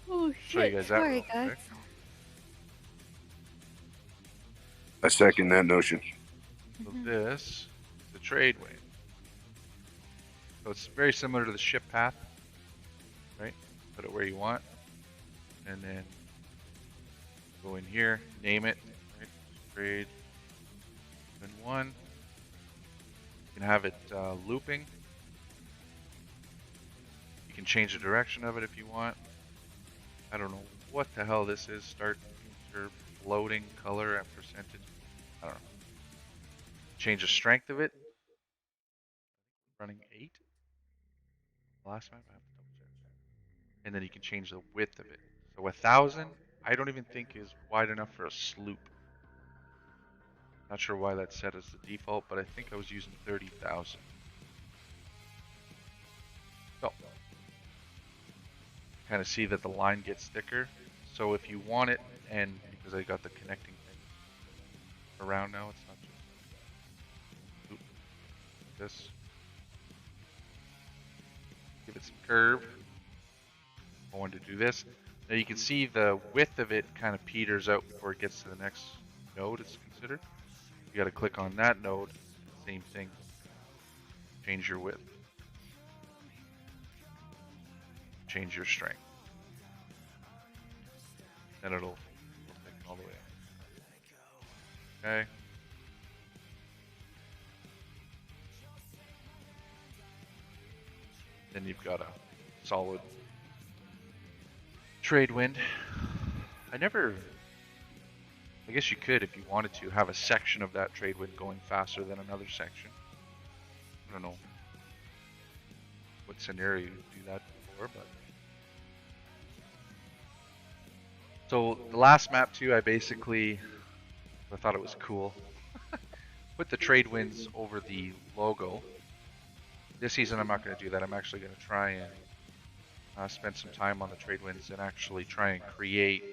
Oh Show you shit! guys that Sorry, real guys. quick. I second that notion. So this is the trade wing. So it's very similar to the ship path, right? Put it where you want, and then go in here, name it, right? Trade, and one. You can have it looping. You can change the direction of it if you want. I don't know what the hell this is. Start your floating color and percentage. I don't know. Change the strength of it. Running 8. Last time I have to double check. And then you can change the width of it. So 1,000, I don't even think is wide enough for a sloop. Not sure why that's set as the default, but I think I was using 30,000. So, kind of see that the line gets thicker. So if you want it, and because I got the connecting thing around now, it's not just. Oop. this. Give it some curve. I wanted to do this. Now you can see the width of it kind of peters out before it gets to the next node it's considered. You got to click on that node. Same thing. Change your width. Change your strength. Then it'll take it all the way up. Okay. Then you've got a solid trade wind. I guess you could, if you wanted to, have a section of that trade wind going faster than another section. I don't know what scenario you would do that for, but. So the last map too, I thought it was cool. Put the trade winds over the logo. This season I'm not going to do that. I'm actually going to try and spend some time on the trade winds and actually try and create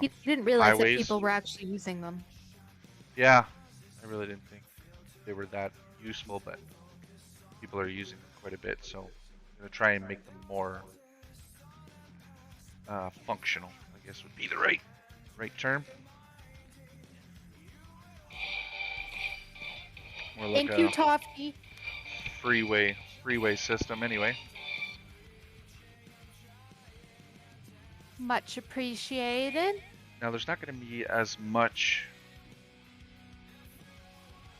You didn't realize highways. that people were actually using them. Yeah, I really didn't think they were that useful, but people are using them quite a bit, so I'm going to try and make them more functional, I guess would be the right term. More like Thank you, a Toffee. freeway system anyway. Much appreciated. Now there's not going to be as much,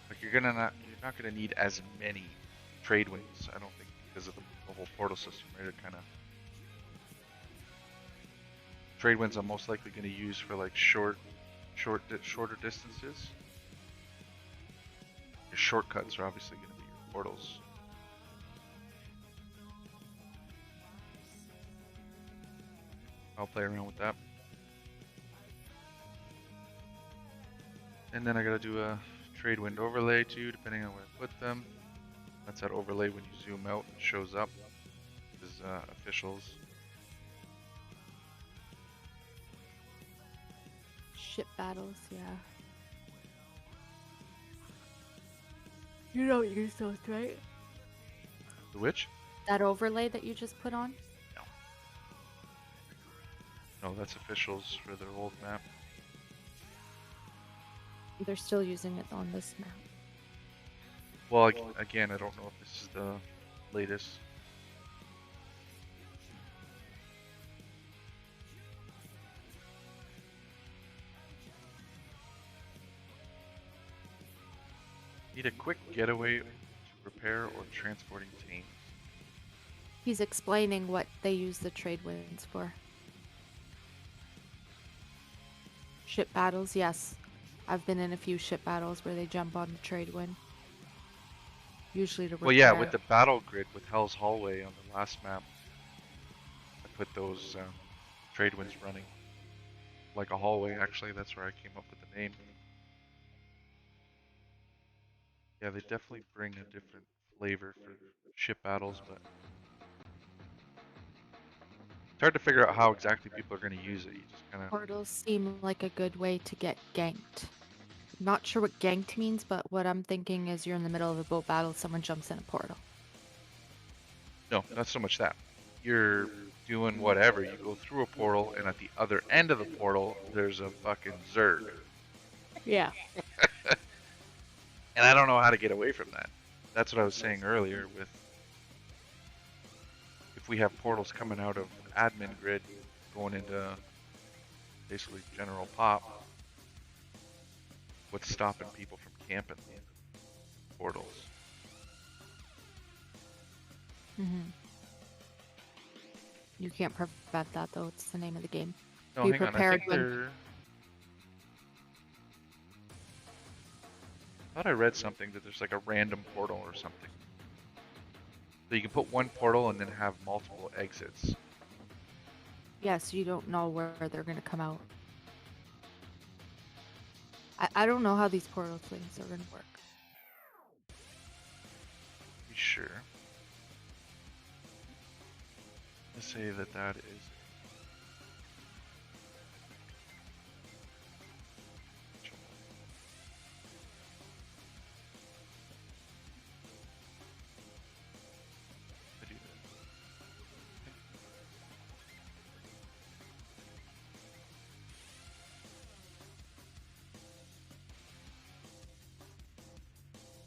like you're not going to need as many trade winds, I don't think, because of the whole portal system, right? It kind of trade winds I'm most likely going to use for like shorter distances. Your shortcuts are obviously going to be your portals. I'll play around with that. And then I gotta do a trade wind overlay too, depending on where I put them. That's that overlay when you zoom out and shows up. This is officials. Ship battles, yeah. You don't use those, right? The which? That overlay that you just put on? No, that's officials for their old map. They're still using it on this map. Well, again, I don't know if this is the latest. Need a quick getaway to repair or transporting teams. He's explaining what they use the trade winds for. Ship battles, yes. I've been in a few ship battles where they jump on the trade wind. Usually to repair. Well, yeah, with the battle grid with Hell's Hallway on the last map, I put those trade winds running. Like a hallway, actually, that's where I came up with the name. Yeah, they definitely bring a different flavor for ship battles, but it's hard to figure out how exactly people are going to use it. You just kind of. Portals seem like a good way to get ganked. Not sure what ganked means, but what I'm thinking is you're in the middle of a boat battle, someone jumps in a portal. No, not so much that. You're doing whatever. You go through a portal, and at the other end of the portal, there's a fucking Zerg. Yeah. And I don't know how to get away from that. That's what I was saying earlier with if we have portals coming out of admin grid going into basically general pop, what's stopping people from camping portals? Mm-hmm. You can't prevent that though, it's the name of the game. No, Be hang on, I prepared think when- they're... I thought I read something that there's like a random portal or something. So you can put one portal and then have multiple exits. Yeah, so you don't know where they're going to come out. I don't know how these portal things are going to work. Be sure. Let's say that is.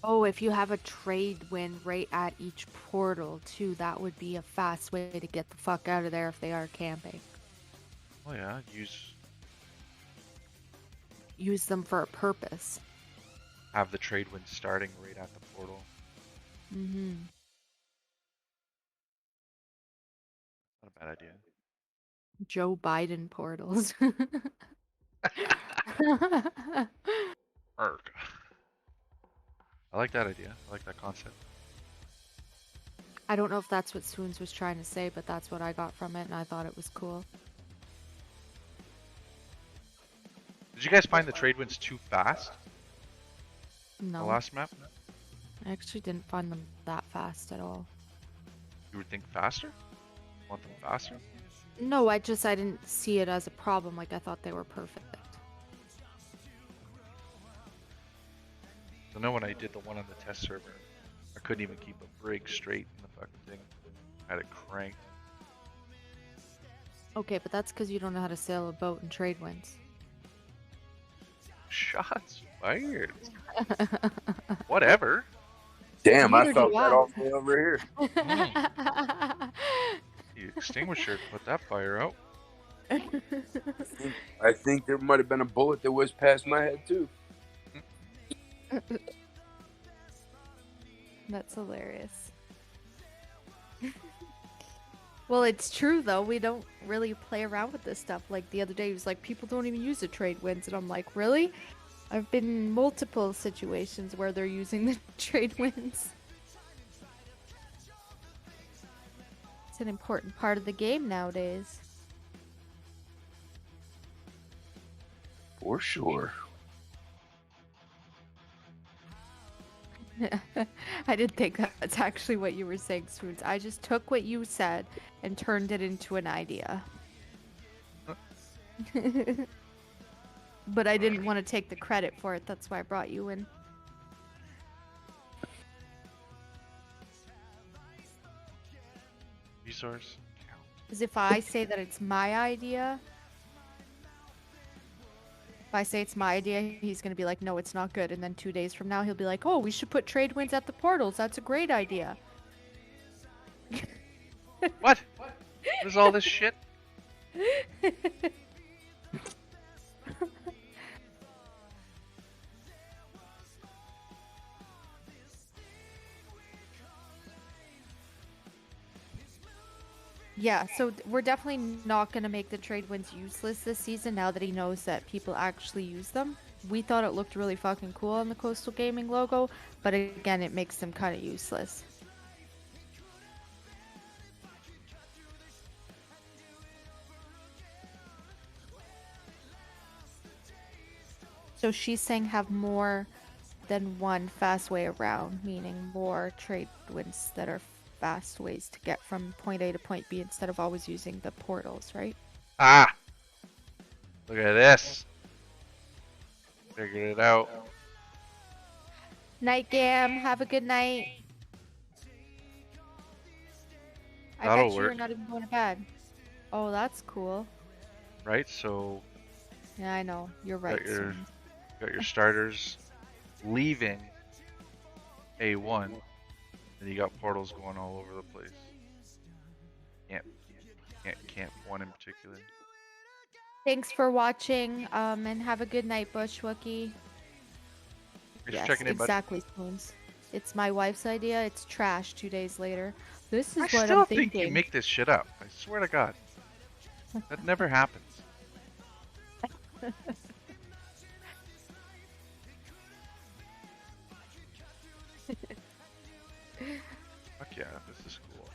Oh, if you have a trade win right at each portal too, that would be a fast way to get the fuck out of there if they are camping. Oh yeah, Use them for a purpose. have the trade wind starting right at the portal. Mm-hmm. Not a bad idea. Joe Biden portals. Arg. I like that idea. I like that concept. I don't know if that's what Swoons was trying to say, but that's what I got from it, and I thought it was cool. Did you guys find the trade winds too fast? The No, last map? I actually didn't find them that fast at all. You would think faster? Want them faster? No, I didn't see it as a problem. Like, I thought they were perfect. I know when I did the one on the test server, I couldn't even keep a brig straight in the fucking thing. I had it cranked. Okay, but that's because you don't know how to sail a boat in trade winds. Shots fired. Whatever. Damn, I Neither felt do that I. all the way over here. The extinguisher put that fire out. I think there might have been a bullet that whizzed past my head too. That's hilarious. Well, it's true though. We don't really play around with this stuff. Like the other day, he was like, people don't even use the trade winds. And I'm like, really? I've been in multiple situations where they're using the trade winds. It's an important part of the game nowadays. For sure. I didn't think that's actually what you were saying, Swoons. I just took what you said and turned it into an idea. But I didn't want to take the credit for it. That's why I brought you in. Resource count. Because if I say that it's my idea, if I say it's my idea, he's going to be like, no, it's not good. And then 2 days from now, he'll be like, oh, we should put trade winds at the portals. That's a great idea. What? What is all this shit? Yeah, so we're definitely not going to make the trade winds useless this season now that he knows that people actually use them. We thought it looked really fucking cool on the Coastal Gaming logo, but again, it makes them kind of useless. So she's saying have more than one fast way around, meaning more trade winds that are fast ways to get from point A to point B instead of always using the portals, right? Ah! Look at this. Figured it out. Night Gam, have a good night. I That'll bet you you're work. not even going to bed. Oh, that's cool. Right? So, Yeah, I know. You're right. your- Swans. got your starters leaving A1, and you got portals going all over the place. Can't camp one in particular. Thanks for watching, and have a good night, Bushwookie. Thanks Yes, for checking in, bud. exactly, Spoons. It's my wife's idea. It's trash 2 days later. This is I what still I'm think thinking. you make this shit up. I swear to God. That never happens. Fuck yeah, this is cool.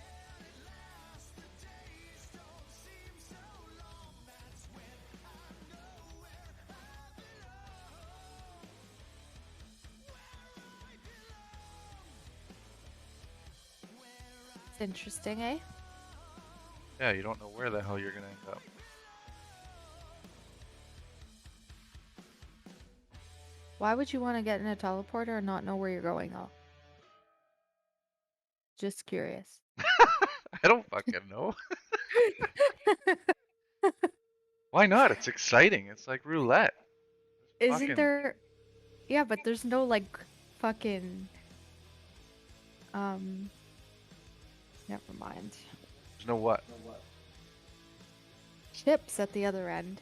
It's interesting, eh? Yeah, you don't know where the hell you're gonna end up. Why would you want to get in a teleporter and not know where you're going, though? Just curious. I don't fucking know. Why not? It's exciting. It's like roulette. Isn't Fucking- there... Yeah, but there's no, like, fucking Never mind. There's no what? Chips at the other end.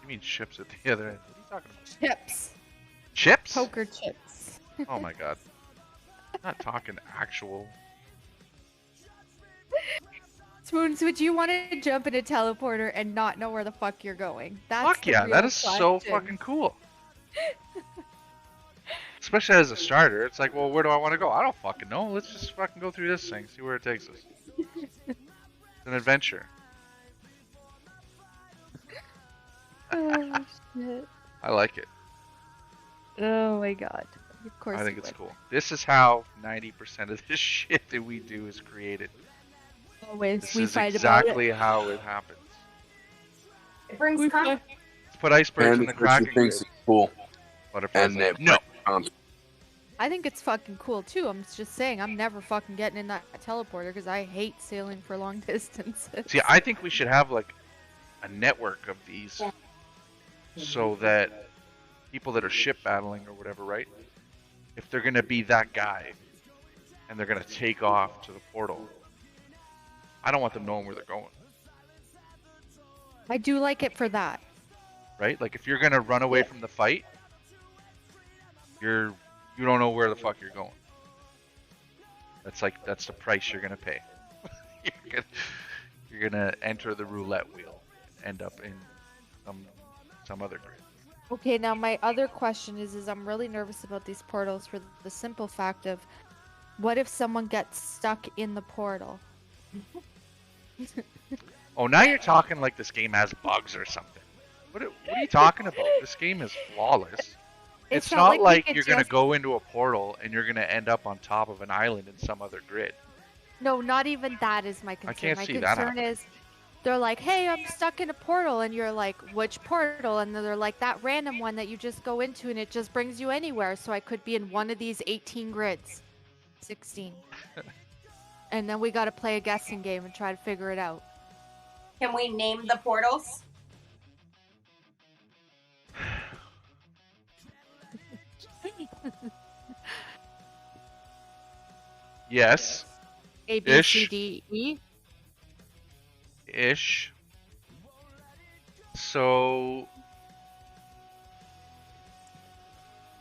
You mean chips at the other end? What are you talking about? Chips. Chips? Poker chips. Oh my god. I'm not talking actual. Spoons, would you want to jump in a teleporter and not know where the fuck you're going? That's Fuck the yeah, that real is so question. fucking cool. Especially as a starter, it's like, well, where do I want to go? I don't fucking know. Let's just fucking go through this thing, see where it takes us. It's an adventure. Oh shit. I like it. Oh my god. Of course. I think you it's would. cool. This is how 90% of this shit that we do is created. Always This we is fight about exactly how it happens. It brings We confidence. Let's put icebergs in And the she Kraken thinks grid. it's cool. Butterfly's And like, then no. I think it's fucking cool too. I'm just saying, I'm never fucking getting in that teleporter because I hate sailing for long distances. See, I think we should have like a network of these so that people that are ship battling or whatever, right? If they're gonna be that guy and they're gonna take off to the portal, I don't want them knowing where they're going, I do like it for that. right? Like if you're gonna run away from the fight, you don't know where the fuck you're going. That's the price you're gonna pay. you're gonna enter the roulette wheel and end up in some other grid. Okay, now my other question is I'm really nervous about these portals for the simple fact of, what if someone gets stuck in the portal? Oh, now you're talking like this game has bugs or something. What are you talking about? This game is flawless. It's not we like could you're gonna just- go into a portal and you're gonna end up on top of an island in some other grid. No, not even that is my concern. can't My see that concern is, they're like, hey, I'm stuck in a portal, and you're like, which portal? And they're like, that random one that you just go into and it just brings you anywhere. So I could be in one of these 18 grids. 16. And then we gotta play a guessing game and try to figure it out. Can we name the portals? Yes, A, B, Ish. C, D, E. ish. So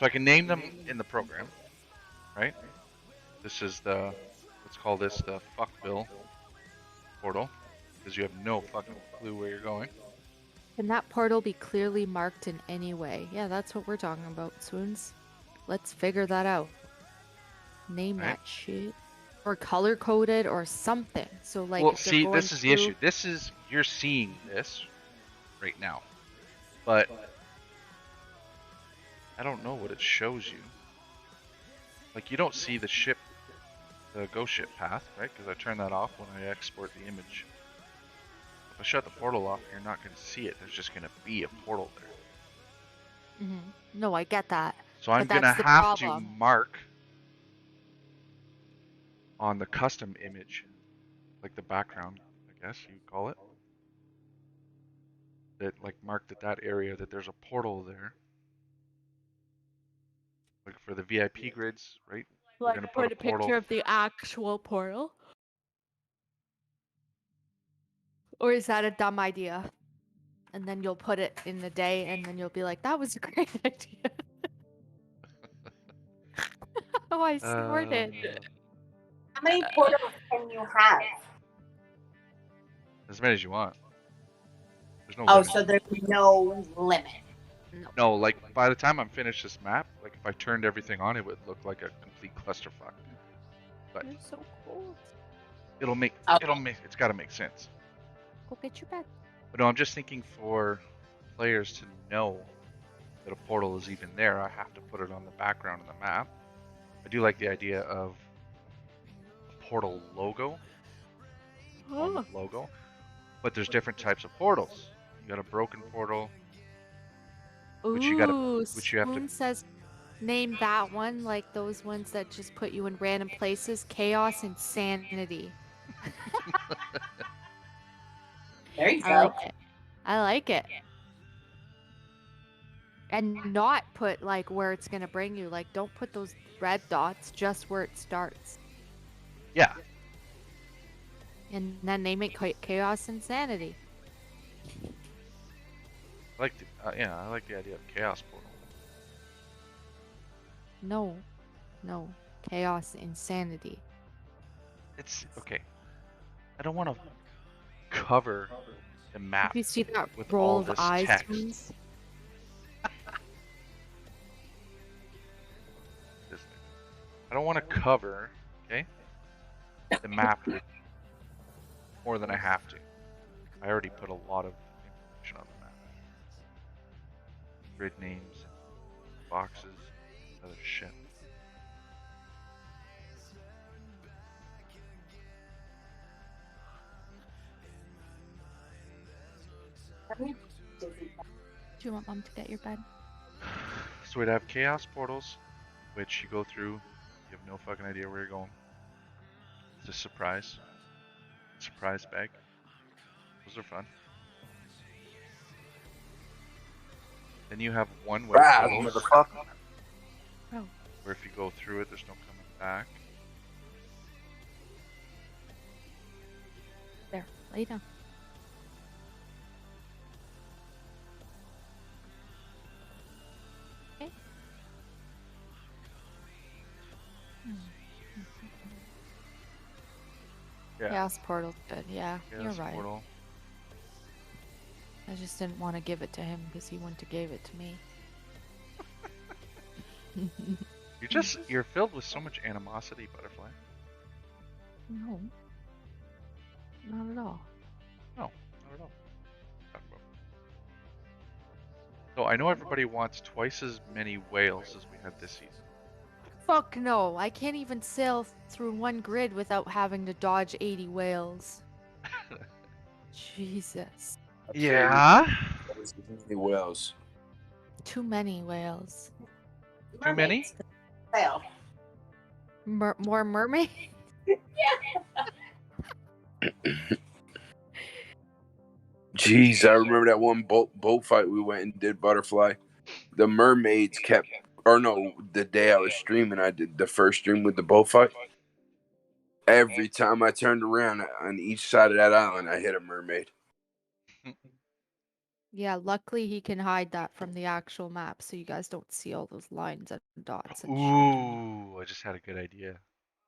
I can name them in the program, right? This is let's call this the fuckville portal, because you have no fucking clue where you're going. Can that portal be clearly marked in any way? Yeah, that's what we're talking about, Swoons. Let's figure that out. Name Right. that shit. Or color coded or something. So like Well, if you're see, going this is the through- issue. You're seeing this right now, but I don't know what it shows you. Like, you don't see the ghost ship path, right? Because I turn that off when I export the image. If I shut the portal off, you're not going to see it. There's just going to be a portal there. Mhm. No, I get that. So I'm But going to that's the have to problem. mark on the custom image, like the background, I guess you'd call it. That, like, marked at that area that there's a portal there. Like for the VIP grids, right? We're gonna put a portal. picture of the actual portal. Or is that a dumb idea? And then you'll put it in the day and then you'll be like, that was a great idea. Oh, I snorted. How many portals can you have? As many as you want. There's no Oh, limit. so there's no limit. No, like by the time I'm finished this map, like if I turned everything on, it would look like a complete clusterfuck. But You're so cold. it's got to make sense. Go get your bed. But no, I'm just thinking for players to know that a portal is even there, I have to put it on the background of the map. I do like the idea of a portal logo on the logo, but there's different types of portals. You got a broken portal. Which you have to- Spoon says, name that one like those ones that just put you in random places. Chaos, insanity. There you I go. like it. I like it. And not put like where it's gonna bring you. Like, don't put those red dots just where it starts. Yeah. And then name it Chaos Insanity. I like the, I like the idea of chaos portal. No. Chaos Insanity. It's okay. I don't want to cover the map If you see that with roll all of this eyes, text. twins, I don't want to cover, okay, the map with more than I have to. I already put a lot of information on the map. Grid names, boxes, other shit. do you want Mom to get your bed? So we'd have chaos portals, which you go through. You have no fucking idea where you're going. It's a surprise. Surprise bag. Those are fun. Then you have one-way Wow, portals, motherfucker. Oh, where if you go through it, there's no coming back. there. Lay down. Okay. Yeah. Chaos Portal's good. Yeah, Chaos you're right. portal. I just didn't want to give it to him because he wouldn't have gave it to me. You're filled with so much animosity, Butterfly. No. Not at all. No, not at all. Talk about. So I know everybody wants twice as many whales as we had this season. Fuck no. I can't even sail through one grid without having to dodge 80 whales. Jesus. Yeah. Wells. Too many whales. Too many? Mermaids. Well, More mermaid? Jeez, I remember that one boat fight we went and did, Butterfly. The mermaids kept, or no, the day I was streaming, I did the first stream with the boat fight. Every time I turned around on each side of that island, I hit a mermaid. Yeah, luckily he can hide that from the actual map so you guys don't see all those lines and dots and shit. Ooh, I just had a good idea.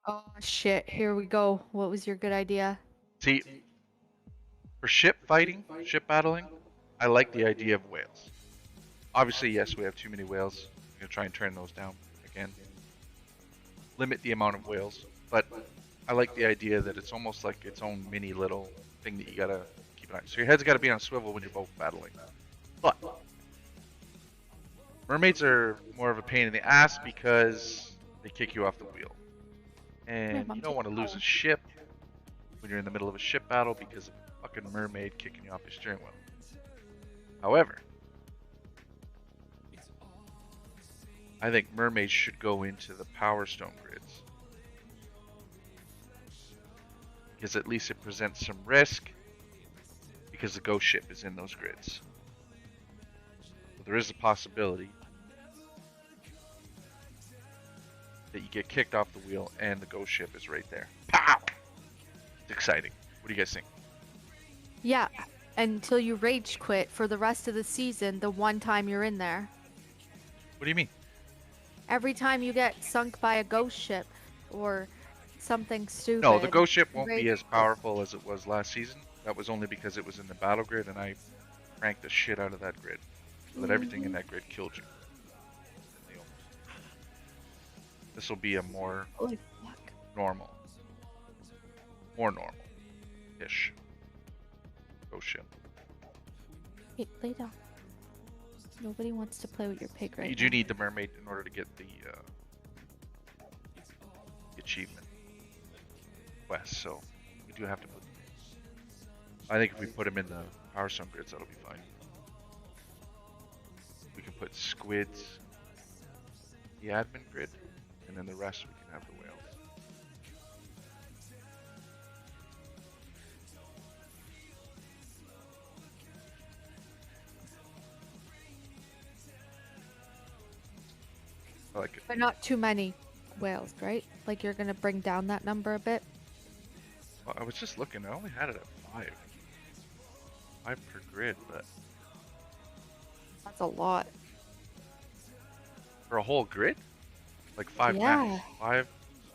Oh shit, here we go. What was your good idea? See, for ship fighting, ship battling, I like the idea of whales. Obviously, yes, we have too many whales. I'm gonna try and turn those down again. Limit the amount of whales, but I like the idea that it's almost like its own mini little thing that you gotta keep an eye on. So your head's gotta be on a swivel when you're both battling. But mermaids are more of a pain in the ass because they kick you off the wheel. And Mom, you don't take want to the lose a power. ship when you're in the middle of a ship battle because of a fucking mermaid kicking you off your steering wheel. However, I think mermaids should go into the Power Stone grids. Because at least it presents some risk because the ghost ship is in those grids. So there is a possibility that you get kicked off the wheel and the ghost ship is right there. Pow! It's exciting. What do you guys think? Yeah, until you rage quit for the rest of the season, the one time you're in there. What do you mean? Every time you get sunk by a ghost ship or something stupid. No, the ghost ship won't rage be as quit. powerful as it was last season. That was only because it was in the battle grid and I cranked the shit out of that grid. So that everything in that grid killed you. This will be a more Holy fuck. normal. More normal-ish ghost ship. Hey, lay down. Nobody wants to play with your pig right You do need the mermaid in order to get the achievement quest, so we do have to put. I think if we put them in the Power Stone grids, that'll be fine. We can put squids in the admin grid, and then the rest we can have the whales. Like, But not too many whales, right? Like you're gonna bring down that number a bit. I was just looking. I only had it at 5. 5 per grid, but That's a lot. for a whole grid, like 5 Yeah. max.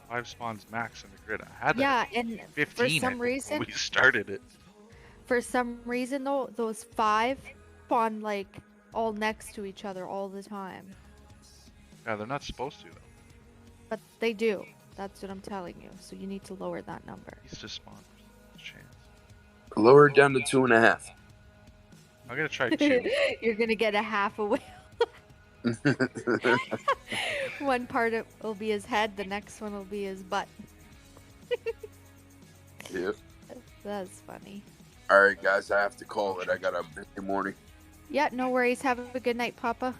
5 spawns max in the grid. I had that Yeah, at and 15 for I some think, when reason, we started it. though, those 5 spawn like all next to each other all the time. Yeah, they're not supposed to though. But they do. That's what I'm telling you. So you need to lower that number. He's just spawned. Chance. Lower it down to 2.5. I'm gonna try 2. You're gonna get a half a whale. One part will be his head, the next one will be his butt. Yep. That's funny. All right, guys, I have to call it. I got a busy morning. Yeah, no worries. Have a good night, Papa.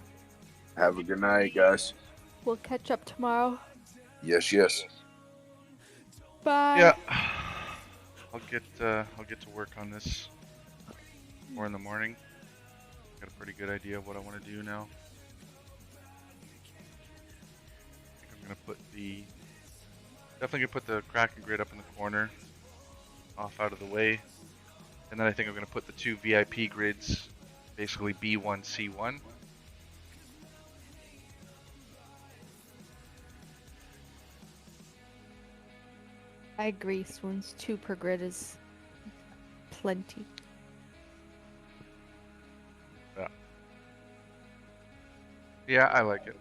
Have a good night, guys. We'll catch up tomorrow. Yes, yes. Bye. Yeah. I'll get to work on this more in the morning. Got a pretty good idea of what I want to do now. I think I'm gonna definitely gonna put the Kraken grid up in the corner, off out of the way, and then I think I'm gonna put the 2 VIP grids, basically B1, C1. I agree. Swoons 2 per grid is plenty. Yeah, I like it.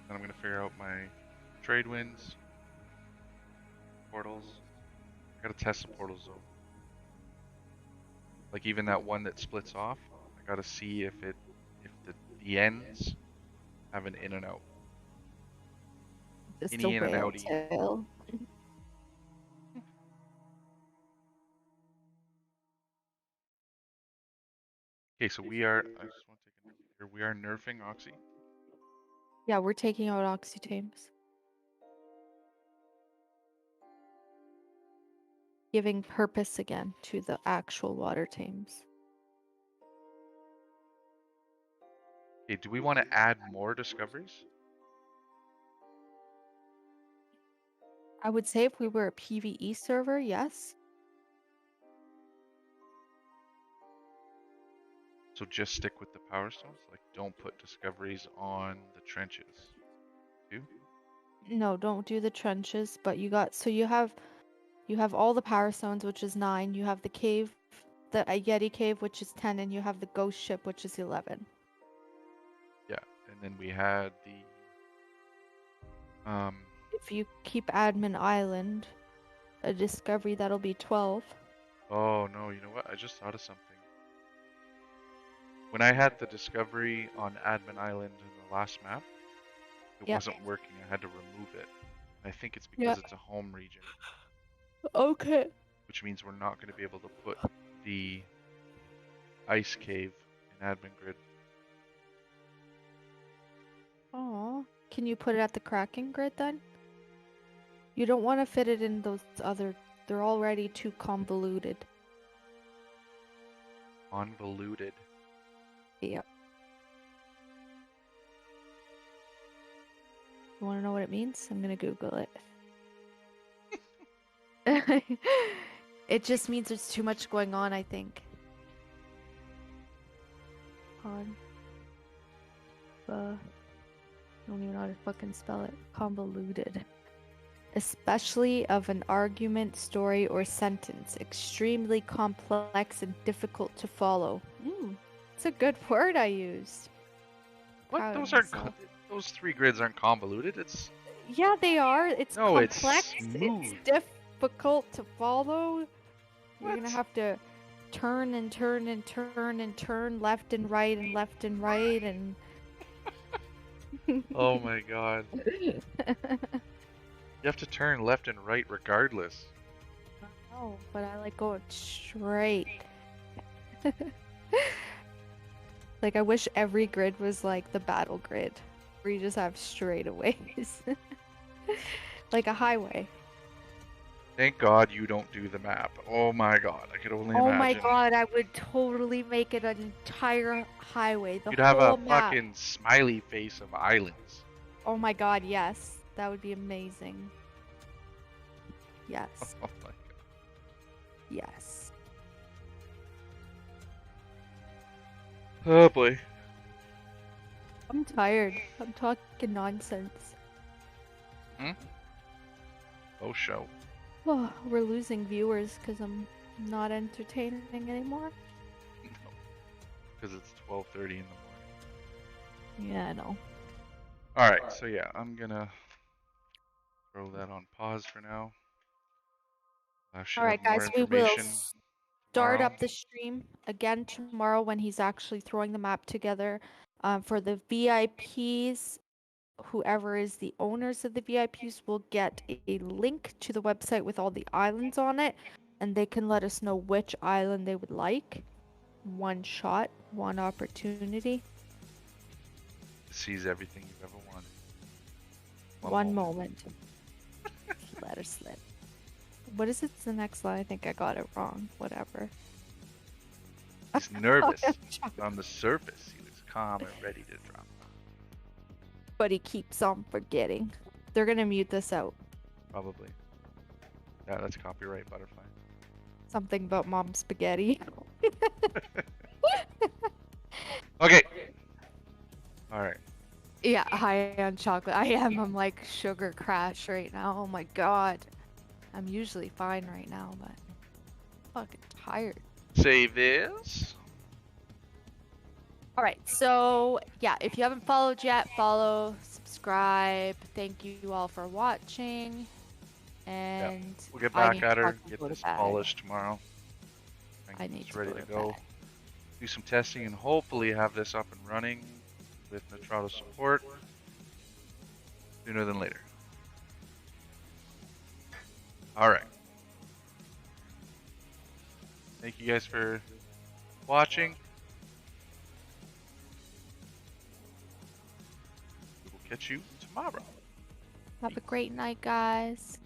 Then I'm gonna figure out my trade winds, portals. I gotta test the portals though. Like even that one that splits off, I gotta see if the ends have an in and out. Just Any a in and whale outie. tail. Okay, so we are. I just want to take a note here. We are nerfing Oxy. Yeah, we're taking out Oxytames. Giving purpose again to the actual water tames. Okay, do we want to add more discoveries? I would say if we were a PvE server, yes. So just stick with the power stones. Like, don't put discoveries on the trenches. No, don't do the trenches, but you have all the power stones, which is 9. You have the cave, the Yeti cave, which is 10, and you have the ghost ship, which is 11. Yeah, and then we had the If you keep Admin Island, a discovery, that'll be 12. Oh no, you know what? I just thought of something. When I had the discovery on Admin Island in the last map, it Yep. wasn't working. I had to remove it. I think it's Yep. because it's a home region, Okay. which means we're not going to be able to put the ice cave in Admin Grid. Oh, can you put it at the Kraken grid then? You don't want to fit it in those other. They're already too convoluted. Convoluted. Yep. You want to know what it means? I'm gonna Google it. It just means there's too much going on, I think. I don't even know how to fucking spell it. Convoluted. Especially of an argument, story, or sentence. Extremely complex and difficult to follow. It's a good word I used. What? Proud of Those aren't. myself. Those 3 grids aren't convoluted. It's Yeah, they are. It's No, it's complex. smooth. It's difficult to follow. You're What? gonna have to turn and turn and turn and turn left and right and left and right and. Oh my god. You have to turn left and right regardless. No, but I like going straight. Like I wish every grid was like the battle grid, where you just have straightaways, like a highway. Thank God you don't do the map. Oh my God, I could only Oh my imagine. god, I would totally make it an entire highway, the You'd have a whole map. fucking smiley face of islands. Oh my god, yes. That would be amazing. Yes. Oh my God. Yes. Oh boy. I'm tired. I'm talking nonsense. Oh show. Oh, we're losing viewers because I'm not entertaining anymore. No. Because it's 12:30 in the morning. Yeah, I know. Alright, so yeah, I'm gonna throw that on pause for now. I should Alright, have more guys, we will information start tomorrow. up the stream again tomorrow when he's actually throwing the map together. For the VIPs, whoever is the owners of the VIPs will get a link to the website with all the islands on it, and they can let us know which island they would like. One shot, one opportunity, Sees everything you've ever wanted. one moment. Let her slip. What is it? The next line? I think I got it wrong. Whatever. He's nervous. On the surface, he was calm and ready to drop. But he keeps on forgetting. They're gonna mute this out. Probably. Yeah, that's copyright butterfly. Something about mom spaghetti. Okay. Alright. Yeah, high on chocolate. I am. I'm like sugar crash right now. Oh my god. I'm usually fine right now, but I'm fucking tired. Save this. Alright, so yeah, if you haven't followed yet, follow, subscribe. Thank you all for watching. And We'll get I back need at to her, fucking get go to this bed. polished tomorrow. I need It's to ready go to to go. bed. Do some testing and hopefully have this up and running with Neutrado support sooner than later. Alright. Thank you guys for watching. We will catch you tomorrow. Have a great night, guys.